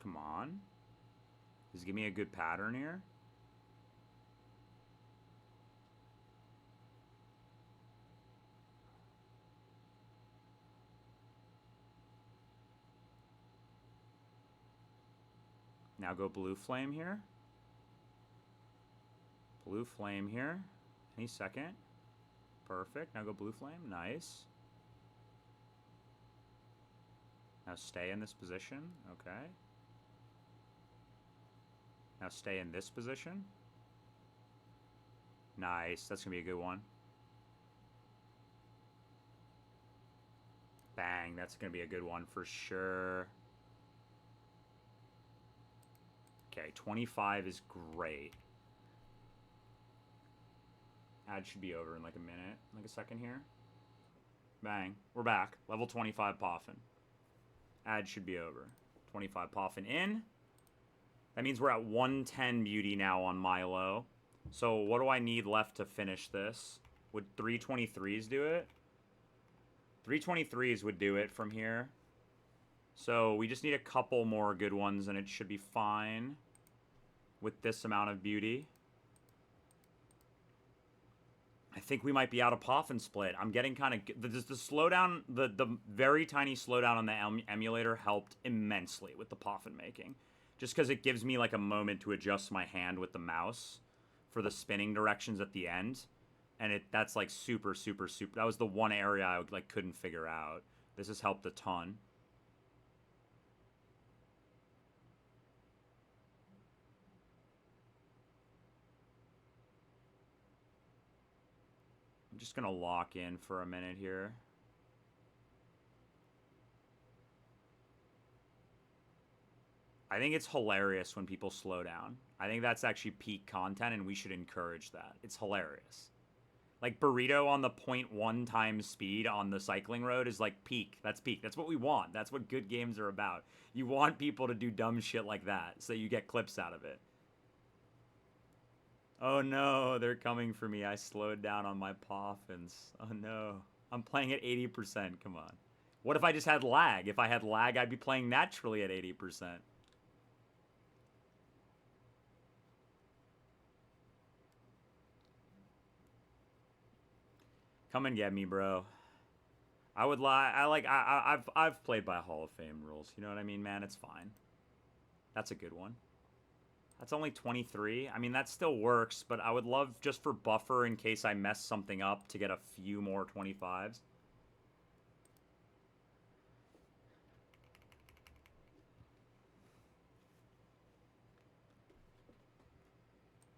Come on. Just give me a good pattern here. Now go Blue Flame here. Blue Flame here. Any second. Perfect. Now go Blue Flame. Nice. Now stay in this position. Okay. Now stay in this position. Nice. That's going to be a good one. Bang, that's going to be a good one for sure. Okay, 25 is great. Ad should be over in like a minute, like a second here. Bang, we're back. Level 25 poffin. Ad should be over. 25 poffin in. That means we're at 110 beauty now on Milo. So what do I need left to finish this? Would 323s do it? 323s would do it from here. So we just need a couple more good ones and it should be fine with this amount of beauty. I think we might be out of poffin split. I'm getting kind of... The slowdown, the very tiny slowdown on the emulator helped immensely with the poffin making. Just because it gives me like a moment to adjust my hand with the mouse for the spinning directions at the end. And that's like super, super, super... That was the one area I like couldn't figure out. This has helped a ton. I'm just going to lock in for a minute here. I think it's hilarious when people slow down. I think that's actually peak content, and we should encourage that. It's hilarious. Like, burrito on the 0.1 times speed on the cycling road is like peak. That's peak. That's what we want. That's what good games are about. You want people to do dumb shit like that, so you get clips out of it. Oh no, they're coming for me. I slowed down on my poffins. Oh no. I'm playing at 80%. Come on. What if I just had lag? If I had lag, I'd be playing naturally at 80%. Come and get me, bro. I would lie. I've played by Hall of Fame rules. You know what I mean, man? It's fine. That's a good one. That's only 23. I mean, that still works, but I would love just for buffer in case I mess something up to get a few more 25s.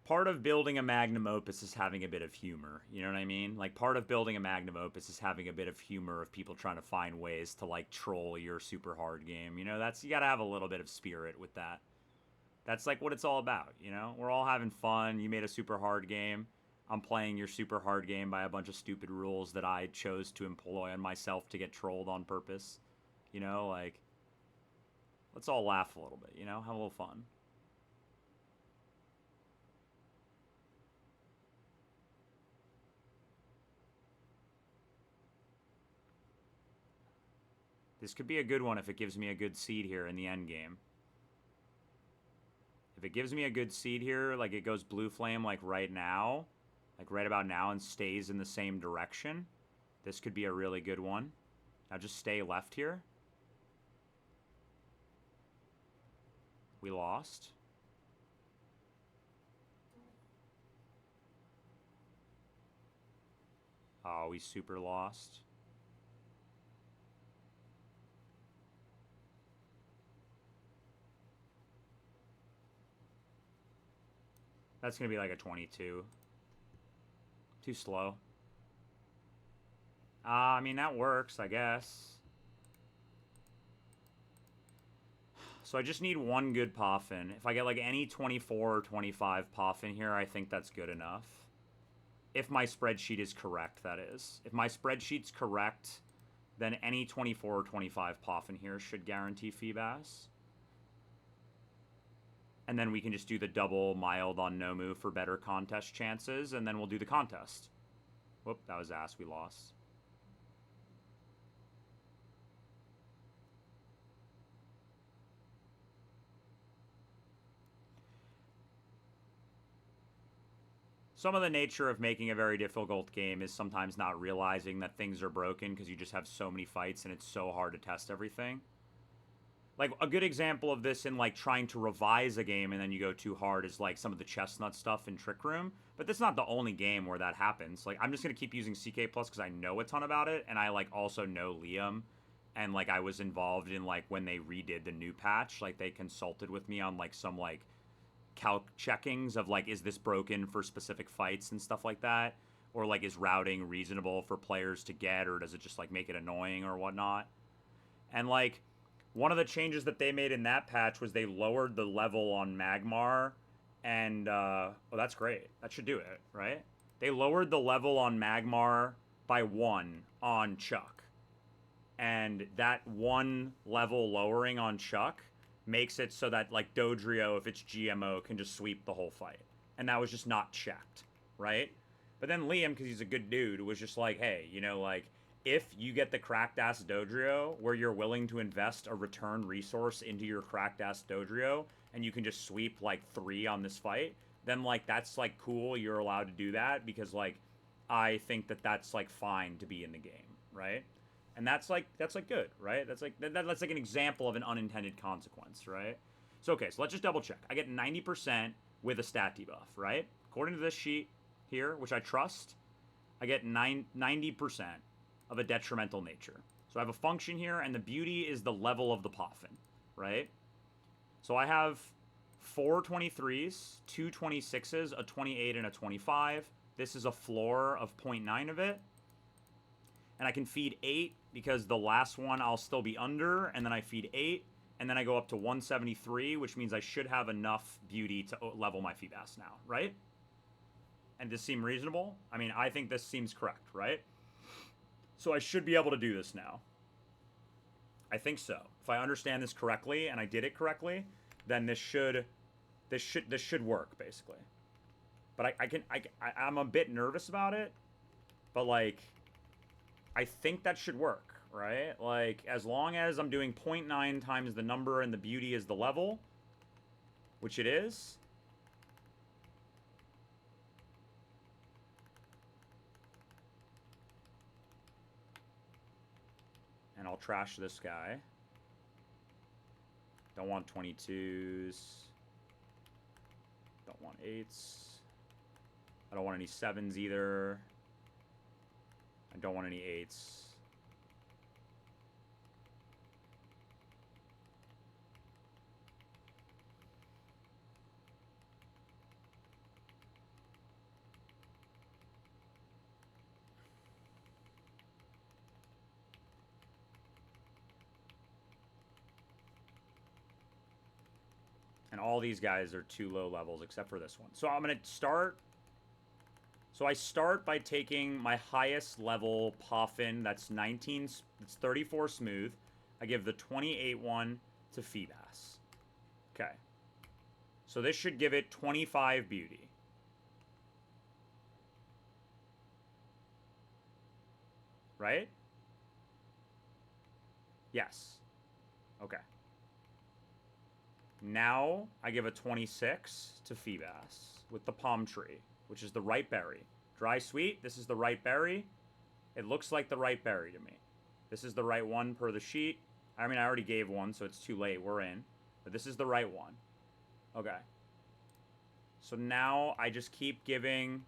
Part of building a magnum opus is having a bit of humor. You know what I mean? Like, part of building a magnum opus is having a bit of humor of people trying to find ways to, like, troll your super hard game. You know, you gotta have a little bit of spirit with that. That's like what it's all about, you know? We're all having fun. You made a super hard game. I'm playing your super hard game by a bunch of stupid rules that I chose to employ on myself to get trolled on purpose. You know, like, let's all laugh a little bit, you know? Have a little fun. This could be a good one if it gives me a good seed here in the end game. If it gives me a good seed here, like it goes blue flame like right now, like right about now, and stays in the same direction, this could be a really good one. Now just stay left here. We lost. Oh, we super lost. That's going to be like a 22. Too slow. I mean, that works, I guess. So I just need one good poffin. If I get like any 24 or 25 poffin here, I think that's good enough. If my spreadsheet is correct, that is. If my spreadsheet's correct, then any 24 or 25 poffin here should guarantee Feebas. And then we can just do the double mild on Nomu for better contest chances, and then we'll do the contest. Whoop, that was ass. We lost. Some of the nature of making a very difficult game is sometimes not realizing that things are broken because you just have so many fights and it's so hard to test everything. Like, a good example of this in, like, trying to revise a game and then you go too hard is, like, some of the chestnut stuff in Trick Room. But that's not the only game where that happens. Like, I'm just going to keep using CK Plus because I know a ton about it, and I, like, also know Liam. And, like, I was involved in, like, when they redid the new patch. Like, they consulted with me on, like, some, like, calc checkings of, like, is this broken for specific fights and stuff like that. or like is routing reasonable for players to get, or does it just like make it annoying or whatnot? And like one of the changes that they made in that patch was they lowered the level on Magmar, and oh, that's great. That should do it, right? They lowered the level on Magmar by 1 on Chuck, and that 1 level lowering on Chuck makes it so that like Dodrio, if it's GMO, can just sweep the whole fight, and that was just not checked, right? But then Liam, because he's a good dude, was just like, hey, you know, like if you get the cracked ass Dodrio where you're willing to invest a return resource into your cracked ass Dodrio and you can just sweep like 3 on this fight, then like that's like cool. You're allowed to do that because like I think that that's like fine to be in the game, right? And that's like good, right? That's like that's like an example of an unintended consequence, right? So okay, so let's just double check. I get 90% with a stat debuff, right? According to this sheet here, which I trust, I get 90% of a detrimental nature. So I have a function here, and the beauty is the level of the poffin, right? So I have 4 23s, 2 26s, a 28, and a 25. This is a floor of 0.9 of it. And I can feed 8 because the last one I'll still be under, and then I feed 8, and then I go up to 173, which means I should have enough beauty to level my Feebas now, right? And this seem reasonable? I mean, I think this seems correct, right? So I should be able to do this now. I think so. If I understand this correctly and I did it correctly, then this should work basically. But I'm a bit nervous about it, but like I think that should work, right? Like as long as I'm doing 0.9 times the number and the beauty is the level, which it is. And I'll trash this guy. Don't want 22s. Don't want 8s. I don't want any 7s either. I don't want any 8s. And all these guys are too low levels except for this one. So I'm going to start. So I start by taking my highest level Poffin. That's 19. It's 34 smooth. I give the 28 one to Feebas. Okay. So this should give it 25 beauty. Right? Yes. Okay. Now I give a 26 to Feebas with the palm tree, which is the right berry. Dry sweet, this is the right berry. It looks like the right berry to me. This is the right one per the sheet. I mean, I already gave one, so it's too late. We're in. But this is the right one. Okay. So now I just keep giving...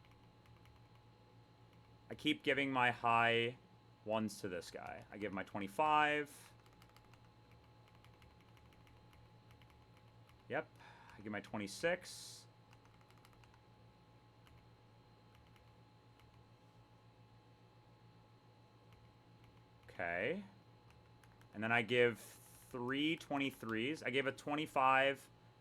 I keep giving my high ones to this guy. I give my 25... Yep. I give my 26. Okay. And then I give 3 23s. I gave a 25,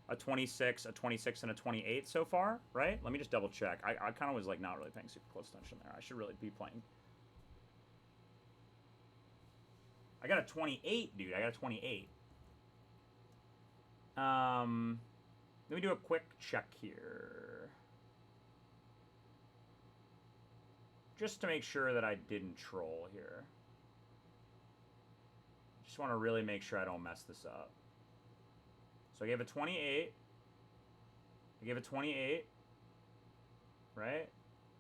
a 26, a 26, and a 28 so far, right? Let me just double check. I kind of was like not really paying super close attention there. I should really be playing. I got a 28, dude. I got a 28. Let me do a quick check here. Just to make sure that I didn't troll here. Just want to really make sure I don't mess this up. So I gave a 28. I gave a 28. Right?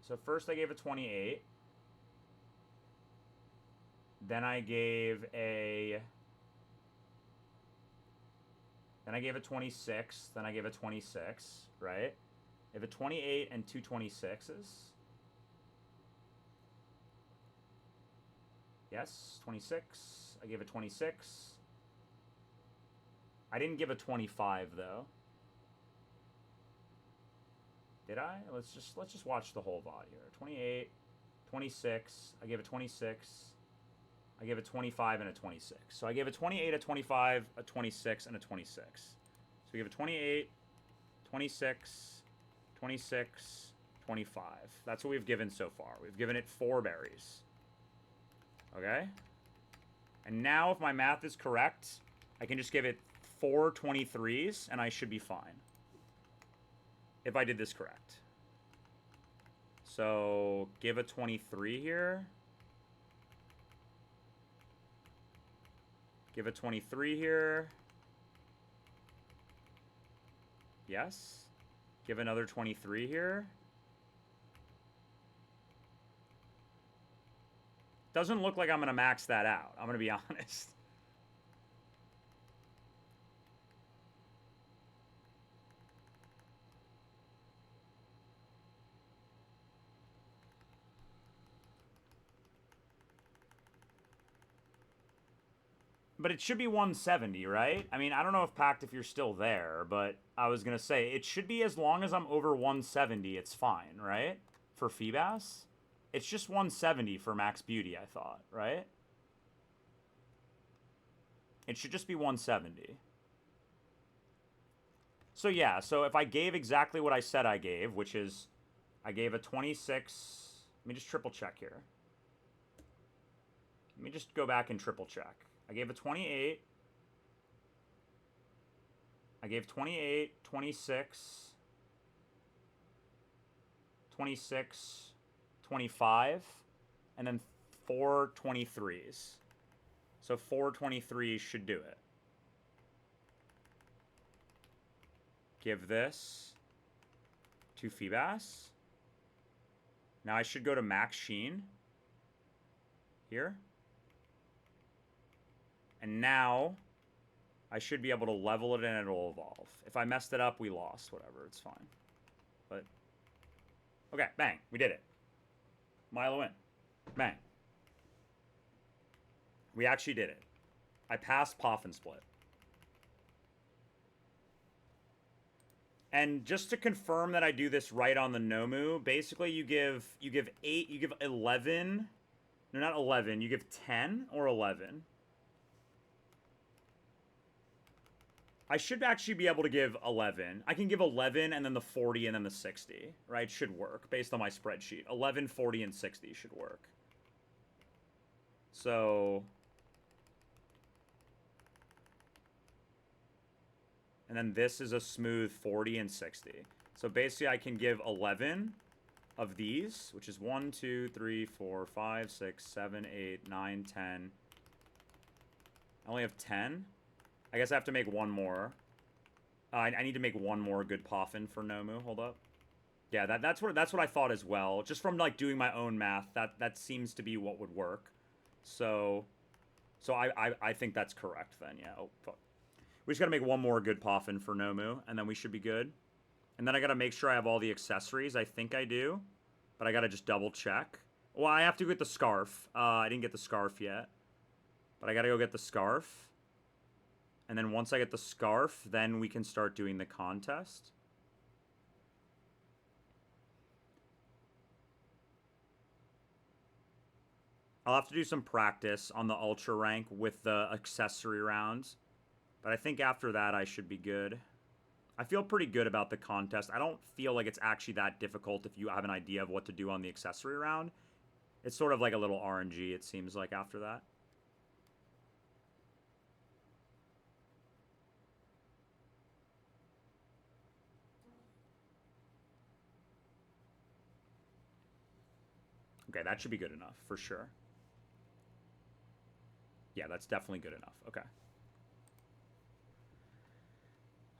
So first I gave a 28. Then I gave a... Then I gave a 26. Then I gave a 26, right? I have a 28 and 2 26s. Yes, 26. I gave a 26. I didn't give a 25 though. Did I? Let's just watch the whole VOD here. 28. 26. I gave a 26. I gave a 25 and a 26. So I gave a 28, a 25, a 26, and a 26. So we give a 28, 26, 26, 25. That's what we've given so far. We've given it 4 berries. Okay? And now, if my math is correct, I can just give it 4 23s, and I should be fine. If I did this correct. So, give a 23 here. Give a 23 here. Yes. Give another 23 here. Doesn't look like I'm going to max that out. I'm going to be honest. But it should be 170, right? I mean, I don't know if Pact if you're still there, but I was going to say, it should be as long as I'm over 170, it's fine, right? For Feebas? It's just 170 for Max Beauty, I thought, right? It should just be 170. So yeah, so if I gave exactly what I said I gave, which is, I gave a 26, let me just triple check here. Let me just go back and triple check. I gave a 28. I gave 28, 26, 26, 25, and then 4 23s. So 4 23s should do it. Give this to Feebas. Now I should go to Max Sheen. Here. And now, I should be able to level it and it'll evolve. If I messed it up, we lost. Whatever, it's fine. But, okay, bang. We did it. Milo in. Bang. We actually did it. I passed Poffin Split. And just to confirm that I do this right on the Nomu, basically you give 8, you give 11. No, not 11. You give 10 or 11. I should actually be able to give 11. I can give 11 and then the 40 and then the 60, right? Should work based on my spreadsheet. 11, 40, and 60 should work. So... and then this is a smooth 40 and 60. So basically I can give 11 of these, which is 1, 2, 3, 4, 5, 6, 7, 8, 9, 10. I only have 10. I guess I have to make one more. I need to make one more good Poffin for Nomu. Hold up. Yeah, that's what I thought as well. Just from like doing my own math, that seems to be what would work. So I think that's correct then. Yeah. Oh fuck. We just gotta make one more good Poffin for Nomu, and then we should be good. And then I gotta make sure I have all the accessories. I think I do, but I gotta just double check. Well, I have to get the scarf. I didn't get the scarf yet, but I gotta go get the scarf. And then once I get the scarf, then we can start doing the contest. I'll have to do some practice on the ultra rank with the accessory rounds. But I think after that I should be good. I feel pretty good about the contest. I don't feel like it's actually that difficult if you have an idea of what to do on the accessory round. It's sort of like a little RNG, it seems like, after that. Okay, that should be good enough, for sure. Yeah, that's definitely good enough. Okay.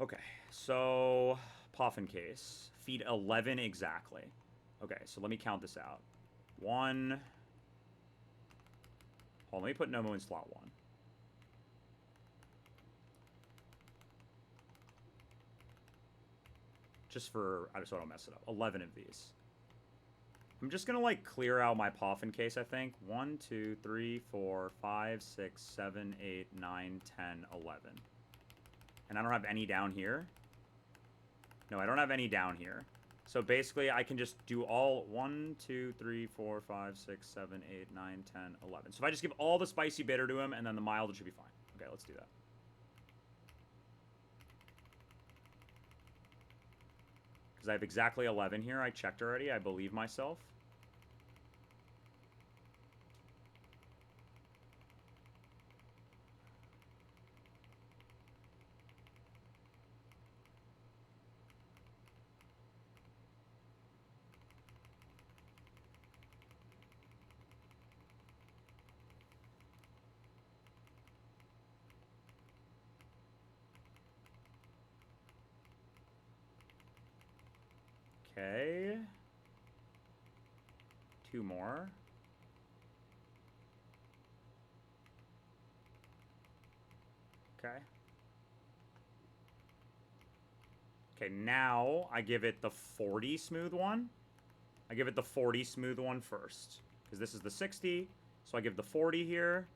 Okay, so Poffin case. Feed 11 exactly. Okay, so let me count this out. 1. Hold on, let me put Nomu in slot 1. Just for, so I don't mess it up. 11 of these. I'm just gonna like clear out my Poffin case, I think. 1, 2, 3, 4, 5, 6, 7, 8, 9, 10, 11. And I don't have any down here. No, I don't have any down here. So basically, I can just do all 1, 2, 3, 4, 5, 6, 7, 8, 9, 10, 11. So if I just give all the spicy bitter to him and then the mild, it should be fine. Okay, let's do that. Because I have exactly 11 here. I checked already. I believe myself. Okay. 2 more. Okay. Okay, now I give it the 40 smooth one. I give it the 40 smooth one first. Because this is the 60. So I give the 40 here.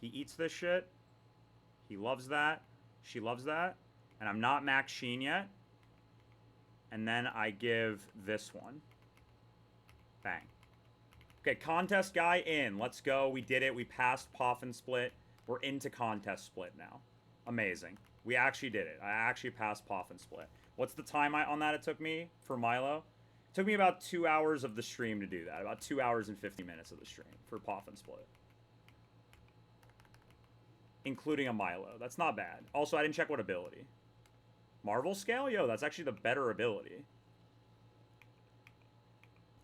He eats this shit. He loves that. She loves that. And I'm not Max Sheen yet. And then I give this one. Bang. Okay, contest guy in. Let's go. We did it. We passed poffin split. We're into contest split now. Amazing. We actually did it. I actually passed poffin split. What's the time on that it took me for Milo? It took me about 2 hours of the stream to do that. About 2 hours and 50 minutes of the stream for poffin split. Including a Milo. That's not bad. Also, I didn't check what ability. Marvel scale? Yo, that's actually the better ability.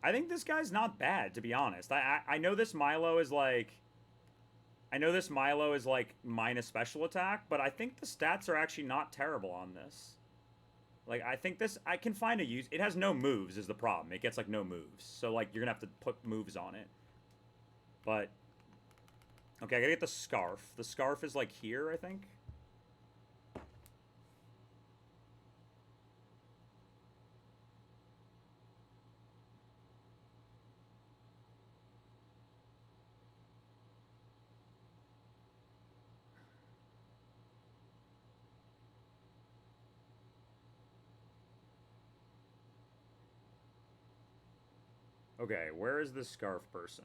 I think this guy's not bad, to be honest. I know this Milo is like... I know this Milo is like minus special attack, but I think the stats are actually not terrible on this. Like, I think this... I can find a use... It has no moves is the problem. It gets like no moves. So like, you're gonna have to put moves on it. But... Okay, I gotta get the scarf. The scarf is like here, I think. Okay, where is this scarf person?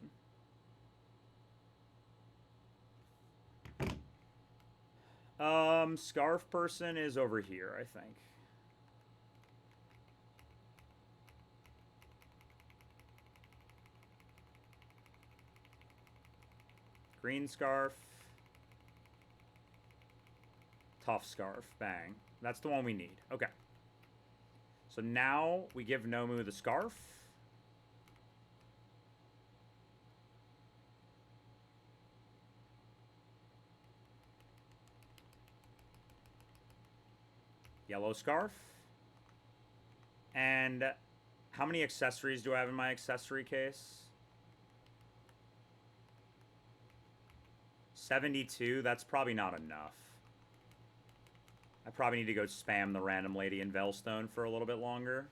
Scarf person is over here, I think. Green scarf. Tough scarf. Bang. That's the one we need. Okay. So now we give Nomu the scarf. Yellow scarf. And how many accessories do I have in my accessory case? 72. That's probably not enough. I probably need to go spam the random lady in Velstone for a little bit longer.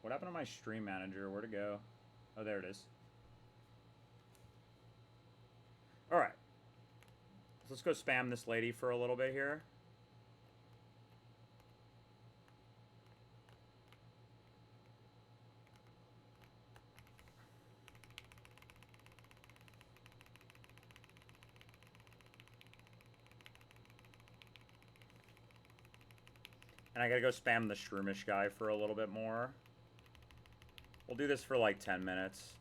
What happened to my stream manager? Where'd it go? Oh, there it is. Alright. So let's go spam this lady for a little bit here. And I gotta go spam the Shroomish guy for a little bit more. We'll do this for like 10 minutes.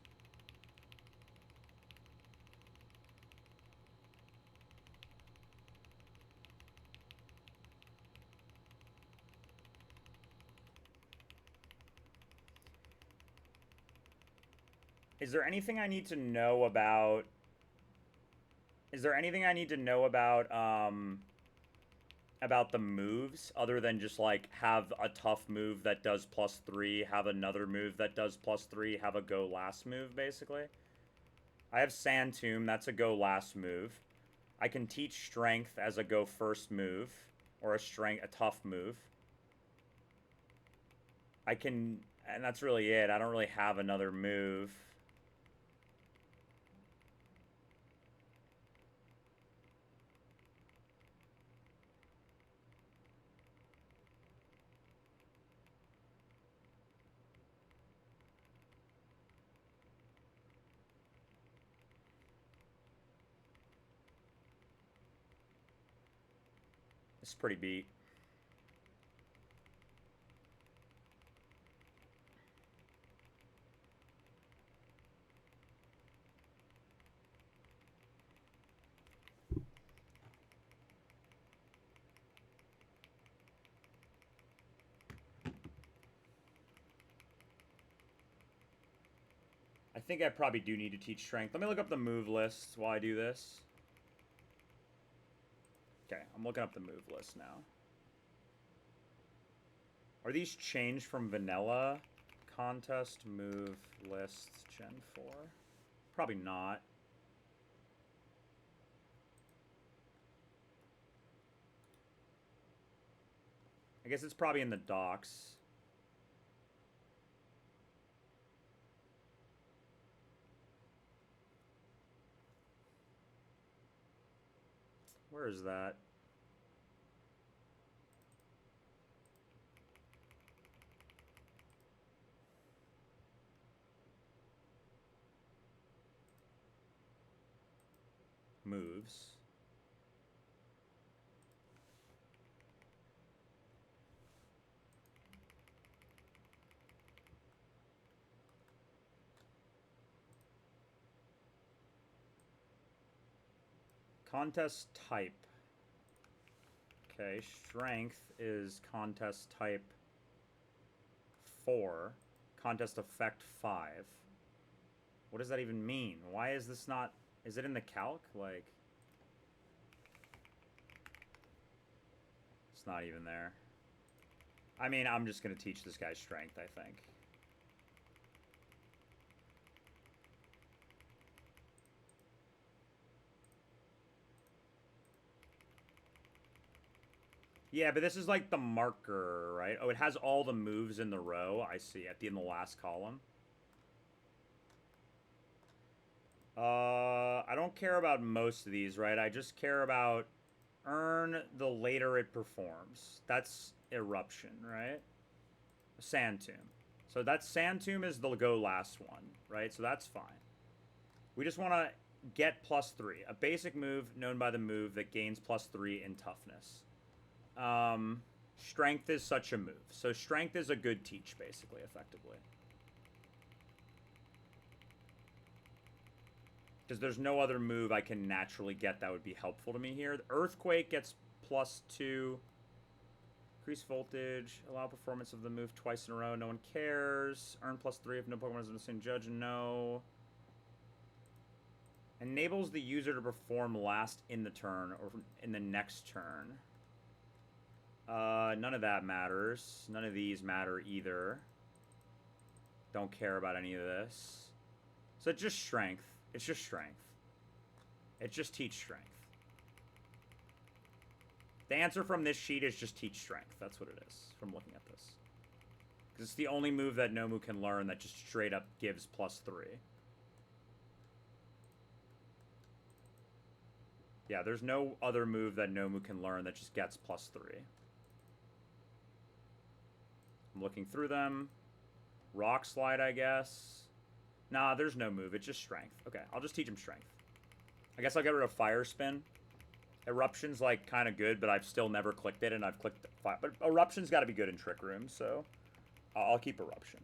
Is there anything I need to know about... Is there anything I need to know about the moves, other than just, like, have a tough move that does +3, have another move that does +3, have a go last move, basically? I have Sand Tomb, that's a go last move. I can teach Strength as a go first move, or a tough move. I can, and that's really it. I don't really have another move. It's pretty beat. I think I probably do need to teach strength. Let me look up the move list while I do this. Okay, I'm looking up the move list now. Are these changed from vanilla? Contest move list Gen 4? Probably not. I guess it's probably in the docs. Where is that? Moves. Contest type. Okay, strength is contest type 4. Contest effect 5. What does that even mean? Why is this not... Is it in the calc? Like... It's not even there. I mean, I'm just going to teach this guy strength, I think. Yeah, but this is like the marker, right? Oh, it has all the moves in the row. I see, in the last column. I don't care about most of these, right? I just care about earn the later it performs. That's eruption, right? Sand tomb. So that sand tomb is the go last one, right? So that's fine. We just want to get +3. A basic move known by the move that gains +3 in toughness. Strength is such a move. So strength is a good teach, basically, effectively. Because there's no other move I can naturally get that would be helpful to me here. The Earthquake gets +2. Increase voltage. Allow performance of the move twice in a row. No one cares. Earn +3 if no Pokemon is in the same judge. No. Enables the user to perform last in the turn or in the next turn. None of that matters. None of these matter either. Don't care about any of this. So it's just strength. It's just strength. It just teach strength. The answer from this sheet is just teach strength. That's what it is from looking at this. Because it's the only move that Nomu can learn that just straight up gives +3. Yeah, there's no other move that Nomu can learn that just gets +3. I'm looking through them. Rock Slide, I guess. Nah, there's no move. It's just strength. Okay, I'll just teach him strength. I guess I'll get rid of Fire Spin. Eruption's, like, kind of good, but I've still never clicked it, and I've clicked fire. But Eruption's got to be good in Trick Room, so I'll keep Eruption.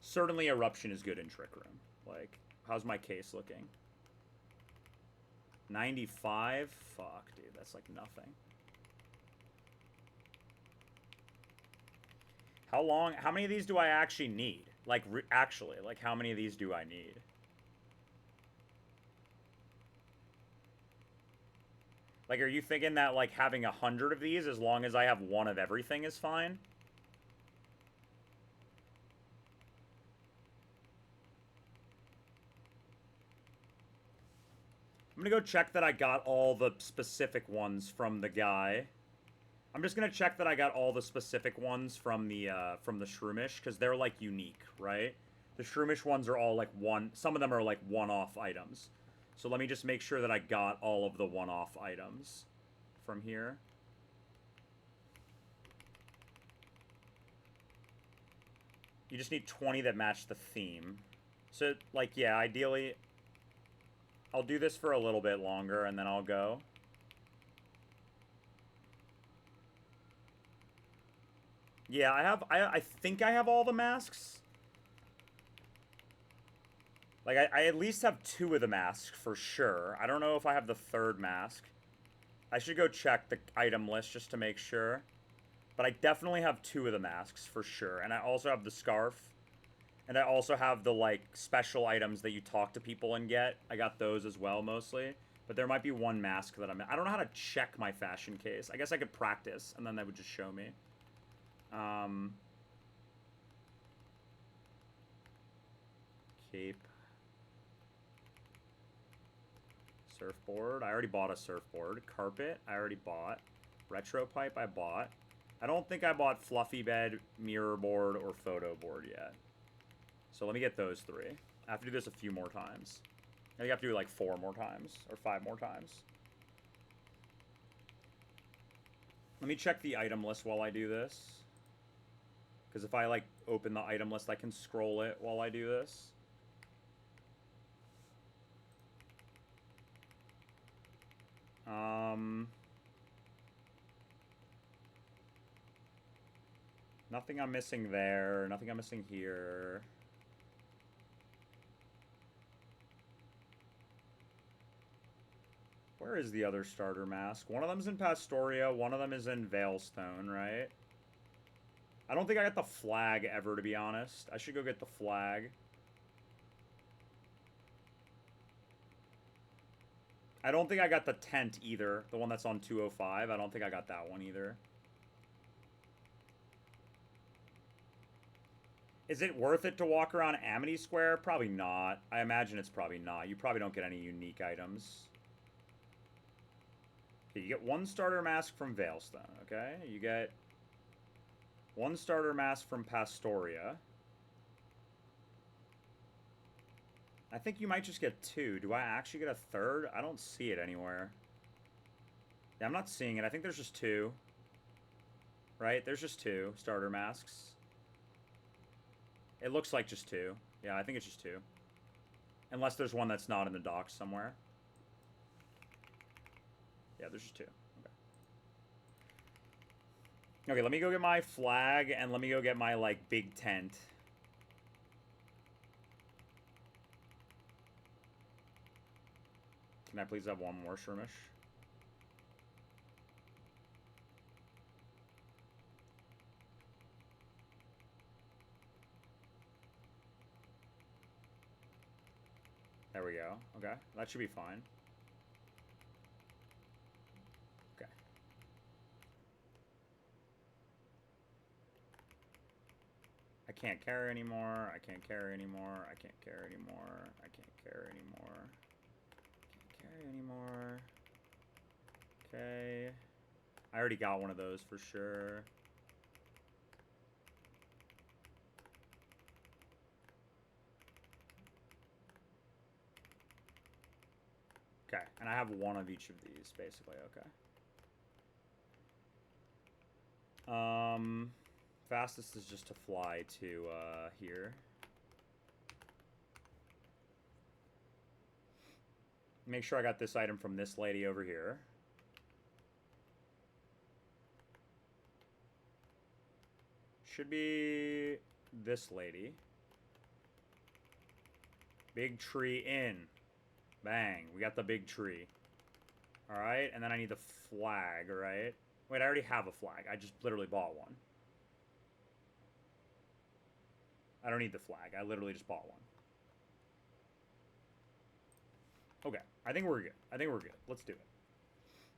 Certainly Eruption is good in Trick Room. Like, how's my case looking? 95? Fuck, dude, that's like nothing. How many of these do I actually need? Like, actually, like, how many of these do I need? Like, are you thinking that, like, having 100 of these, as long as I have one of everything, is fine? I'm gonna go check that I got all the specific ones from the guy. I'm just gonna check that I got all the specific ones from the Shroomish, because they're like unique, right? The Shroomish ones are all like one. Some of them are like one-off items. So let me just make sure that I got all of the one-off items from here. You just need 20 that match the theme. So, like, yeah, ideally, I'll do this for a little bit longer, and then I'll go. Yeah, I think I have all the masks. Like, I at least have 2 of the masks for sure. I don't know if I have the 3rd mask. I should go check the item list just to make sure. But I definitely have 2 of the masks for sure. And I also have the scarf. And I also have the, like, special items that you talk to people and get. I got those as well, mostly. But there might be one mask that I don't know how to check my fashion case. I guess I could practice, and then that would just show me. Cape. Surfboard. I already bought a surfboard. Carpet. I already bought. Retro pipe. I bought. I don't think I bought fluffy bed, mirror board, or photo board yet. So let me get those 3. I have to do this a few more times. I think I have to do like 4 more times, or 5 more times. Let me check the item list while I do this. Because if I, like, open the item list, I can scroll it while I do this. Nothing I'm missing there. Nothing I'm missing here. Where is the other starter mask? One of them's in Pastoria. One of them is in Veilstone, right? I don't think I got the flag ever, to be honest. I should go get the flag. I don't think I got the tent either. The one that's on 205. I don't think I got that one either. Is it worth it to walk around Amity Square? Probably not. I imagine it's probably not. You probably don't get any unique items. Okay, you get 1 starter mask from Veilstone, okay? You get 1 starter mask from Pastoria. I think you might just get 2. Do I actually get a 3rd? I don't see it anywhere. Yeah, I'm not seeing it. I think there's just 2. Right? There's just 2 starter masks. It looks like just 2. Yeah, I think it's just 2. Unless there's one that's not in the docks somewhere. Yeah, there's just 2. Okay. Okay, let me go get my flag, and let me go get my, like, big tent. Can I please have one more Shroomish? There we go. Okay, that should be fine. Okay. I can't carry anymore. I can't carry anymore. I can't carry anymore. I can't carry anymore. Can't carry anymore. Okay. I already got one of those for sure. Okay, and I have one of each of these, basically, okay. Fastest is just to fly to, here. Make sure I got this item from this lady over here. Should be this lady. Big tree in. Bang. We got the big tree. Alright, and then I need the flag, right? Wait, I already have a flag. I just literally bought one. I don't need the flag. I literally just bought one. Okay, I think we're good. I think we're good. Let's do it.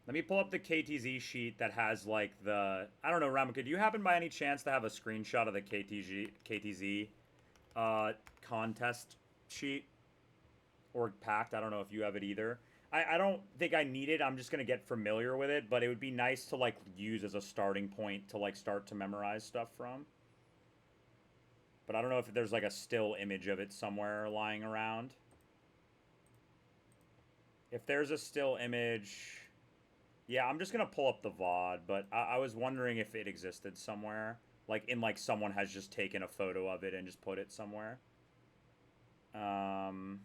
Let me pull up the KTZ sheet that has, like, the... I don't know, Ramaka, do you happen by any chance to have a screenshot of the KTZ contest sheet? Or packed? I don't know if you have it either. I don't think I need it. I'm just gonna get familiar with it, but it would be nice to like use as a starting point to like start to memorize stuff from. But I don't know if there's like a still image of it somewhere lying around. If there's a still image, yeah, I'm just gonna pull up the VOD. But I was wondering if it existed somewhere, like in like someone has just taken a photo of it and just put it somewhere. Um.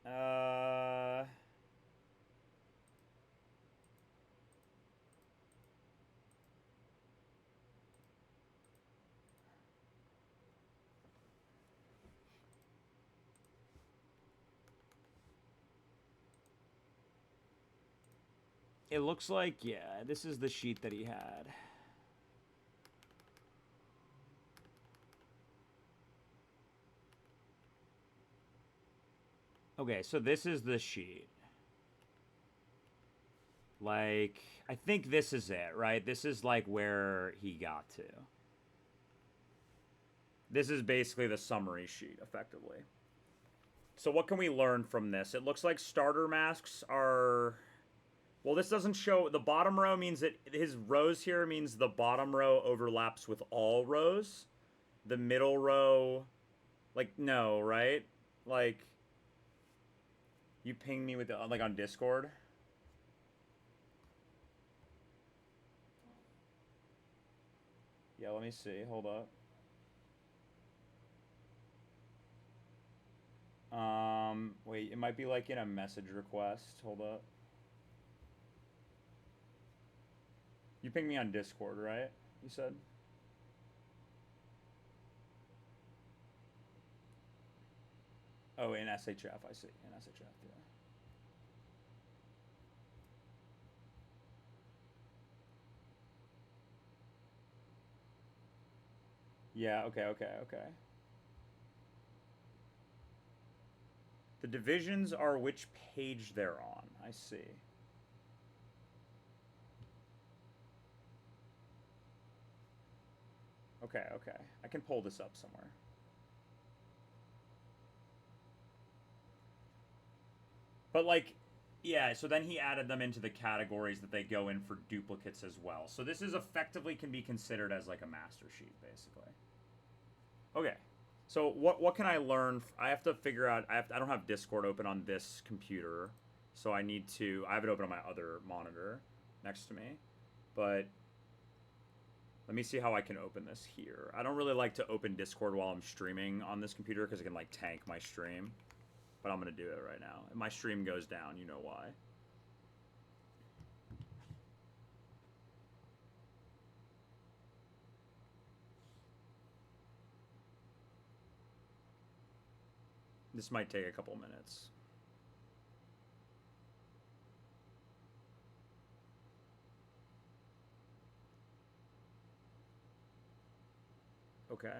Uh. It looks like, yeah, this is the sheet that he had. Okay, so this is the sheet. Like, I think this is it, right? This is like where he got to. This is basically the summary sheet, effectively. So what can we learn from this? It looks like starter masks are... Well, this doesn't show... The bottom row means that his rows here means the bottom row overlaps with all rows. The middle row... Like, no, right? Like... You ping me with the... Like, on Discord? Yeah, let me see. Hold up. Wait, it might be like in a message request. Hold up. You pinged me on Discord, right? You said? Oh, in SHF, I see. In SHF, yeah. Yeah, okay. The divisions are which page they're on. I see. Okay. I can pull this up somewhere. But like, yeah, so then he added them into the categories that they go in for duplicates as well. So this is effectively can be considered as like a master sheet, basically. Okay. So what can I learn? I have to figure out. I don't have Discord open on this computer, so I need to. I have it open on my other monitor next to me, but let me see how I can open this here. I don't really like to open Discord while I'm streaming on this computer because it can like tank my stream, but I'm gonna do it right now. If my stream goes down, you know why. This might take a couple minutes. Okay.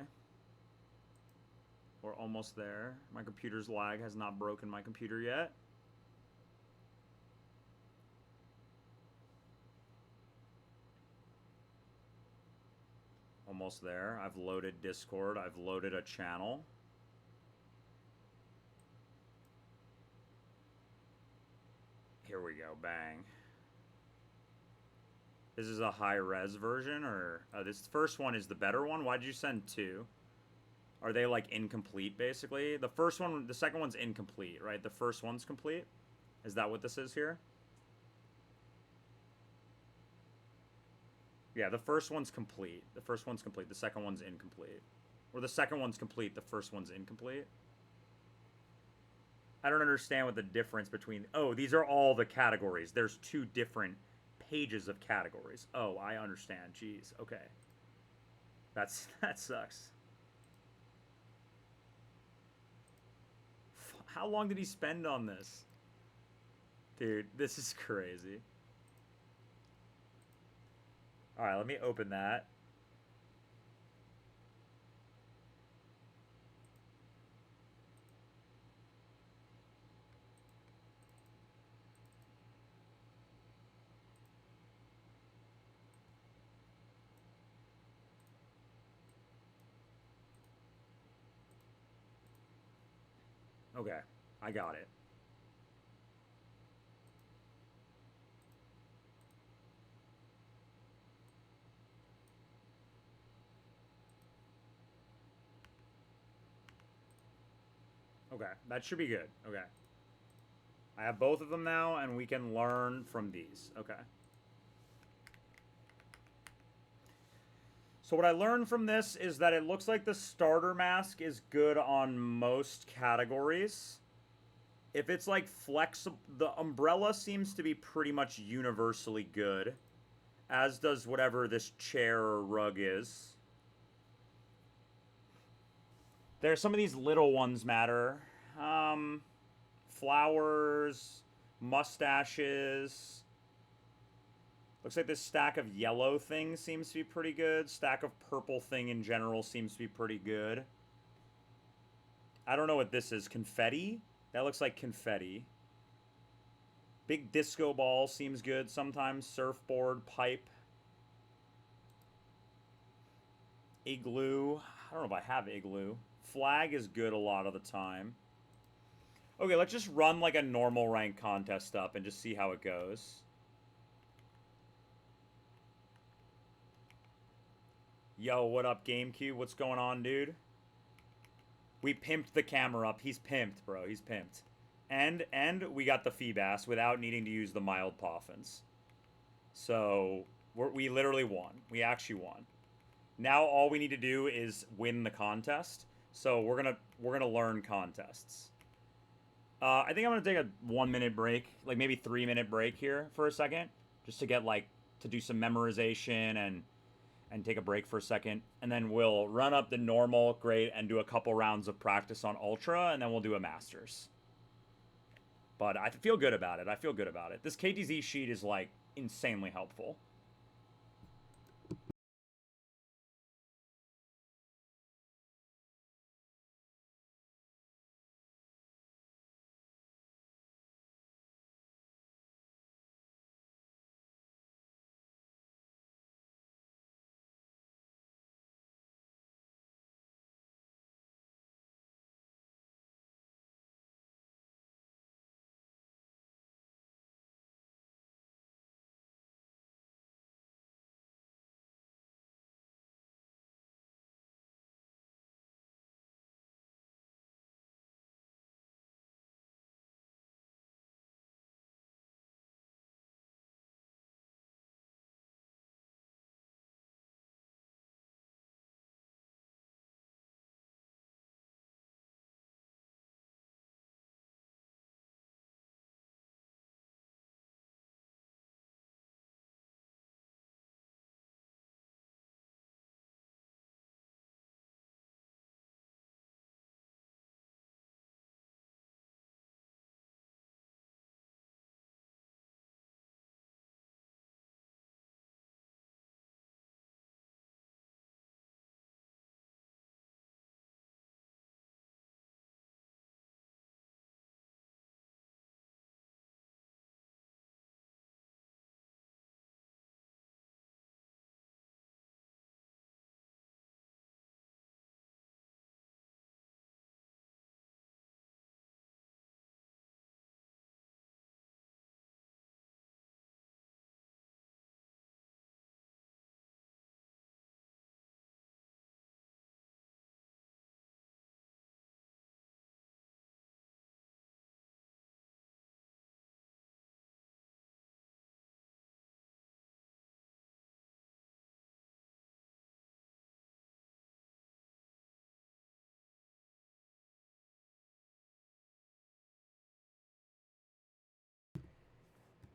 We're almost there. My computer's lag has not broken my computer yet. Almost there. I've loaded Discord. I've loaded a channel. Here we go. Bang. This is a high-res version, or... this first one is the better one? Why did you send two? Are they, like, incomplete, basically? The first one... The second one's incomplete, right? The first one's complete? Is that what this is here? Yeah, the first one's complete. The first one's complete. The second one's incomplete. Or the second one's complete. The first one's incomplete. I don't understand what the difference between... Oh, these are all the categories. There's two different pages of categories. Oh, I understand. Jeez. Okay. That sucks. How long did he spend on this? Dude, this is crazy. Alright, let me open that. Okay, I got it. Okay, that should be good. Okay. I have both of them now, and we can learn from these. Okay. So what I learned from this is that it looks like the starter mask is good on most categories. If it's like flexible, the umbrella seems to be pretty much universally good, as does whatever this chair or rug is. There's some of these little ones matter. Um, Flowers, mustaches. Looks like this stack of yellow thing seems to be pretty good. Stack of purple thing in general seems to be pretty good. I don't know what this is. Confetti? That looks like confetti. Big disco ball seems good sometimes. Surfboard, pipe. Igloo. I don't know if I have igloo. Flag is good a lot of the time. Okay, let's just run like a normal rank contest up and just see how it goes. Yo, what up, GameCube? What's going on, dude? We pimped the camera up. He's pimped, bro. He's pimped. And we got the Feebass without needing to use the mild poffins. So, we literally won. We actually won. Now all we need to do is win the contest. So we're gonna learn contests. I think I'm gonna take a 1-minute break, like maybe 3-minute break here for a second, just to get like to do some memorization and take a break for a second, and then we'll run up the normal grade and do a couple rounds of practice on Ultra, and then we'll do a Masters. But I feel good about it. I feel good about it. This KTZ sheet is like insanely helpful.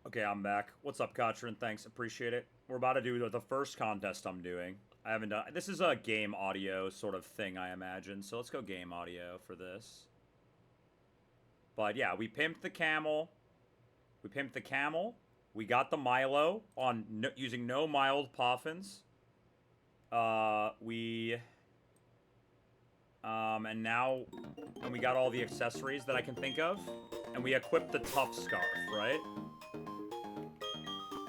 Okay, I'm back. What's up, Katrin? Thanks, appreciate it. We're about to do the first contest I'm doing. I haven't done... This is a game audio sort of thing, I imagine. So let's go game audio for this. But yeah, we pimped the camel. We pimped the camel. We got the Milo on using no mild poffins. And now... And we got all the accessories that I can think of. And we equipped the tough scarf, right?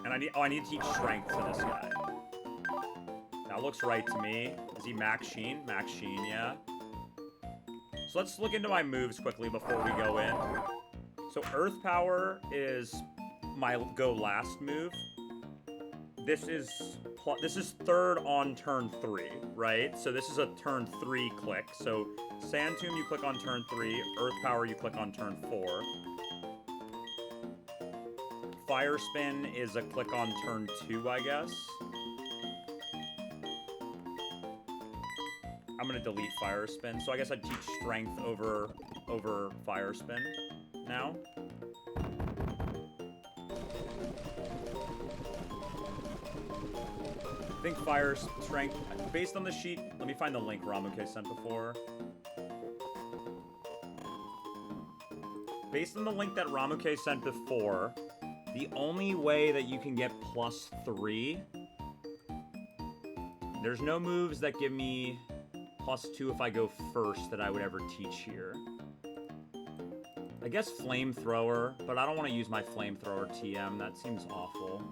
And I need to teach strength to this guy. That looks right to me. Is he Max Sheen? Max Sheen, yeah. So let's look into my moves quickly before we go in. So Earth Power is my go last move. This is third on turn 3, right? So this is a turn 3 click. So Sand Tomb you click on turn 3, Earth Power you click on turn 4. Fire Spin is a click on turn 2, I guess. I'm gonna delete Fire Spin, so I guess I'd teach Strength over Fire Spin now. I think Fire Strength, based on the sheet, let me find the link Ramuke sent before. Based on the link that Ramuke sent before, the only way that you can get +3, there's no moves that give me +2 if I go first that I would ever teach here. I guess Flamethrower, but I don't want to use my Flamethrower TM. That seems awful.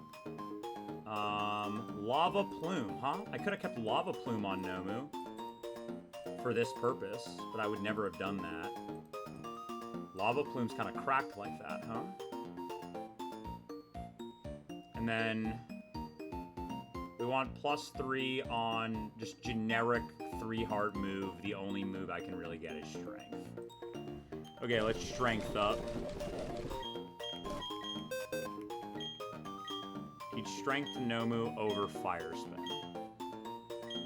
Lava Plume, huh? I could have kept Lava Plume on Nomu for this purpose, but I would never have done that. Lava Plume's kind of cracked like that, huh? And then we want +3 on just generic 3-heart move. The only move I can really get is Strength. Okay, let's Strength up. Teach Strength to Nomu over Fire Spin.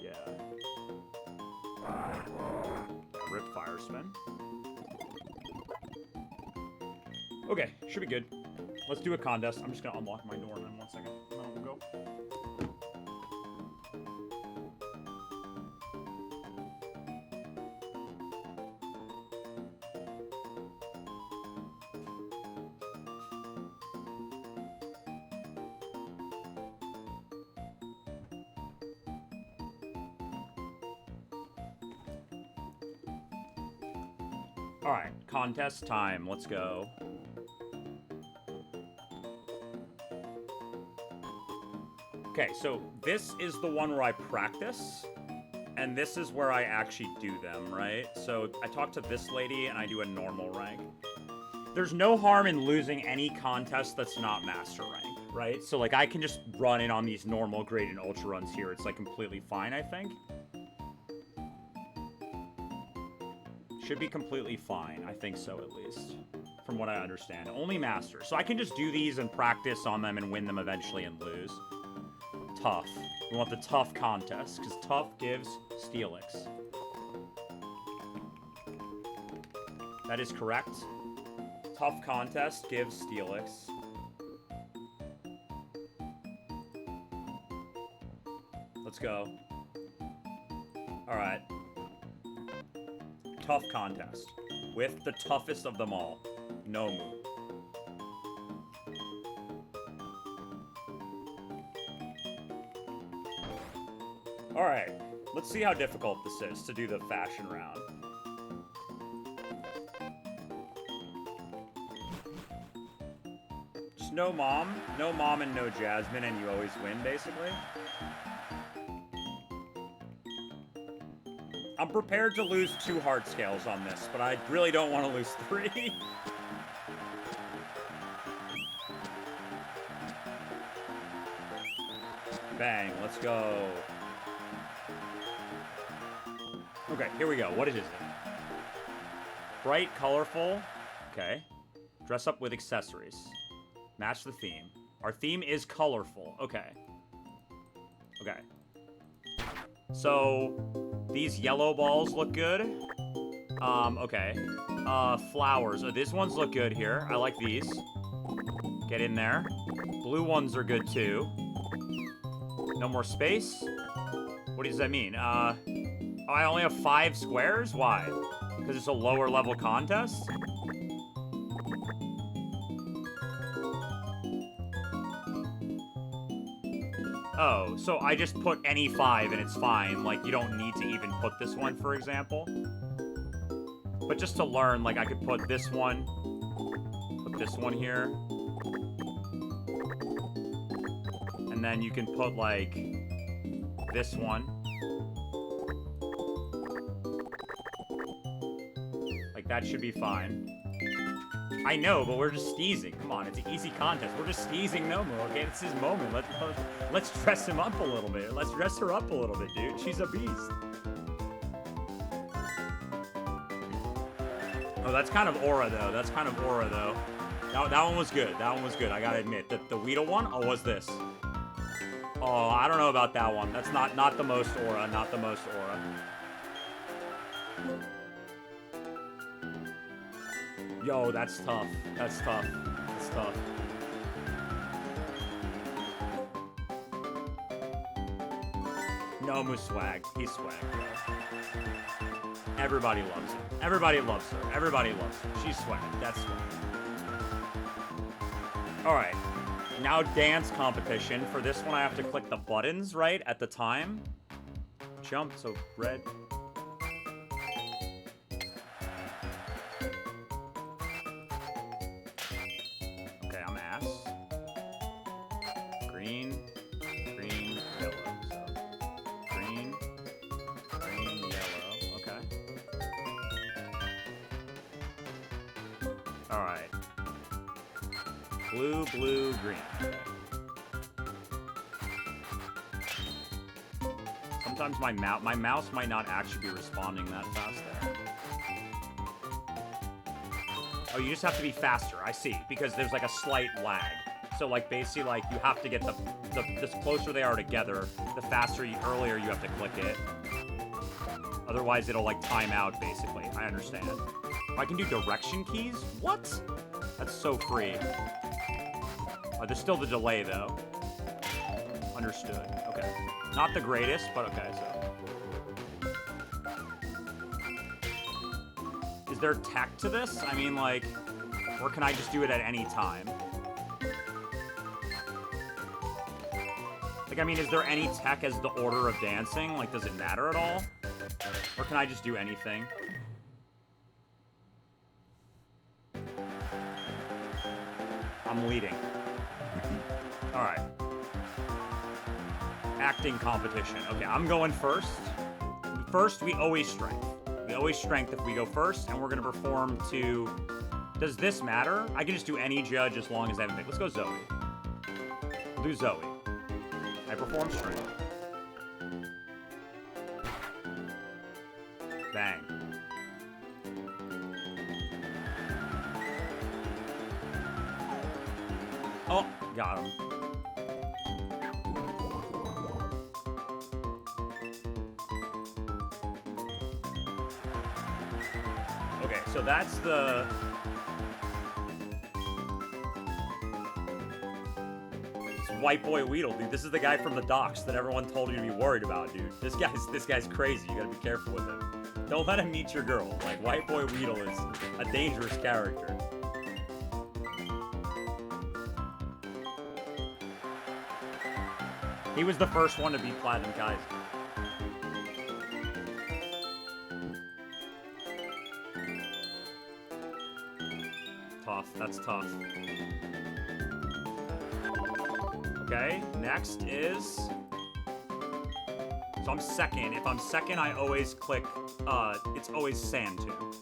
Yeah. Rip Fire Spin. Okay, should be good. Let's do a contest. I'm just gonna unlock my door in 1 second. And then we'll go. Alright, contest time. Let's go. Okay, so this is the one where I practice, and this is where I actually do them, right? So I talk to this lady, and I do a normal rank. There's no harm in losing any contest that's not master rank, right? So, like, I can just run in on these normal grade and ultra runs here. It's, like, completely fine, I think. Should be completely fine. I think so, at least. From what I understand. Only master. So I can just do these and practice on them and win them eventually and lose. Tough. We want the tough contest, because tough gives Steelix. That is correct. Tough contest gives Steelix. Let's go. Alright. Tough contest. With the toughest of them all. Nomu. Alright, let's see how difficult this is to do the fashion round. Just no mom and no Jasmine, and you always win, basically. I'm prepared to lose 2 heart scales on this, but I really don't want to lose 3. Bang, let's go. Okay, here we go. What is it? Bright, colorful. Okay. Dress up with accessories. Match the theme. Our theme is colorful. Okay. Okay. So, these yellow balls look good. Okay. Flowers. Oh, these ones look good here. I like these. Get in there. Blue ones are good too. No more space? What does that mean? Oh, I only have 5 squares? Why? Because it's a lower level contest? Oh, so I just put any 5 and it's fine. Like, you don't need to even put this one, for example. But just to learn, like, I could put this one. Put this one here. And then you can put, like, this one. That should be fine. I know, but we're just teasing. Come on, it's an easy contest. We're just teasing Nomu, okay? It's his moment. Let's dress him up a little bit. Let's dress her up a little bit, dude. She's a beast. Oh, that's kind of aura, though. That's kind of aura, though. That one was good. That one was good. I gotta admit. The Weedle one? Oh, what's this? Oh, I don't know about that one. That's not the most aura. Not the most aura. Yo, that's tough. That's tough. That's tough. Nomu swag. He's swag, bro. Everybody loves him. Everybody loves her. Everybody loves her. She's swag. That's swag. Alright. Now dance competition. For this one, I have to click the buttons, right, at the time. Jump, so red. Okay, I'm ass. Green, green, yellow. So green, green, yellow. Okay. Alright. Blue, blue, green. Sometimes my mouse might not actually be responding that fast there. Oh, you just have to be faster. I see, because there's like a slight lag. So like basically like you have to get the closer they are together, the faster earlier you have to click it. Otherwise it'll like time out basically. I understand. I can do direction keys? What? That's so free. Oh, there's still the delay, though. Understood. Okay. Not the greatest, but okay, so. Is there tech to this? I mean, like, or can I just do it at any time? Like, I mean, is there any tech as the order of dancing? Like, does it matter at all? Or can I just do anything? I'm leading. Alright. Acting competition. Okay, I'm going first. First, we always strength. We always strength if we go first, and we're going to perform to... Does this matter? I can just do any judge as long as I have a pick. Let's go Zoe. We'll do Zoe. I perform strength. Bang. Oh, got him. Okay, so that's the... It's White Boy Weedle, dude. This is the guy from the docks that everyone told you to be worried about, dude. This guy's crazy. You gotta be careful with him. Don't let him meet your girl. Like, White Boy Weedle is a dangerous character. He was the first one to beat Platinum Kaizo. Tough. That's tough. Okay, next is... So I'm second. If I'm second, I always click... it's always Sand Tune.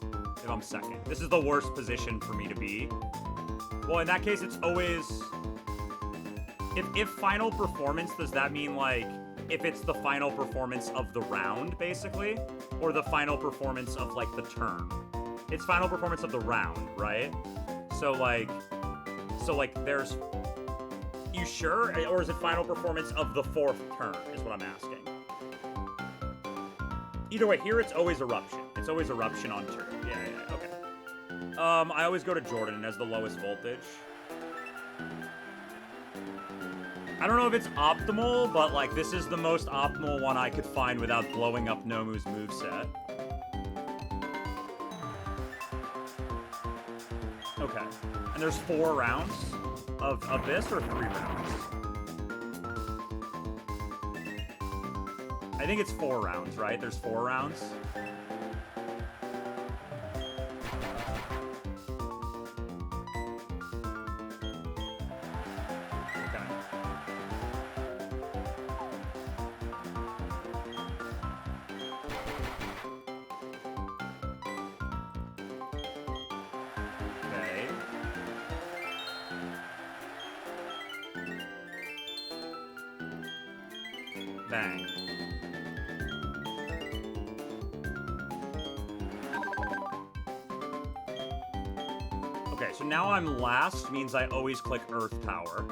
If I'm second. This is the worst position for me to be. Well, in that case, it's always... If final performance, does that mean, like, if it's the final performance of the round, basically? Or the final performance of, like, the turn? It's final performance of the round, right? So, like, there's... You sure? Or is it final performance of the fourth turn, is what I'm asking. Either way, here it's always Eruption. It's always Eruption on turn. Yeah, okay. I always go to Jordan as the lowest voltage. I don't know if it's optimal, but, like, this is the most optimal one I could find without blowing up Nomu's moveset. Okay. And there's 4 rounds of this, or 3 rounds? I think it's 4 rounds, right? There's 4 rounds. Bang. Okay, so now I'm last, means I always click Earth Power.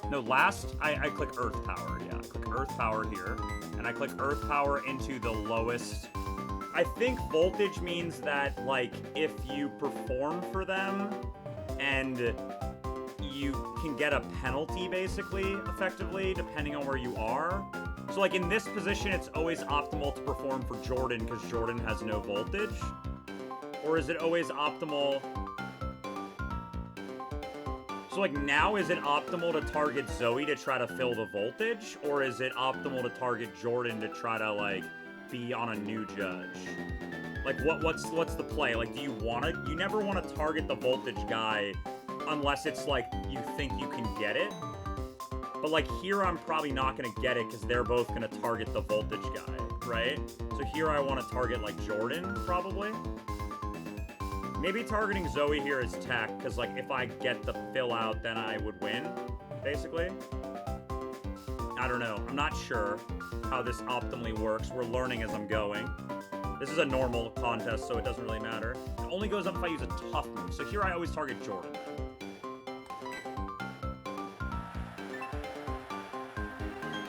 No, last, I click Earth Power, yeah. I click Earth Power here, and I click Earth Power into the lowest. I think voltage means that, like, if you perform for them, and you can get a penalty, basically, effectively, depending on where you are. So, like, in this position, it's always optimal to perform for Jordan, because Jordan has no voltage? Or is it always optimal... So, like, now is it optimal to target Zoe to try to fill the voltage? Or is it optimal to target Jordan to try to, like, be on a new judge? Like, what's the play? Like, do you want to... You never want to target the voltage guy unless it's, like, you think you can get it. But, like, here I'm probably not going to get it because they're both going to target the voltage guy, right? So here I want to target, like, Jordan, probably. Maybe targeting Zoe here is tech, because, like, if I get the fill out, then I would win, basically. I don't know. I'm not sure how this optimally works. We're learning as I'm going. This is a normal contest, so it doesn't really matter. It only goes up if I use a tough move. So here I always target Jordan.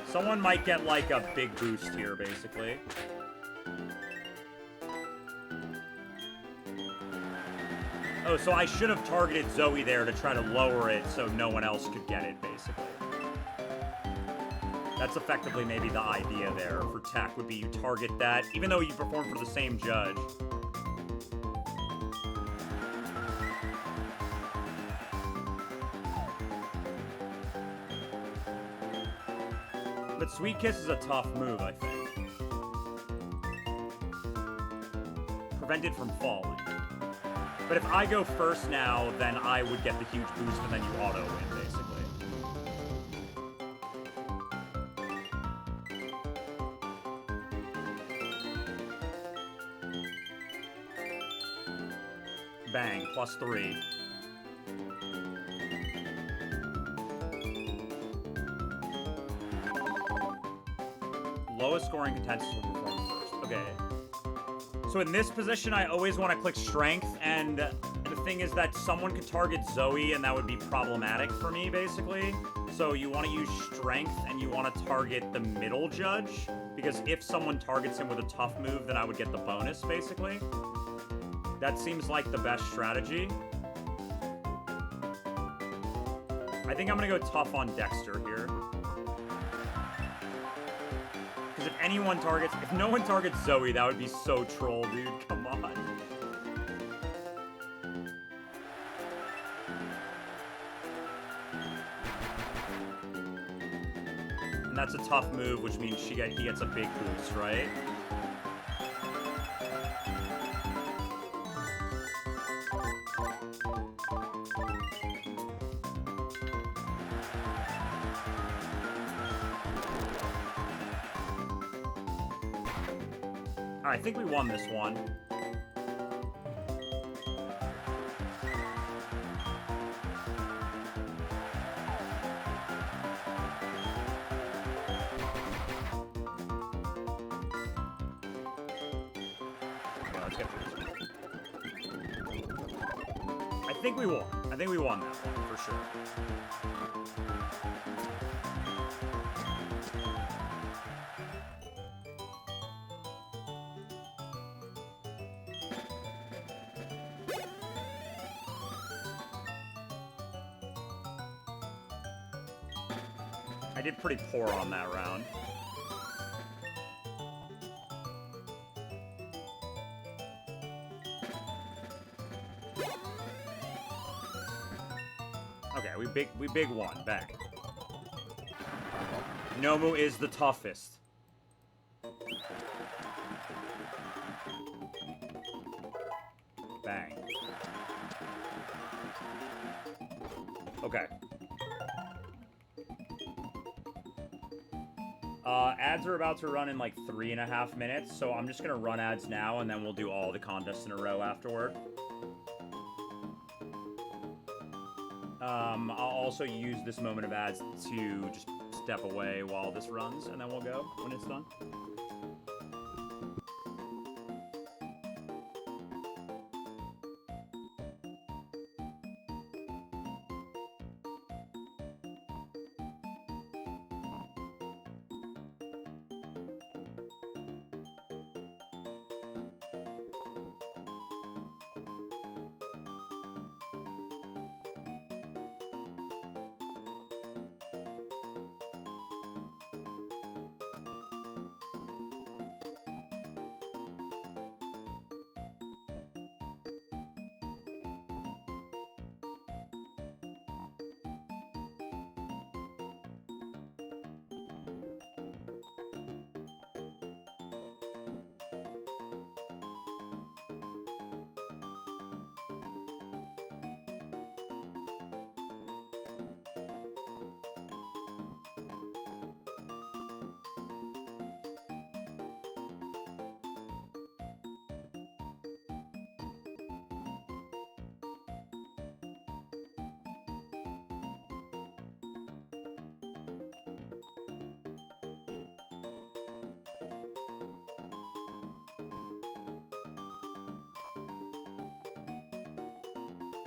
Someone might get, like, a big boost here, basically. Oh, so I should have targeted Zoe there to try to lower it so no one else could get it, basically. That's effectively maybe the idea there for tech, would be you target that, even though you perform for the same judge. But Sweet Kiss is a tough move, I think. Prevented from falling. But if I go first now, then I would get the huge boost and then you auto-win, basically. Bang, +3. Lowest scoring contestants will perform first. Okay. So in this position, I always want to click Strength, and the thing is that someone could target Zoe, and that would be problematic for me, basically. So you want to use Strength, and you want to target the middle judge, because if someone targets him with a tough move, then I would get the bonus, basically. That seems like the best strategy. I think I'm going to go tough on Dexter here. Because if anyone targets... If no one targets Zoe, that would be so troll, dude. Come on. And that's a tough move, which means he gets a big boost, right? I think we won this one. Okay, let's get through this. I think we won. I think we won that one, for sure. I did pretty poor on that round. Okay, we big one. Bang. Nomu is the toughest. Bang. Okay. Ads are about to run in like 3.5 minutes, so I'm just gonna run ads now, and then we'll do all the contests in a row afterward. I'll also use this moment of ads to just step away while this runs, and then we'll go when it's done.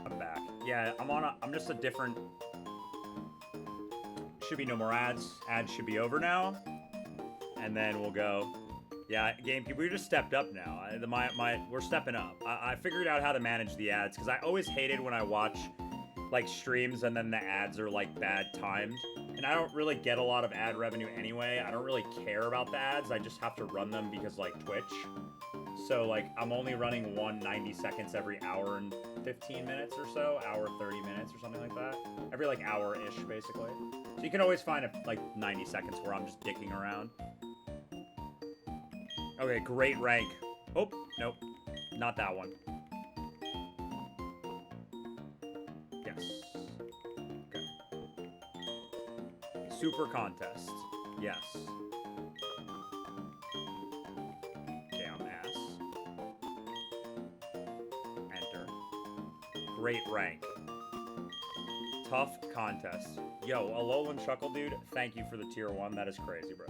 I'm back. Yeah, I'm just a different... Should be no more ads. Ads should be over now. And then we'll go. Yeah, GameCube, we just stepped up now. We're stepping up. I figured out how to manage the ads, because I always hated when I watch, like, streams and then the ads are, like, bad timed. And I don't really get a lot of ad revenue anyway. I don't really care about the ads. I just have to run them because, like, Twitch. So, like, I'm only running 90 seconds every hour and 15 minutes or so. Hour 30 minutes or something like that. Every, like, hour-ish, basically. So you can always find, like, 90 seconds where I'm just dicking around. Okay, great rank. Oh, nope. Not that one. Yes. Okay. Super contest. Yes. Okay, I'm ass. Enter. Great rank. Tough contest. Yo, Alolan Chuckle Dude, thank you for the tier 1. That is crazy, bro.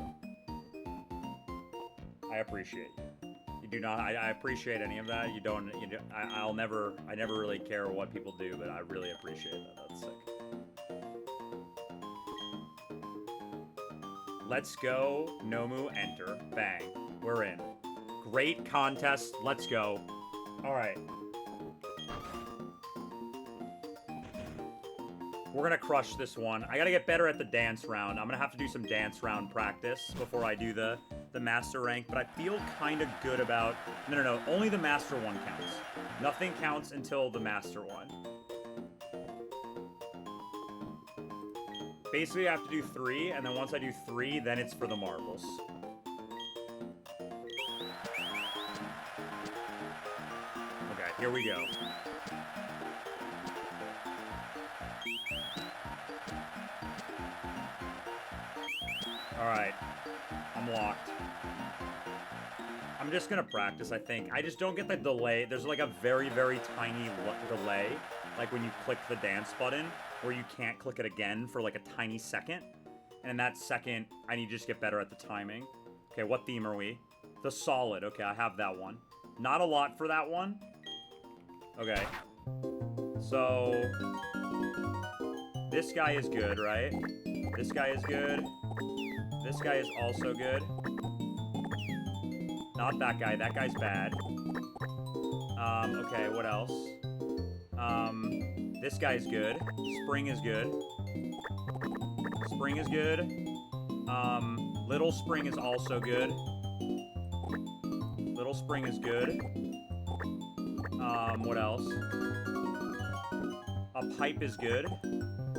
I appreciate you. You do not. I appreciate any of that. You don't. I never really care what people do, but I really appreciate that. That's sick. Let's go. Nomu, enter. Bang. We're in. Great contest. Let's go. All right. We're gonna crush this one. I gotta get better at the dance round. I'm gonna have to do some dance round practice before I do the master rank, but I feel kind of good about... No. Only the master one counts. Nothing counts until the master one. Basically, I have to do 3, and then once I do 3, then it's for the marbles. Okay, here we go. Alright. I'm locked. I'm just gonna practice, I think. I just don't get the delay. There's like a very, very tiny delay, like when you click the dance button, where you can't click it again for like a tiny second. And in that second, I need to just get better at the timing. Okay, what theme are we? The Solid. Okay, I have that one. Not a lot for that one. Okay. So... This guy is good, right? This guy is good. This guy is also good. Not that guy. That guy's bad. Okay, what else? This guy's good. Spring is good. Spring is good. Little Spring is also good. Little Spring is good. What else? A Pipe is good.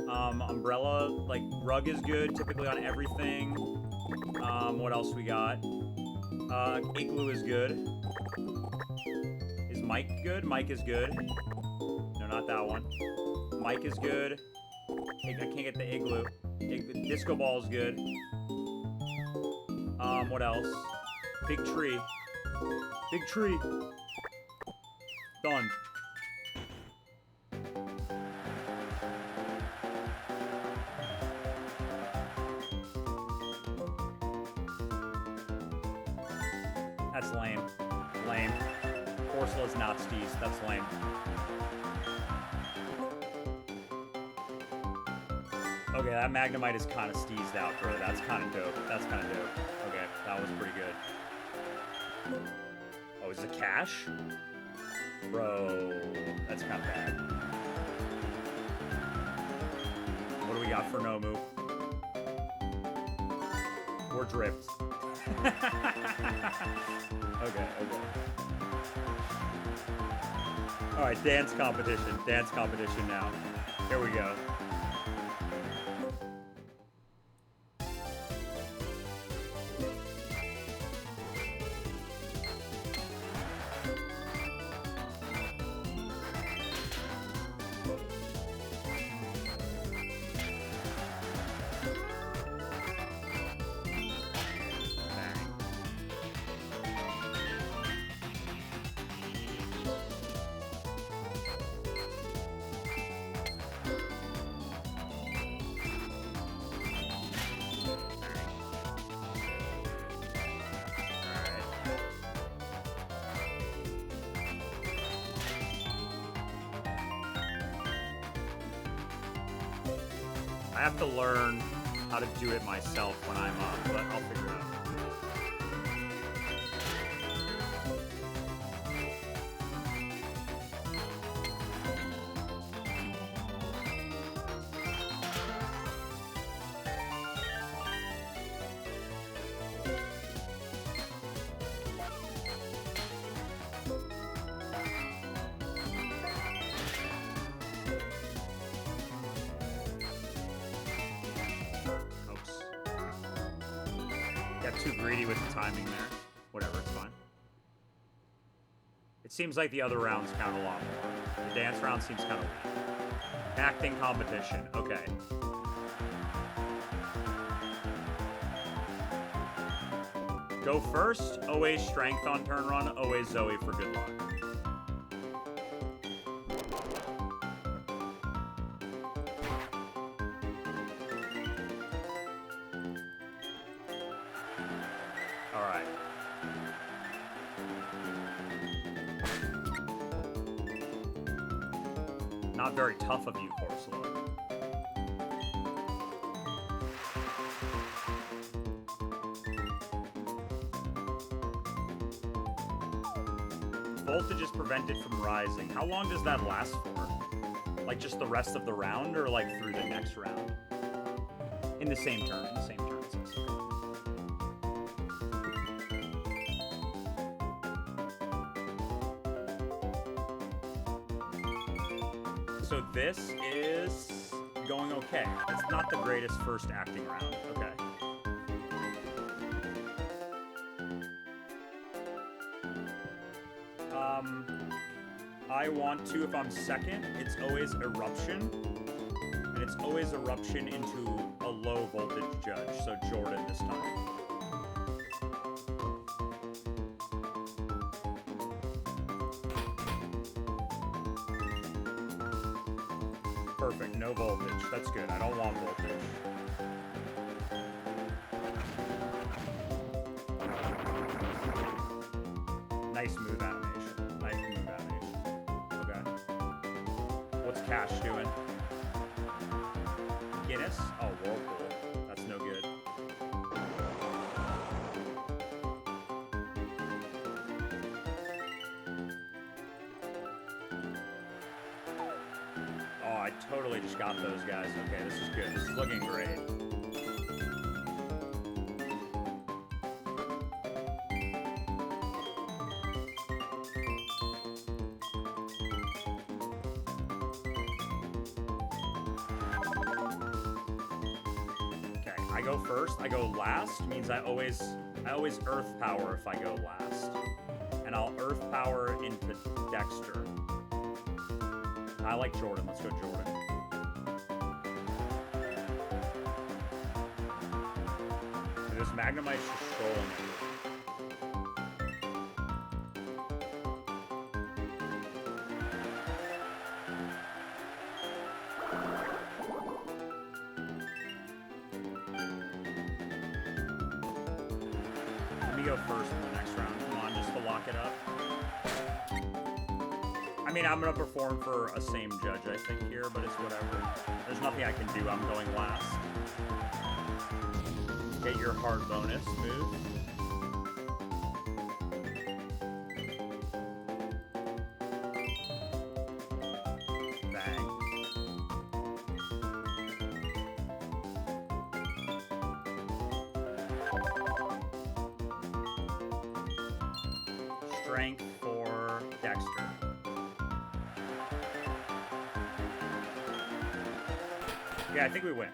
Umbrella, like, Rug is good, typically on everything. What else we got? Igloo is good. Is Mike good? Mike is good. No, not that one. Mike is good. I can't get the Igloo. Disco Ball is good. What else? Big Tree. Big Tree. Done. That's lame. Lame. Corsola is not Steez. That's lame. Okay, that Magnemite is kind of steezed out, bro. That's kind of dope. That's kind of dope. Okay, that was pretty good. Oh, is it cash? Bro, that's kind of bad. What do we got for no move? We're dripped. Okay. Alright, dance competition. Dance competition now. Here we go. I have to learn how to do it myself when I'm up, but I'll figure it out. Got too greedy with the timing there. Whatever, it's fine. It seems like the other rounds count a lot more. The dance round seems kind of weak. Acting competition. Okay. Go first. Always strength on turn run. Always Zoe for good luck. Alright. Not very tough of you, Corsola. Voltage is prevented from rising. How long does that last for? Like just the rest of the round, or like through the next round? In the same turn, it says. So this is going okay. It's not the greatest first acting round. Okay. I want to, if I'm second, it's always Eruption. And it's always Eruption into a low voltage judge. So Jordan this time. Perfect, no voltage. That's good. I don't want voltage. Nice move animation. Nice move animation. Okay. What's Cash doing? Guinness? Oh, Whirlpool. That's no good. Oh, I totally just got those guys. Okay, this is good. This is looking great. Okay, I go first. I go last. Means I always Earth Power if I go last. And I'll Earth Power into Dexter. I like Jordan. Let's go Jordan. This Magnemite's just trolling me. Let me go first in the next round. Come on. rank it up. I mean, I'm gonna perform for a same judge, I think, here, but it's whatever. There's nothing I can do. I'm going last. Get your hard bonus move. Bang. Strength for Dexter. Yeah, I think we win.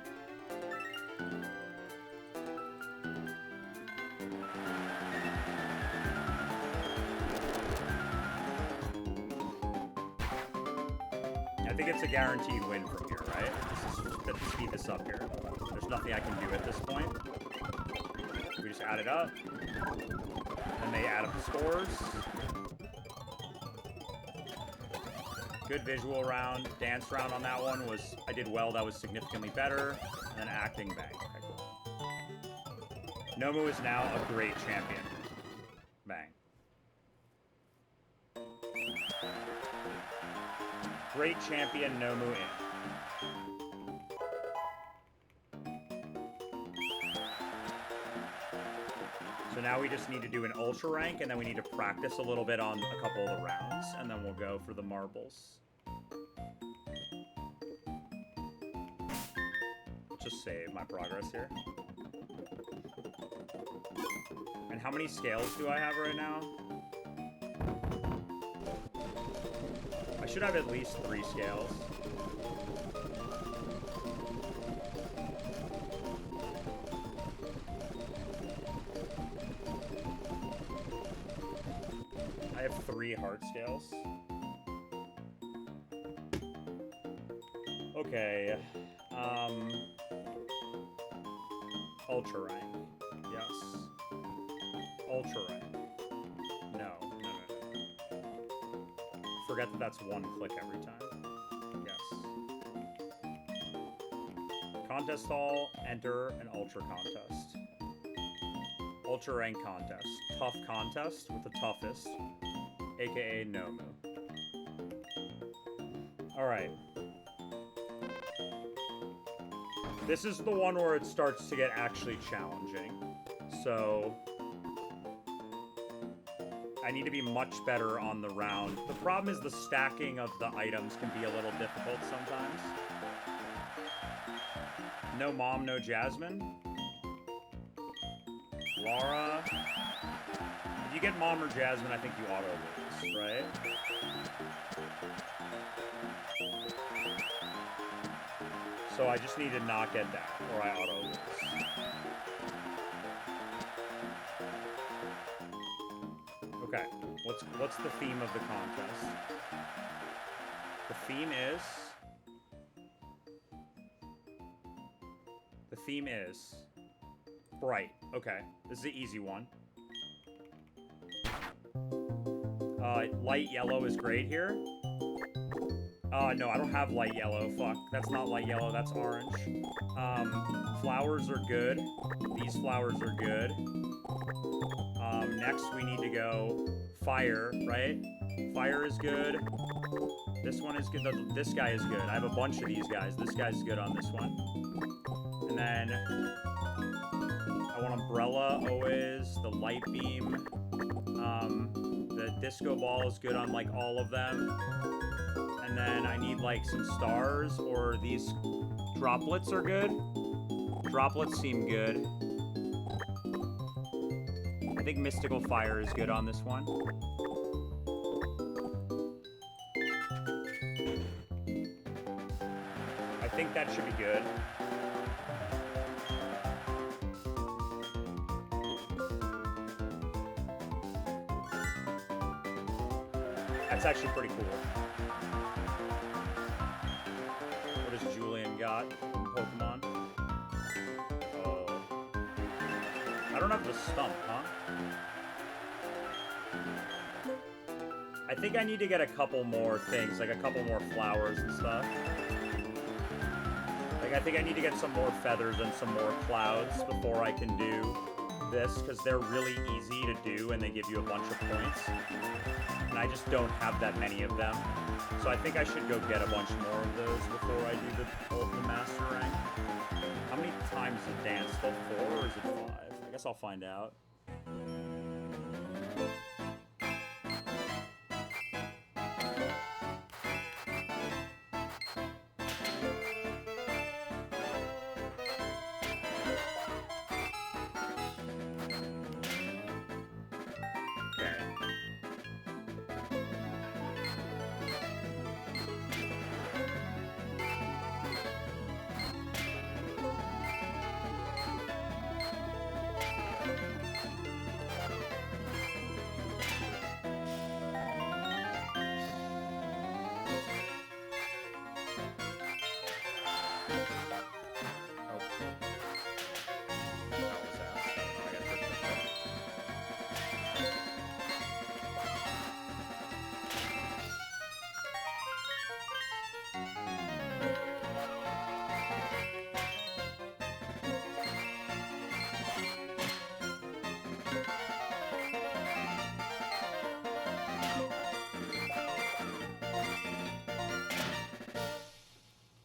I think it's a guaranteed win from here, right? Let's speed this up here. There's nothing I can do at this point. We just add it up. And they add up the scores. Good visual round. Dance round on that one was... I did well. That was significantly better. And then acting, bang. Okay, cool. Nomu is now a great champion. Bang. Great champion, Nomu in. So now we just need to do an ultra rank, and then we need to practice a little bit on a couple of the rounds, and then we'll go for the marbles. Just save my progress here. And how many scales do I have right now? I should have at least 3 scales. I have 3 heart scales. Okay. Ultra rank. Yes. Ultra rank. No. Forget that that's 1 click every time. Yes. Contest hall, enter an ultra contest. Ultra rank contest. Tough contest with the toughest, aka Nomu. Alright. This is the one where it starts to get actually challenging. So... I need to be much better on the round. The problem is the stacking of the items can be a little difficult sometimes. No Mom, no Jasmine. Laura. If you get Mom or Jasmine, I think you auto lose, right? So I just need to not get that, or I auto lose. Okay, what's the theme of the contest? The theme is bright. Okay, this is an easy one. Light yellow is great here. No, I don't have light yellow. Fuck, that's not light yellow, that's orange. Flowers are good. These flowers are good. Next we need to go fire, right? Fire is good. This one is good. This guy is good. I have a bunch of these guys. This guy's good on this one. And then I want umbrella always. The light beam. The disco ball is good on like all of them. And then I need like some stars, or these droplets are good. Droplets seem good. I think Mystical Fire is good on this one. I think that should be good. That's actually pretty cool. What has Julian got from Pokemon? Oh. I don't have the stump, huh? I think I need to get a couple more things, like a couple more flowers and stuff. Like, I think I need to get some more feathers and some more clouds before I can do this because they're really easy to do and they give you a bunch of points. And I just don't have that many of them. So I think I should go get a bunch more of those before I do the master rank. How many times is it dance? Still 4 or is it 5? I guess I'll find out.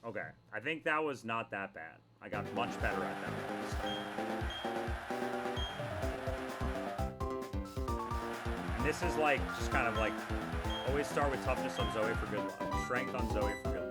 Okay, I think that was not that bad. I got much better at that this time. And this is like, just kind of like, always start with toughness on Zoe for good luck. Strength on Zoe for good luck.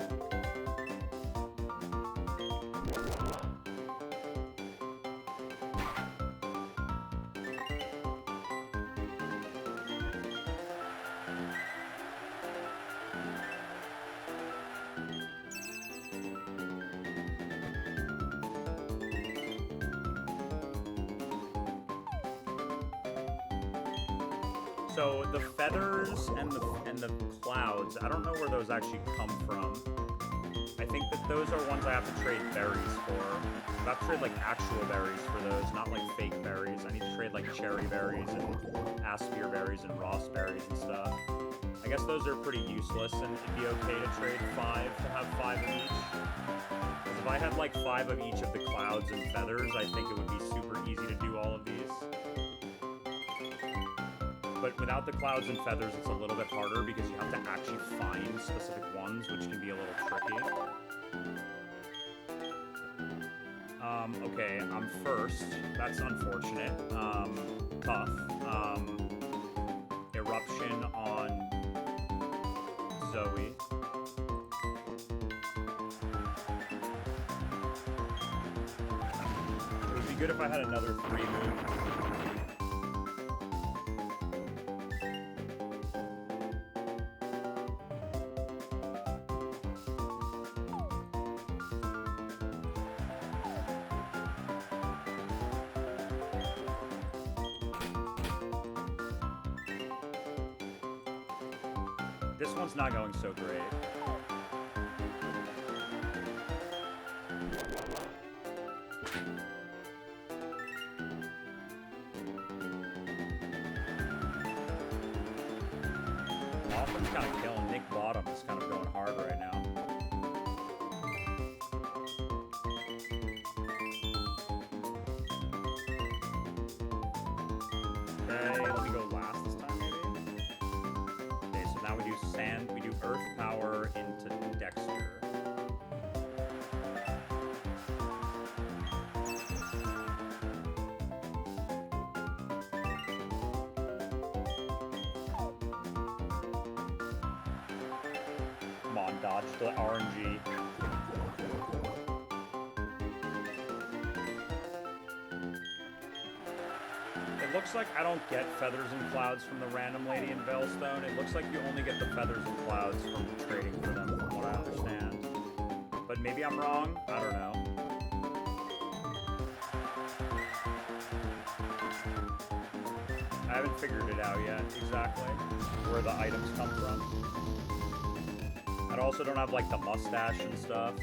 So the feathers and the clouds, I don't know where those actually come from. I think that those are ones I have to trade berries for. I have to trade like actual berries for those, not like fake berries. I need to trade like cherry berries and asphere berries and raspberries and stuff. I guess those are pretty useless, and it'd be okay to trade 5 to have 5 of each. Because if I had like 5 of each of the clouds and feathers, I think it would be super easy to do all of these. But without the clouds and feathers, it's a little bit harder because you have to actually find specific ones, which can be a little tricky. Okay, I'm first. That's unfortunate. Tough. Eruption on Zoe. It would be good if I had another 3 move. This one's not going so great. Poffin's kind of killing. Nick Bottom is kind of going hard right now. Okay, let me go last this time, maybe. Okay, so now we do sand. We do earth power into Dexter. Come on, dodge the RNG. It looks like I don't get feathers and clouds from the random lady in Veilstone. It looks like you only get the feathers and clouds from trading for them, from what I understand. But maybe I'm wrong. I don't know. I haven't figured it out yet, exactly, where the items come from. I also don't have, like, the mustache and stuff.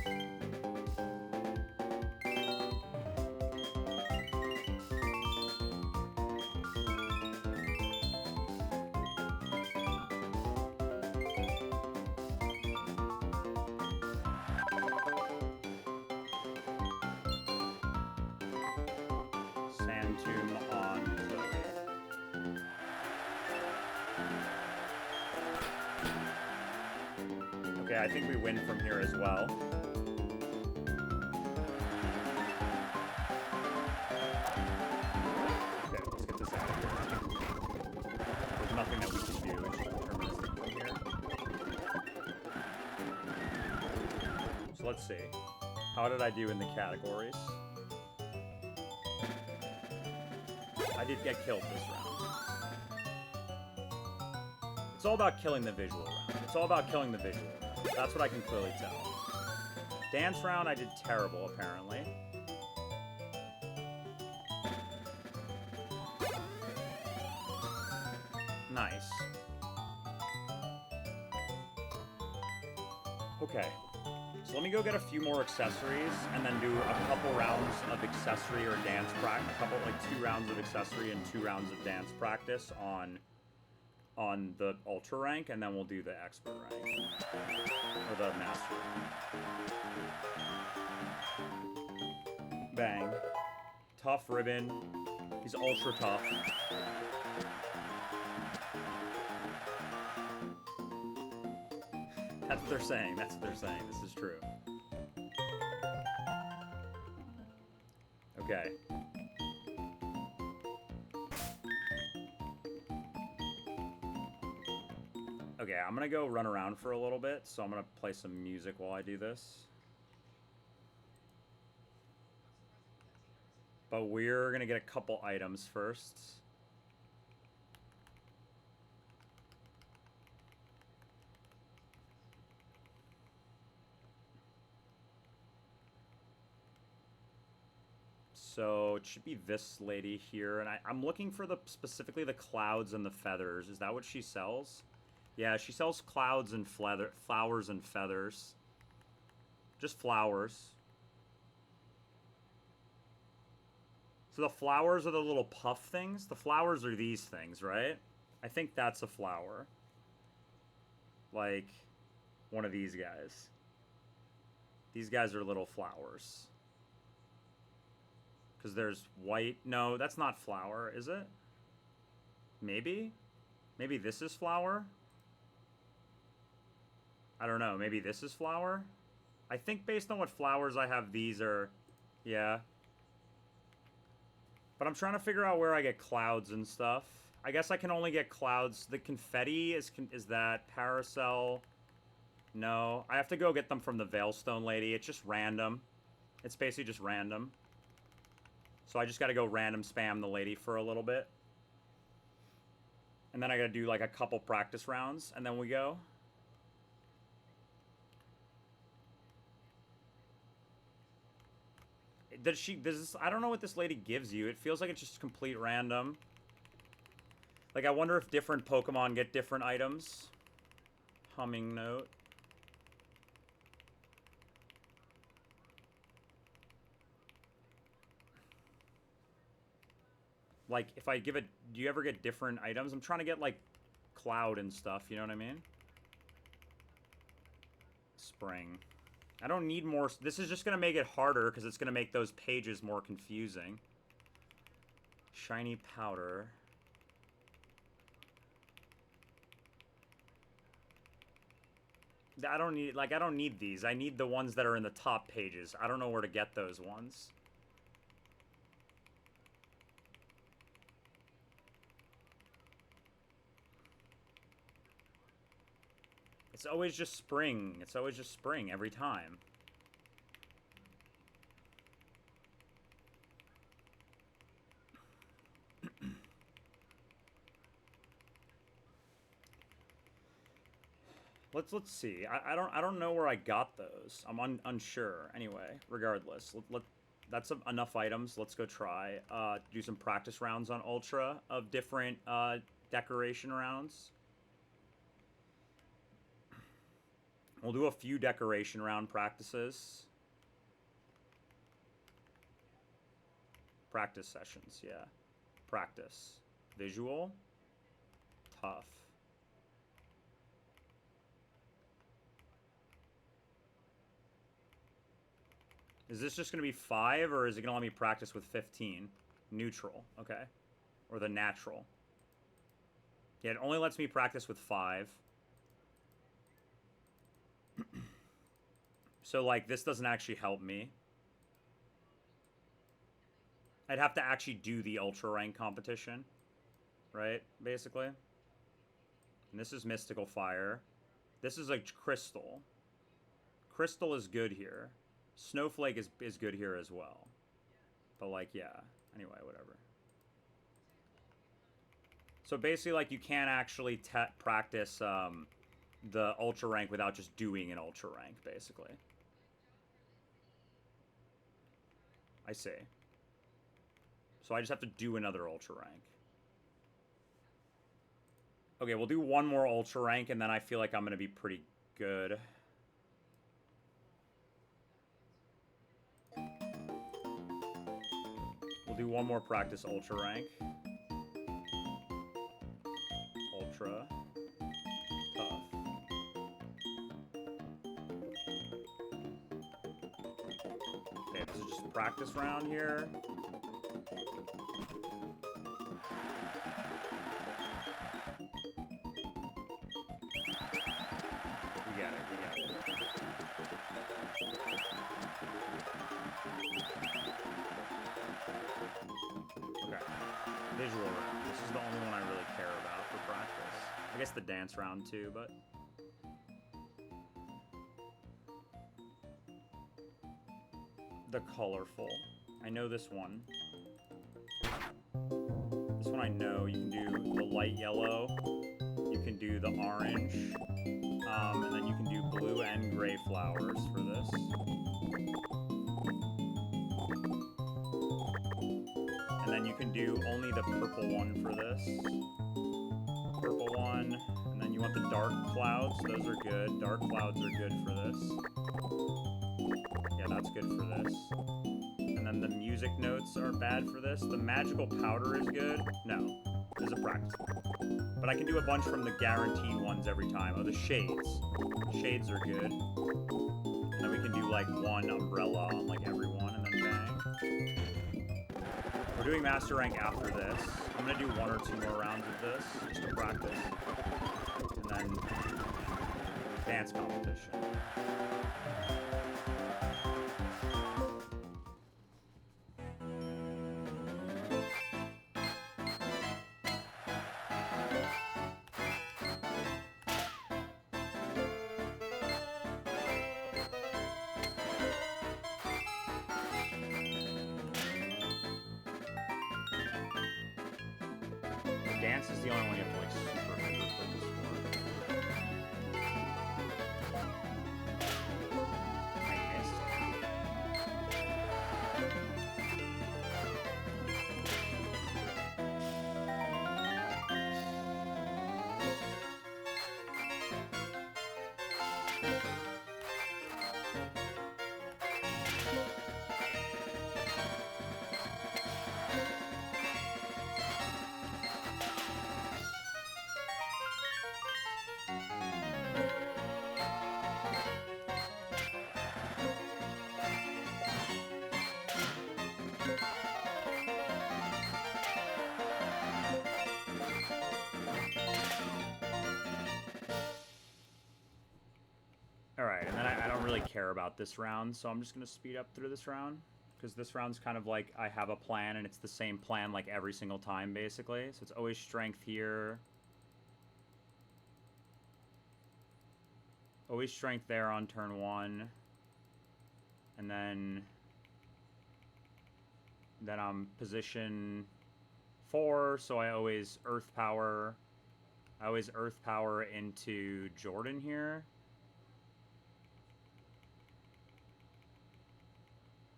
Sand Tomb on I think we win from here as well. Okay, let's get this out of here. There's nothing that we can do. It's just deterministic from here. So let's see. How did I do in the categories? I did get killed this round. It's all about killing the visual round. It's all about killing the visual round. That's what I can clearly tell. Dance round, I did terrible, apparently. Nice. Okay. So let me go get a few more accessories and then do a couple rounds of accessory or dance practice. A couple, like 2 rounds of accessory and 2 rounds of dance practice on the ultra rank, and then we'll do the expert rank or the master rank. Bang. Tough ribbon. He's ultra tough. That's what they're saying. That's what they're saying. This is true. Okay. Okay, I'm gonna go run around for a little bit, so I'm gonna play some music while I do this. But we're gonna get a couple items first. So it should be this lady here, and I'm looking for specifically the clouds and the feathers. Is that what she sells? Yeah, she sells clouds and flowers and feathers. Just flowers. So the flowers are the little puff things? The flowers are these things, right? I think that's a flower. Like one of these guys. These guys are little flowers. Because there's white. No, that's not flower, is it? Maybe? Maybe this is flower? I don't know. Maybe this is flower? I think based on what flowers I have, these are... Yeah. But I'm trying to figure out where I get clouds and stuff. I guess I can only get clouds. The confetti is that parasol? No. I have to go get them from the Veilstone lady. It's just random. It's basically just random. So I just got to go random spam the lady for a little bit. And then I got to do like a couple practice rounds, and then we go. I don't know what this lady gives you. It feels like it's just complete random. Like, I wonder if different Pokemon get different items. Humming note. Like, if I give it... Do you ever get different items? I'm trying to get, like, Cloud and stuff, you know what I mean? Spring. I don't need more... This is just going to make it harder, because it's going to make those pages more confusing. Shiny powder. I don't need these. I need the ones that are in the top pages. I don't know where to get those ones. It's always just spring. It's always just spring every time. Let's see. I don't know where I got those. I'm unsure. Anyway, regardless, that's enough items. Let's go try do some practice rounds on Ultra of different decoration rounds. We'll do a few decoration round practices. Practice sessions, yeah. Practice. Visual. Tough. Is this just going to be 5, or is it going to let me practice with 15? Neutral, okay. Or the natural. Yeah, it only lets me practice with 5. So, like, this doesn't actually help me. I'd have to actually do the ultra rank competition, right? Basically. And this is Mystical Fire. This is like Crystal. Crystal is good here. Snowflake is good here as well. But, like, yeah. Anyway, whatever. So basically, like, you can't actually practice the ultra rank without just doing an ultra rank, basically. I see. So I just have to do another ultra rank. Okay, we'll do one more ultra rank, and then I feel like I'm going to be pretty good. We'll do one more practice ultra rank. Ultra. Tough. Okay, this is just a practice round here. We got it, we got it. Okay. Visual round. This is the only one I really care about for practice. I guess the dance round too, but... The colorful. I know this one. This one I know. You can do the light yellow. You can do the orange. And then you can do blue and gray flowers for this. And then you can do only the purple one for this. Purple one. And then you want the dark clouds. Those are good. Dark clouds are good for this. Yeah, that's good for this. And then the music notes are bad for this. The magical powder is good. No, this is a practice one. But I can do a bunch from the guaranteed ones every time. Oh, the shades. Shades are good. And then we can do like one umbrella on like every one and then bang. We're doing master rank after this. I'm gonna do one or two more rounds of this just to practice. And then dance competition. Dance is the only one you have to like super hyper focus for. I missed. Alright, and then I don't really care about this round, so I'm just going to speed up through this round. Because this round's kind of like, I have a plan, and it's the same plan like every single time, basically. So it's always strength here. Always strength there on turn 1. And then I'm position 4, so I always earth power. I always earth power into Jordan here.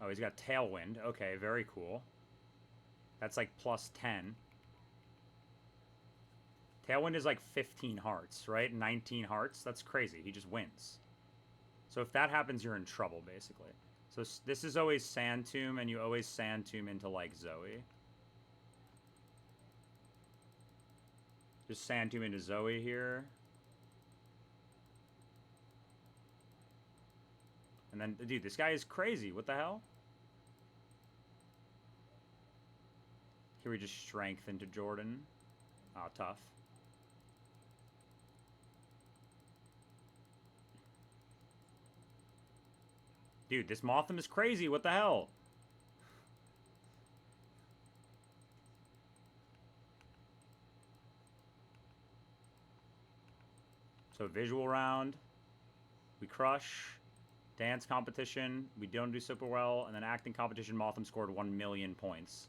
Oh, he's got Tailwind. Okay, very cool. That's like plus 10. Tailwind is like 15 hearts, right? 19 hearts. That's crazy. He just wins. So if that happens, you're in trouble, basically. So this is always Sand Tomb, and you always Sand Tomb into, like, Zoe. Just Sand Tomb into Zoe here. And then, dude, this guy is crazy. What the hell? Here we just strength into Jordan. Ah, tough. Dude, this Motham is crazy. What the hell? So visual round. We crush. Dance competition. We don't do super well. And then acting competition, Motham scored 1 million points.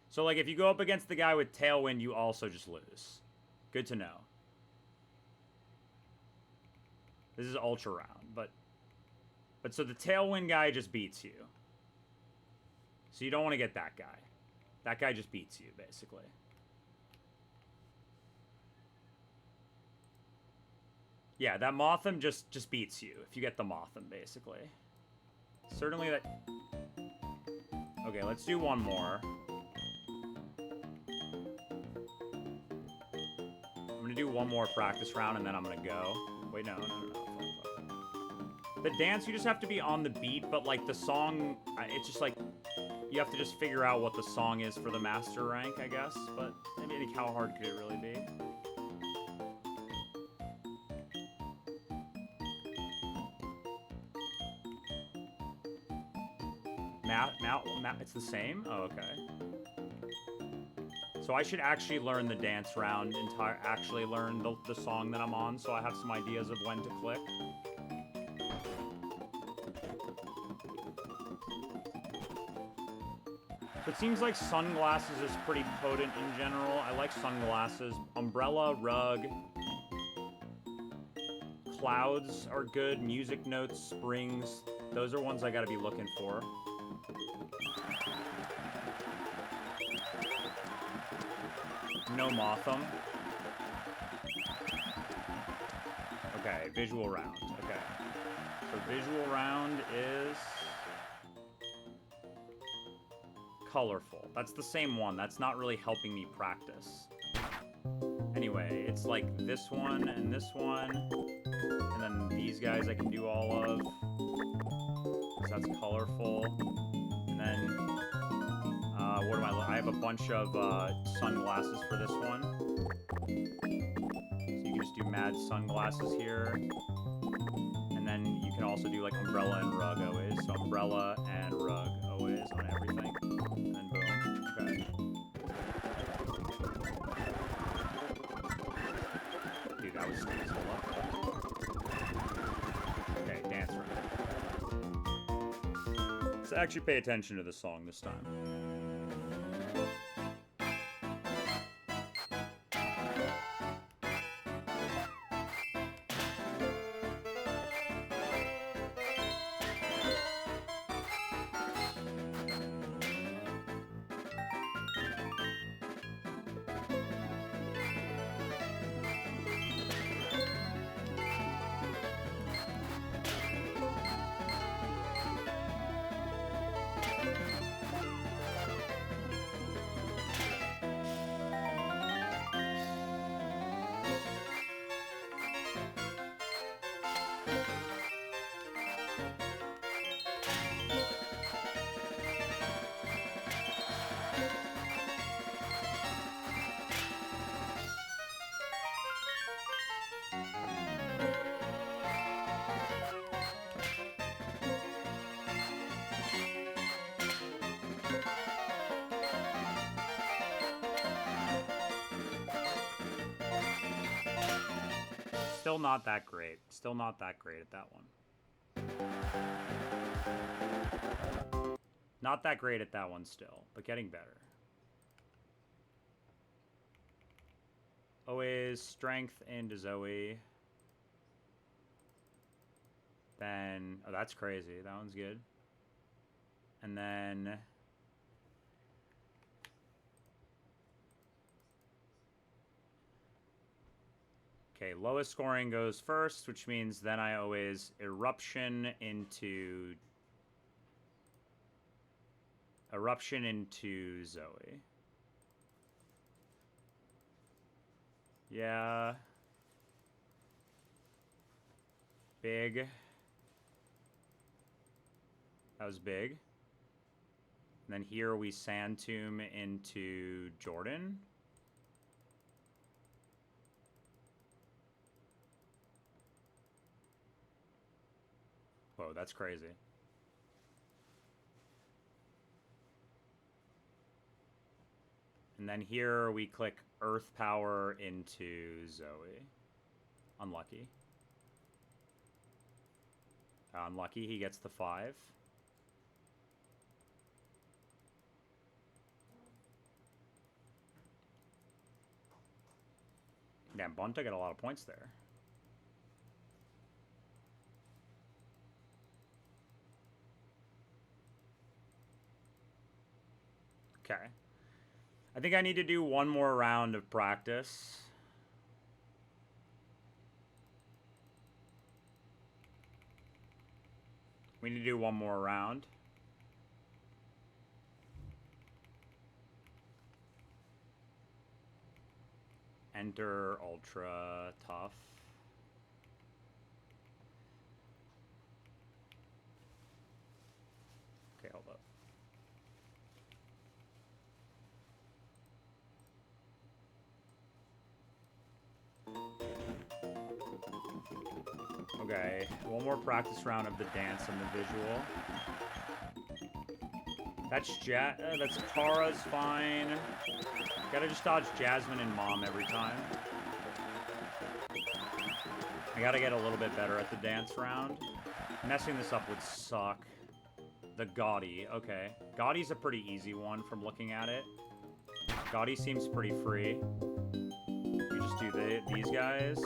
So, like, if you go up against the guy with Tailwind, you also just lose. Good to know. This is ultra round, but so the Tailwind guy just beats you. So you don't want to get that guy. That guy just beats you, basically. Yeah, that Motham just beats you if you get the Motham, basically. Certainly that... Okay, let's do one more. I'm gonna do one more practice round, and then I'm gonna go. Wait, no. The dance, you just have to be on the beat, but, like, the song, it's just, like, you have to just figure out what the song is for the master rank, I guess. But, I mean, like, how hard could it really be? It's the same? Oh, okay. So I should actually learn the dance round, actually learn the song that I'm on, so I have some ideas of when to click. So it seems like sunglasses is pretty potent in general. I like sunglasses. Umbrella, rug. Clouds are good. Music notes, springs. Those are ones I gotta be looking for. No Motham. Okay, visual round. Okay. So visual round is... colorful. That's the same one. That's not really helping me practice. Anyway, it's like this one, and then these guys I can do all of. So that's colorful. And then, what am I have a bunch of sunglasses for this one. So you can just do mad sunglasses here. And then you can also do like umbrella and rug always. So umbrella and rug always on everything. And then boom. Okay. Dude, that was stupid. Okay, dance round. Let's actually pay attention to the song this time. Still not that great. Still not that great at that one. Not that great at that one still, but getting better. Always strength into Zoe. Then, oh, that's crazy. That one's good. And then... Okay, lowest scoring goes first, which means then I always eruption into Zoe. Yeah. Big. That was big. And then here we Sand Tomb into Jordan. Whoa, that's crazy. And then here we click Earth Power into Zoe. Unlucky. Unlucky, he gets the 5. Damn, Bunta got a lot of points there. Okay. I think I need to do one more round of practice. We need to do one more round. Enter Ultra Tough. Okay, hold up. Okay, one more practice round of the dance and the visual. That's that's Kara's fine. Gotta just dodge Jasmine and Mom every time. I gotta get a little bit better at the dance round. Messing this up would suck. The Gaudy, okay. Gaudy's a pretty easy one from looking at it. Gaudy seems pretty free. You just do these guys.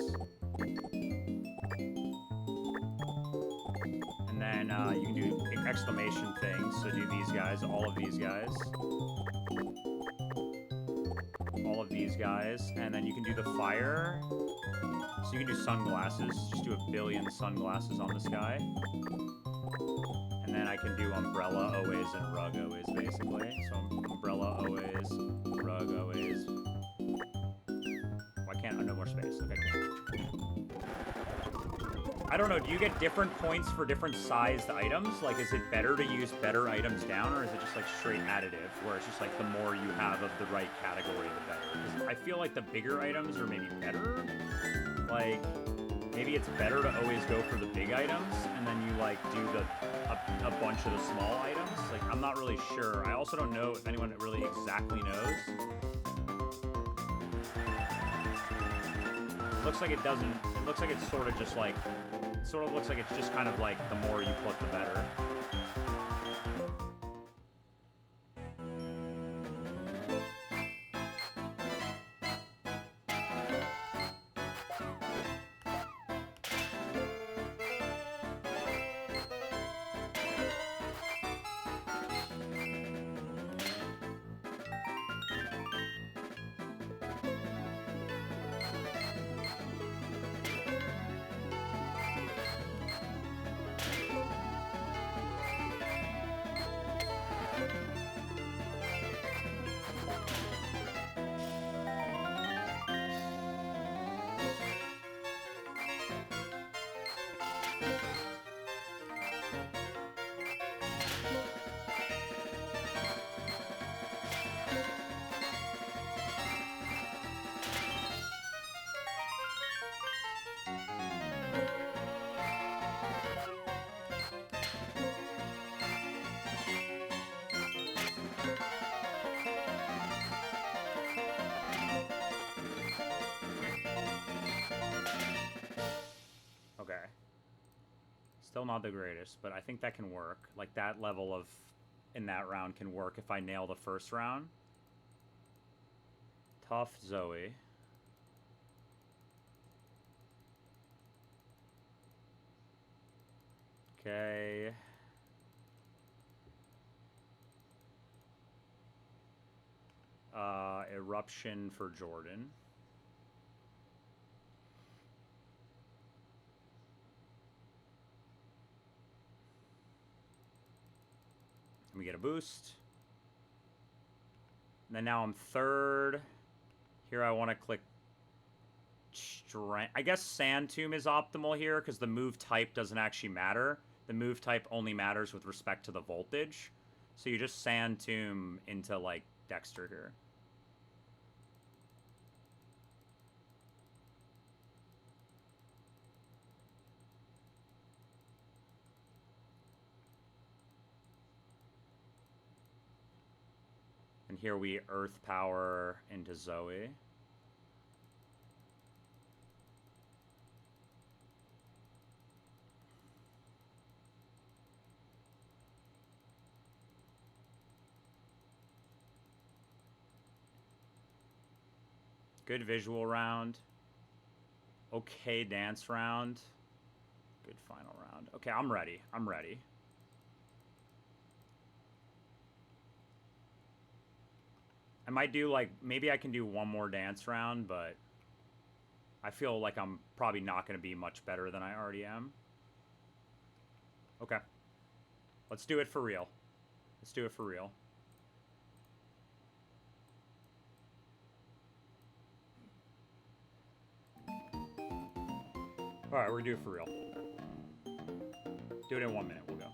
And then you can do exclamation things. So do these guys, all of these guys. All of these guys. And then you can do the fire. So you can do sunglasses. Just do a billion sunglasses on this guy. And then I can do umbrella always and rug always, basically. So umbrella always, rug always. Why can't I? No more space. Okay, cool. I don't know, do you get different points for different sized items? Like, is it better to use better items down, or is it just, like, straight additive, where it's just, like, the more you have of the right category, the better? Because I feel like the bigger items are maybe better. Like, maybe it's better to always go for the big items, and then you, like, do a bunch of the small items. Like, I'm not really sure. I also don't know if anyone really exactly knows. Looks like it doesn't. It looks like it's sort of just like. It sort of looks like it's just kind of like the more you put, the better. Okay. Still not the greatest, but I think that can work. Like, that level of, in that round can work if I nail the first round. Tough Zoe. Okay. Eruption for Jordan. And we get a boost. And then now I'm third. Here I want to click strength. I guess Sand Tomb is optimal here because the move type doesn't actually matter. The move type only matters with respect to the voltage. So you just Sand Tomb into, like, Dexter here. And here we earth power into Zoe. Good visual round. Okay dance round. Good final round. Okay, I'm ready. I'm ready. I might do, like, maybe I can do one more dance round, but I feel like I'm probably not going to be much better than I already am. Okay. Let's do it for real. Let's do it for real. Alright, we're gonna do it for real. Do it in 1 minute, we'll go.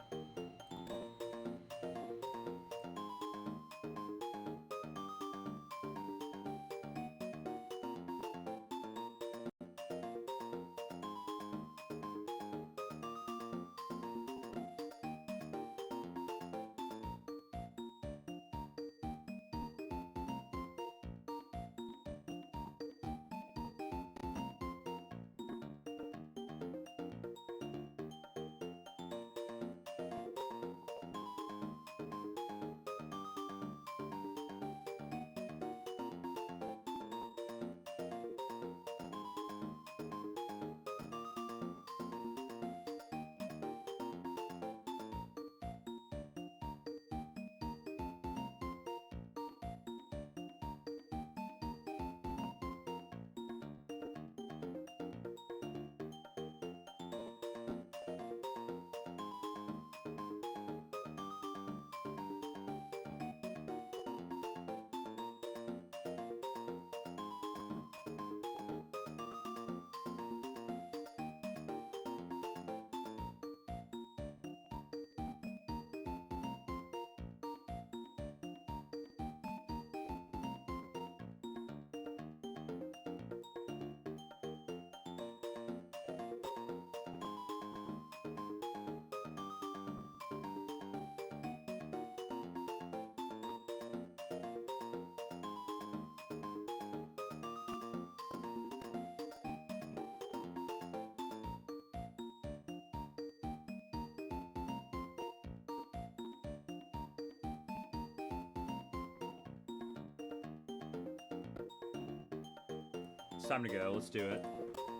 It's time to go. Let's do it.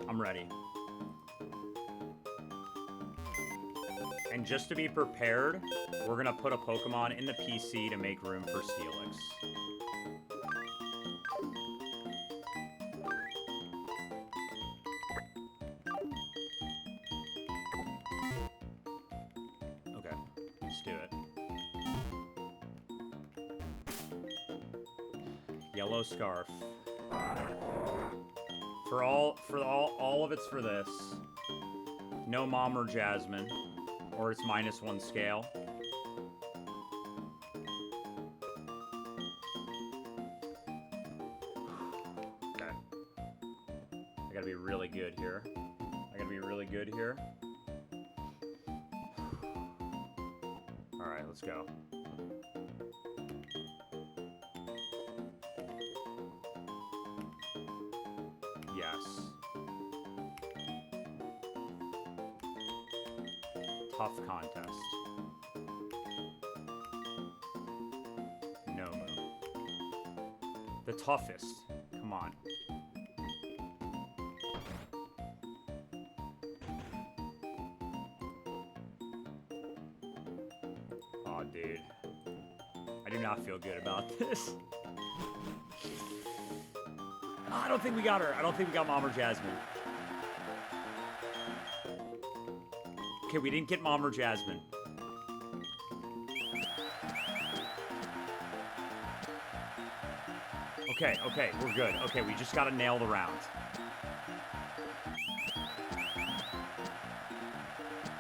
I'm ready. And just to be prepared, we're going to put a Pokemon in the PC to make room for Steelix. Okay, let's do it. Yellow Scarf. All of it's for this. No Mom or Jasmine, or it's -1 scale. Okay. I gotta be really good here. Alright, let's go. Yes. Tough contest. No move. The toughest. Come on. Oh, dude. I do not feel good about this. I don't think we got her. I don't think we got Mom or Jasmine. Okay, we didn't get Mom or Jasmine. Okay, we're good. Okay, we just gotta nail the round.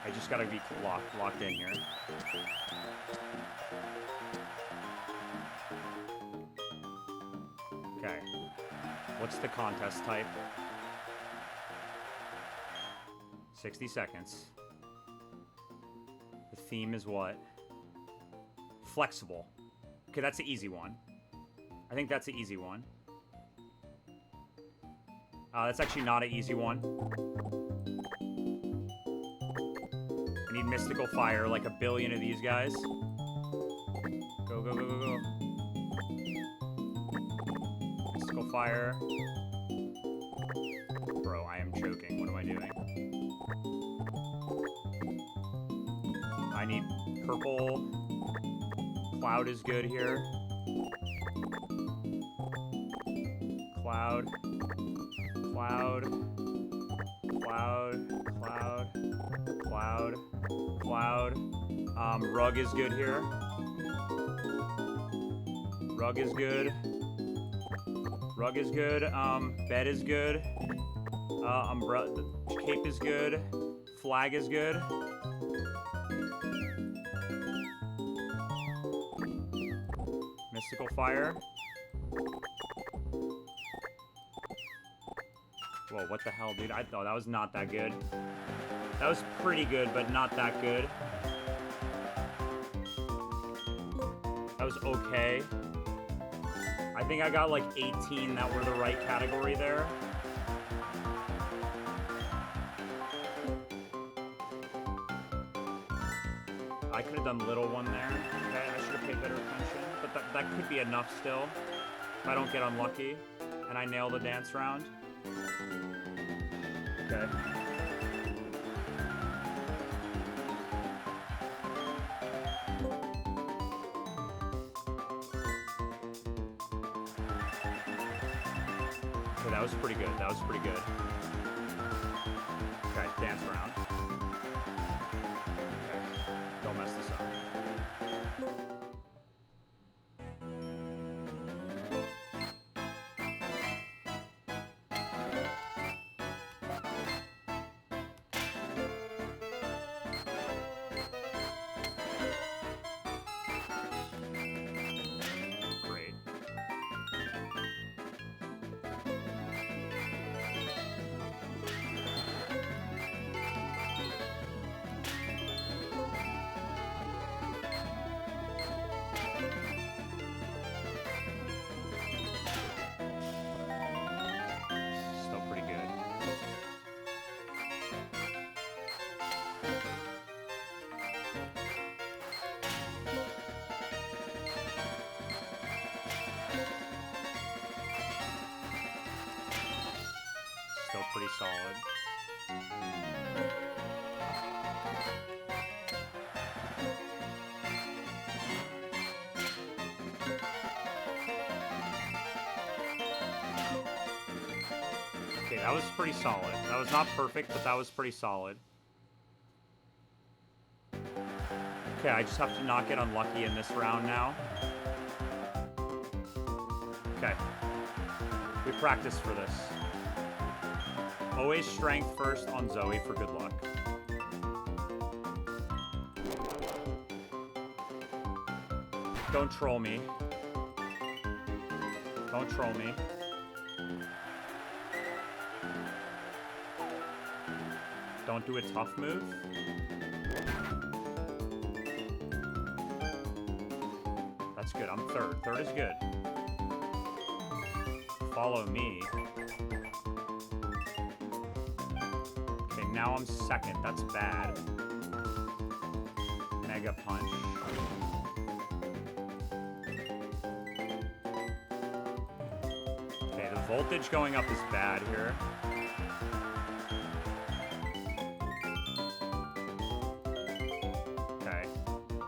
I just gotta be locked in here. Okay. What's the contest type? 60 seconds. The theme is what? Flexible. Okay, that's the easy one. I think that's an easy one. That's actually not an easy one. I need Mystical Fire, like a billion of these guys. Go, go, go, go, go. Mystical Fire. Bro, I am choking. What am I doing? I need purple. Cloud is good here. Cloud. Cloud. Cloud. Cloud. Cloud. Cloud. Rug is good here. Rug is good. Rug is good. Bed is good. Umbrella. Cape is good. Flag is good. Mystical Fire. Whoa, what the hell, dude? I thought that was not that good. That was pretty good, but not that good. That was okay. I think I got like 18 that were the right category there. I could have done little one there. Okay, I should have paid better attention. But that could be enough still. If I don't get unlucky and I nail the dance round. Okay. Okay, that was pretty good. That was pretty good. Okay, dance round. Okay, don't mess this up. Great. Still pretty good. Still pretty solid. Okay, that was pretty solid. That was not perfect, but that was pretty solid. Okay, I just have to not get unlucky in this round now. Okay. We practiced for this. Always strength first on Zoe for good luck. Don't troll me. Don't troll me. Don't do a tough move. That's good. I'm third. Third is good. Follow me. Okay, now I'm second. That's bad. Mega Punch. Okay, the voltage going up is bad here. Okay.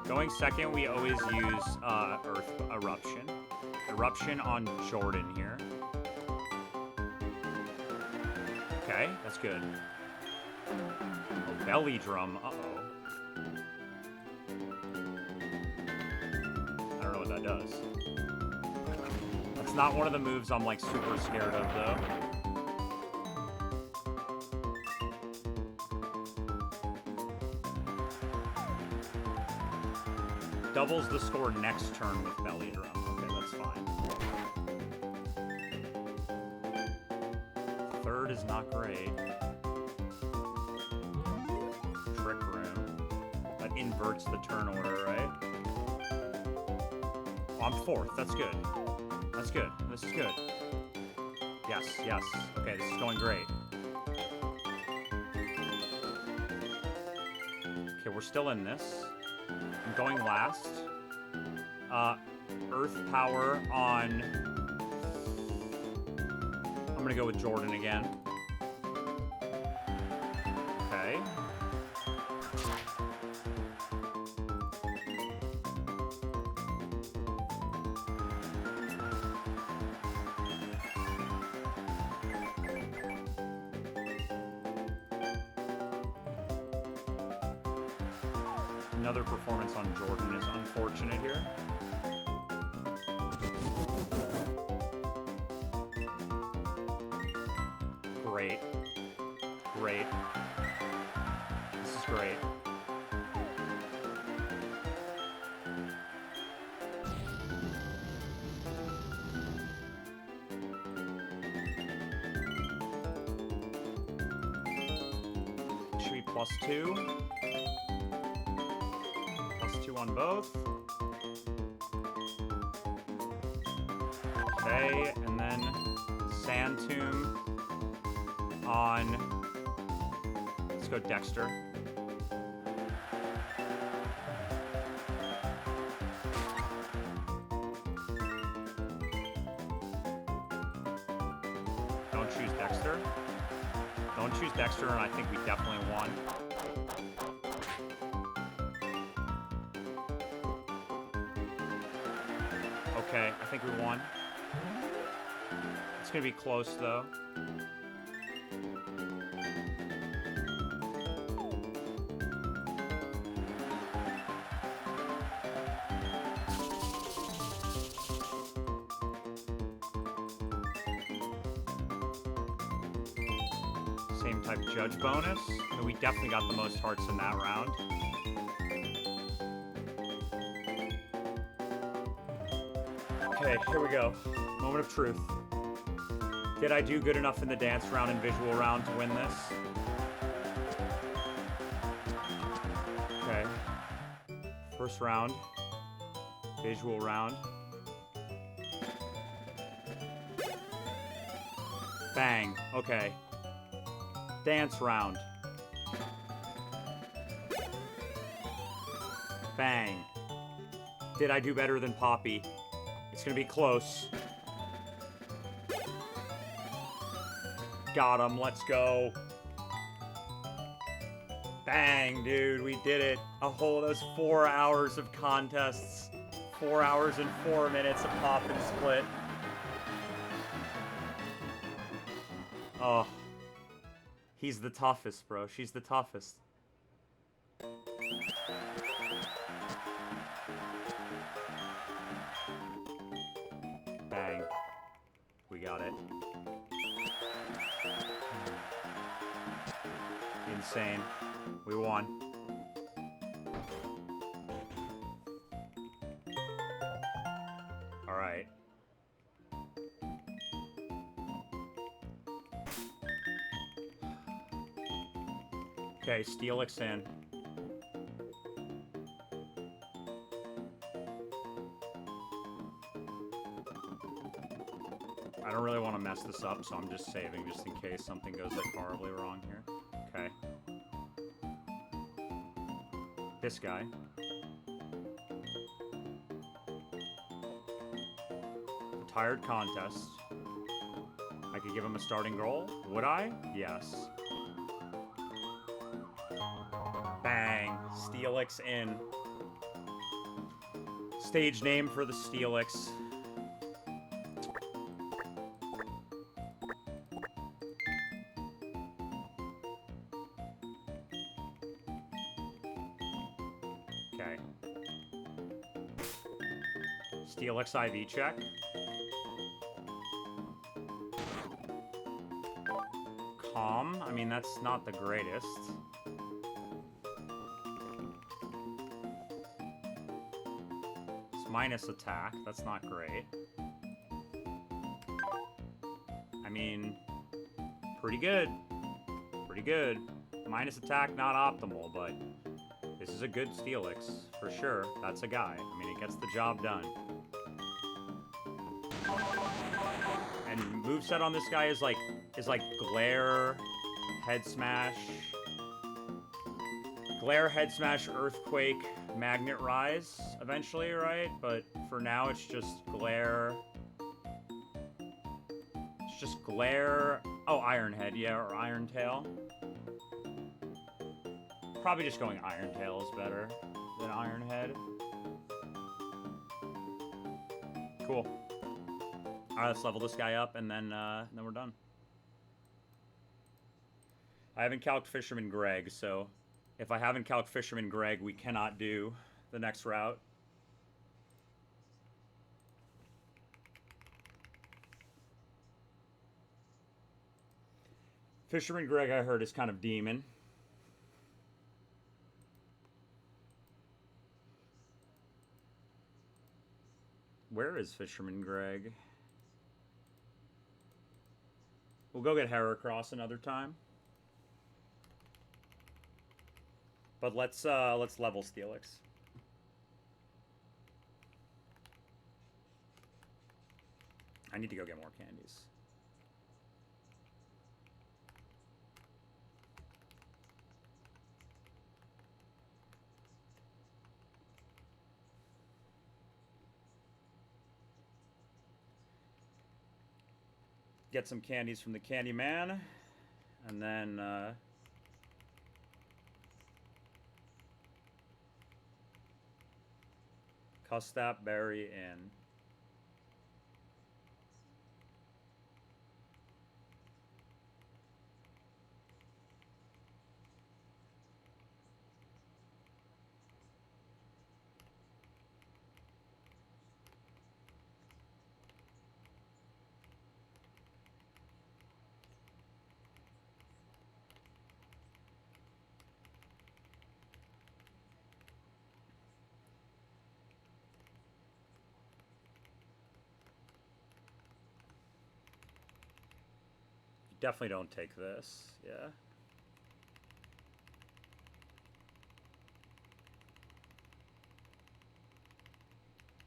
Going second, we always use Earth Eruption. Eruption on Jordan here. Okay, that's good. Oh, belly drum. Uh-oh. I don't know what that does. That's not one of the moves I'm, like, super scared of, though. Doubles the score next turn with belly drum. Okay, that's fine. Third is not great. Trick Room. That inverts the turn order, right? Oh, I'm fourth. That's good. That's good. This is good. Yes, yes. Okay, this is going great. Okay, we're still in this. I'm going last. Earth power on... I'm gonna go with Jordan again. Okay. Another performance on Jordan is unfortunate here. Great. Great. This is great. Should be +2. +2 on both. Okay, and then Sand Tomb on... Let's go Dexter. Don't choose Dexter. Don't choose Dexter, and I think we definitely won. Okay, I think we won. It's gonna be close, though. Same type judge bonus. So we definitely got the most hearts in that round. Okay, here we go. Moment of truth. Did I do good enough in the dance round and visual round to win this? Okay. First round. Visual round. Bang. Okay. Dance round. Bang. Did I do better than Poppy? It's gonna be close. Got him. Let's go. Bang, dude. We did it. A whole those 4 hours of contests. 4 hours and 4 minutes of poffin split. Oh. He's the toughest, bro. She's the toughest. Bang. We got it. Insane. We won. Alright. Okay, Steelix in. I don't really want to mess this up, so I'm just saving just in case something goes like horribly wrong here. Okay. This guy. Retired contest. I could give him a starting goal. Would I? Yes. Bang. Steelix in. Stage name for the Steelix. Okay. Steelix IV check. Calm. I mean, that's not the greatest. It's minus attack. That's not great. I mean, pretty good. Pretty good. Minus attack, not optimal, but this is a good Steelix, for sure. That's a guy. I mean, it gets the job done. moveset on this guy is like glare, head smash, earthquake, magnet rise eventually, right? But for now it's just glare. It's just glare. Oh, Iron Head, yeah, or Iron Tail. Probably just going Iron Tail is better than Iron Head. Cool. Alright, let's level this guy up, and then we're done. I haven't calced Fisherman Greg, so if I haven't calced Fisherman Greg, we cannot do the next route. Fisherman Greg, I heard, is kind of demon. Where is Fisherman Greg? We'll go get Heracross another time. But let's level Steelix. I need to go get more candies. Get some candies from the Candy Man, and then Custap Berry in. Definitely don't take this, yeah.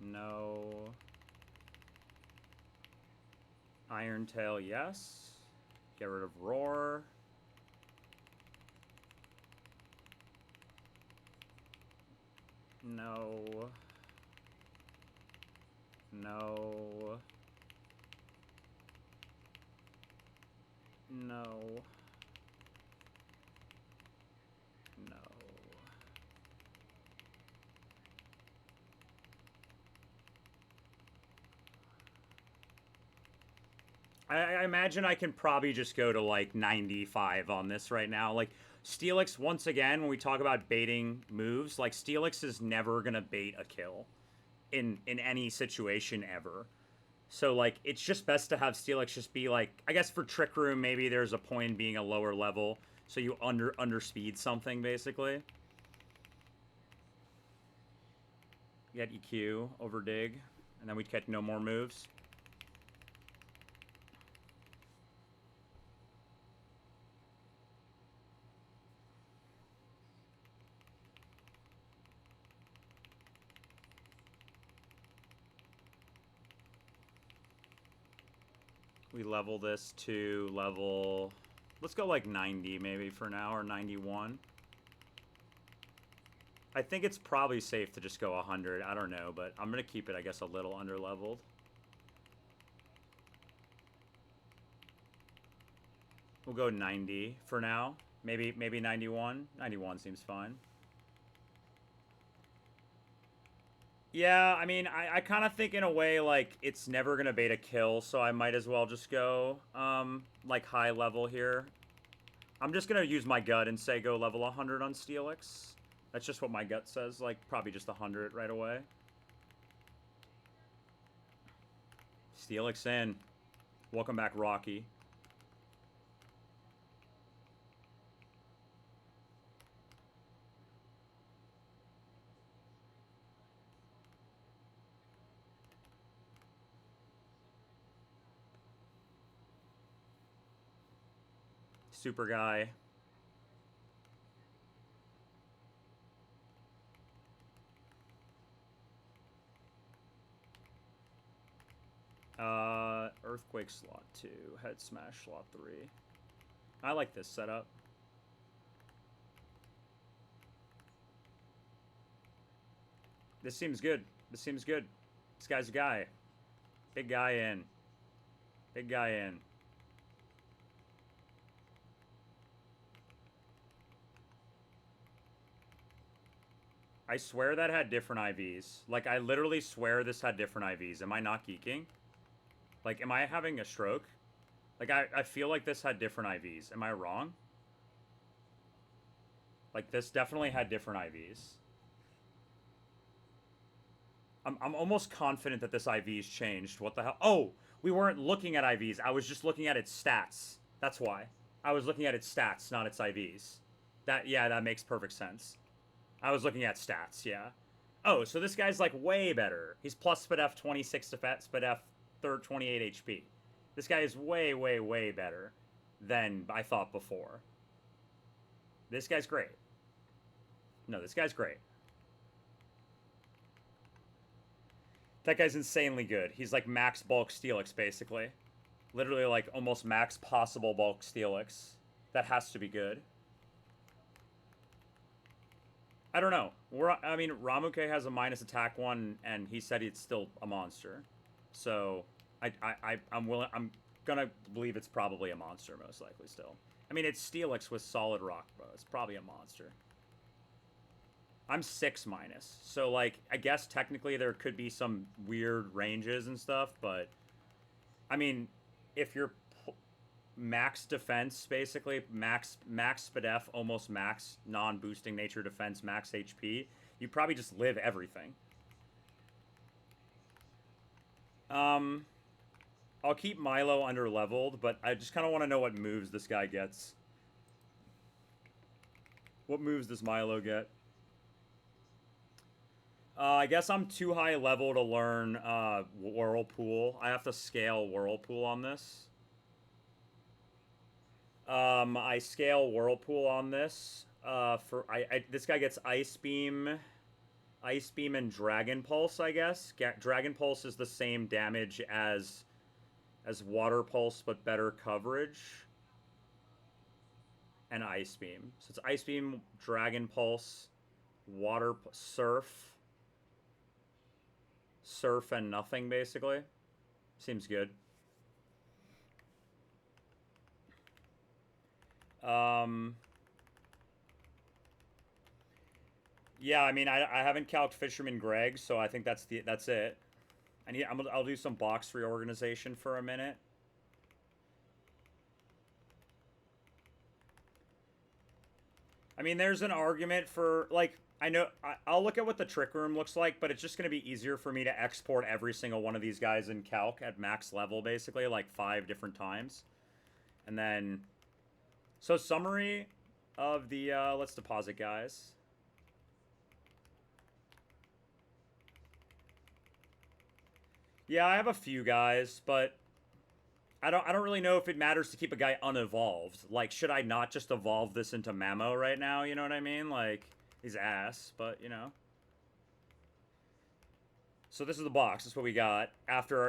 No. Iron Tail, yes. Get rid of Roar. No. No. No. No. I imagine I can probably just go to like 95 on this right now. Like Steelix, once again, when we talk about baiting moves, like Steelix is never gonna bait a kill in any situation ever. So like it's just best to have Steelix just be like, I guess for Trick Room maybe there's a point in being a lower level, so you underspeed something basically. Get EQ over Dig, and then we'd get no more moves. We level this to level, let's go like 90 maybe for now, or 91. I think it's probably safe to just go 100. I don't know, but I'm going to keep it, I guess, a little under-leveled. We'll go 90 for now. Maybe 91. 91 seems fine. Yeah, I mean, I kind of think in a way, like, it's never going to bait a kill, so I might as well just go, like, high level here. I'm just going to use my gut and say go level 100 on Steelix. That's just what my gut says, like, probably just 100 right away. Steelix in. Welcome back, Rocky. Super guy. Earthquake slot 2, Head Smash slot 3. I like this setup. This seems good. This seems good. This guy's a guy. Big guy in. Big guy in. I swear that had different IVs. Like, I literally swear this had different IVs. Am I not geeking? Like, am I having a stroke? Like, I feel like this had different IVs. Am I wrong? Like, this definitely had different IVs. I'm almost confident that this IV's changed. What the hell? Oh, we weren't looking at IVs. I was just looking at its stats. That's why. I was looking at its stats, not its IVs. Yeah, that makes perfect sense. I was looking at stats, yeah. Oh, so this guy's like way better. He's plus SpDef 26 to SpDef 28 HP. This guy is way, way, way better than I thought before. This guy's great. No, this guy's great. That guy's insanely good. He's like max bulk Steelix, basically. Literally like almost max possible bulk Steelix. That has to be good. I don't know. I mean, Ramuke has a minus attack 1, and he said it's still a monster. So, I'm gonna believe it's probably a monster, most likely still. I mean, it's Steelix with solid rock, bro. It's probably a monster. I'm 6 minus. So, like, I guess technically there could be some weird ranges and stuff, but... I mean, if you're max defense, basically, max SpDef, almost max non-boosting nature defense, max HP, you probably just live everything. I'll keep Milo under-leveled, but I just kind of want to know what moves this guy gets. What moves does Milo get? I guess I'm too high level to learn Whirlpool. I have to scale Whirlpool on this. I scale Whirlpool on this. This guy gets Ice Beam, and Dragon Pulse, I guess. Dragon Pulse is the same damage as Water Pulse, but better coverage. And Ice Beam. So it's Ice Beam, Dragon Pulse, Water Surf and nothing, basically. Seems good. Yeah, I mean, I haven't calced Fisherman Greg, so I think that's it. I'll do some box reorganization for a minute. I mean, there's an argument for, like, I'll look at what the trick room looks like, but it's just going to be easier for me to export every single one of these guys in calc at max level, basically, like 5 different times. And then, so summary of the, let's deposit guys. Yeah, I have a few guys, but I don't really know if it matters to keep a guy unevolved. Like, should I not just evolve this into Mamo right now? You know what I mean? Like, he's ass, but, you know. So this is the box. This is what we got.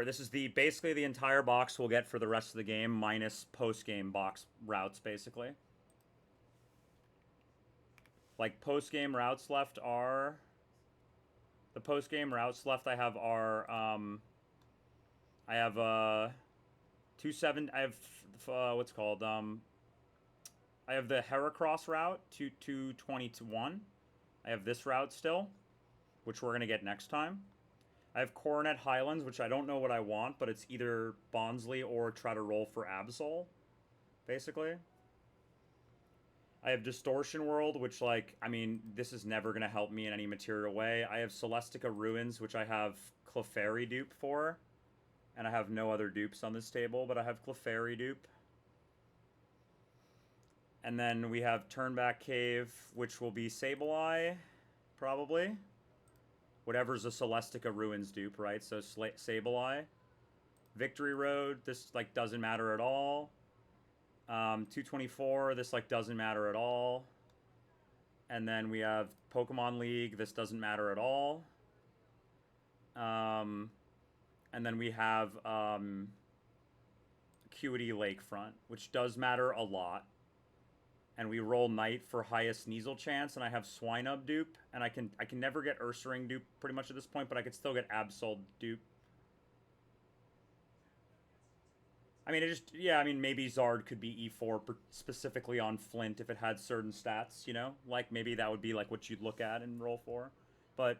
This is basically the entire box we'll get for the rest of the game, minus post-game box routes, basically. Like, post-game routes left are... The post-game routes left I have are, I have, I have, what's it called, I have the Heracross route, 221. I have this route still, which we're going to get next time. I have Coronet Highlands, which I don't know what I want, but it's either Bonsly or try to roll for Absol, basically. I have Distortion World, which, like, I mean, this is never going to help me in any material way. I have Celestica Ruins, which I have Clefairy dupe for. And I have no other dupes on this table, but I have Clefairy dupe. And then we have Turnback Cave, which will be Sableye, probably. Whatever's a Celestica Ruins dupe, right? So Sableye. Victory Road, this, like, doesn't matter at all. 224, this, like, doesn't matter at all. And then we have Pokemon League, this doesn't matter at all. And then we have, Acuity Lakefront, which does matter a lot. And we roll Knight for highest Sneasel chance, and I have Swinub dupe, and I can never get Ursaring dupe pretty much at this point, but I could still get Absol dupe. I mean, yeah, I mean, maybe Zard could be E4 specifically on Flint if it had certain stats, you know? Like, maybe that would be, like, what you'd look at and roll for. But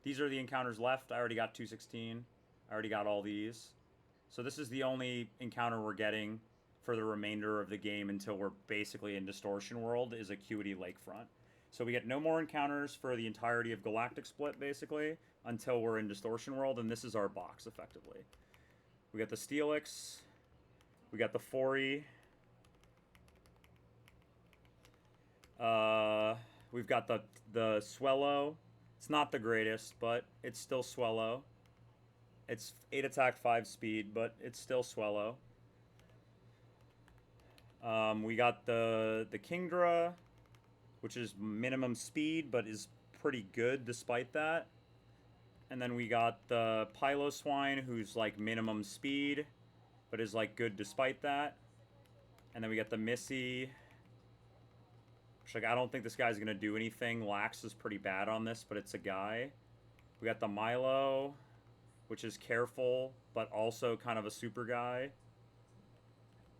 these are the encounters left. I already got 216. I already got all these. So this is the only encounter we're getting for the remainder of the game until we're basically in Distortion World is Acuity Lakefront. So we get no more encounters for the entirety of Galactic Split, basically, until we're in Distortion World, and this is our box, effectively. We got the Steelix. We got the Fori. We've got the Swellow. It's not the greatest, but it's still Swellow. It's 8 attack, 5 speed, but it's still Swellow. We got the Kingdra, which is minimum speed, but is pretty good despite that. And then we got the Piloswine, who's like minimum speed, but is like good despite that. And then we got the Missy, which like I don't think this guy's gonna do anything. Lax is pretty bad on this, but it's a guy. We got the Milo, which is careful, but also kind of a super guy.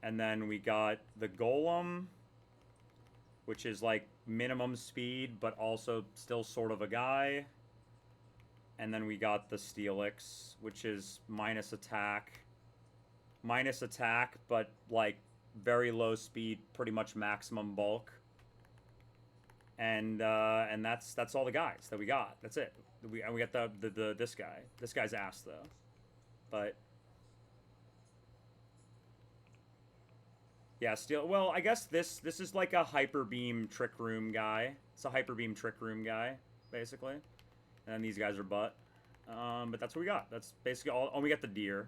And then we got the Golem, which is like minimum speed, but also still sort of a guy. And then we got the Steelix, which is minus attack, but like very low speed, pretty much maximum bulk. And that's all the guys that we got. That's it. We got this guy. This guy's ass though, but yeah, well, I guess this is like a Hyper Beam Trick Room guy. It's a Hyper Beam Trick Room guy, basically. And then these guys are butt. But that's what we got. That's basically all. Oh, we got the deer.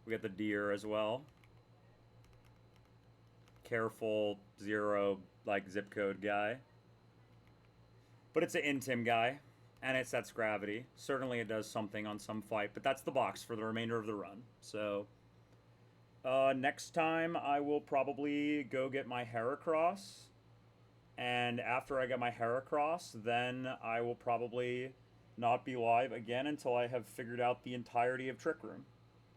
We got the deer as well. Careful 0 like zip code guy. But it's an Intim guy, and it sets gravity. Certainly it does something on some fight, but that's the box for the remainder of the run. So next time I will probably go get my Heracross, and after I get my Heracross, then I will probably not be live again until I have figured out the entirety of Trick Room,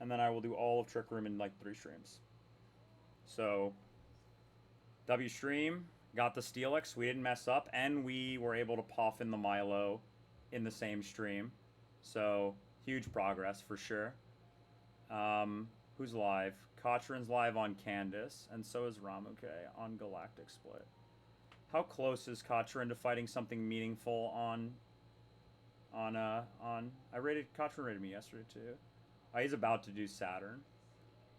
and then I will do all of Trick Room in like 3 streams. So W stream, got the Steelix, we didn't mess up, and we were able to poffin the Milo in the same stream. So huge progress for sure. Who's live? Kotrin's live on Candace, and so is Ramuke on Galactic Split. How close is Kotrin to fighting something meaningful on Kotrin rated me yesterday too. He's about to do Saturn.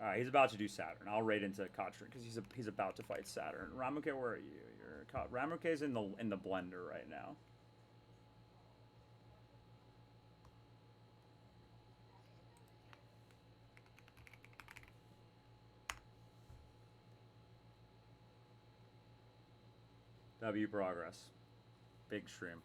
Alright, he's about to do Saturn. I'll raid into Kotrin because he's about to fight Saturn. Ramuke, where are you? Ramuke's in the blender right now. W progress. Big stream.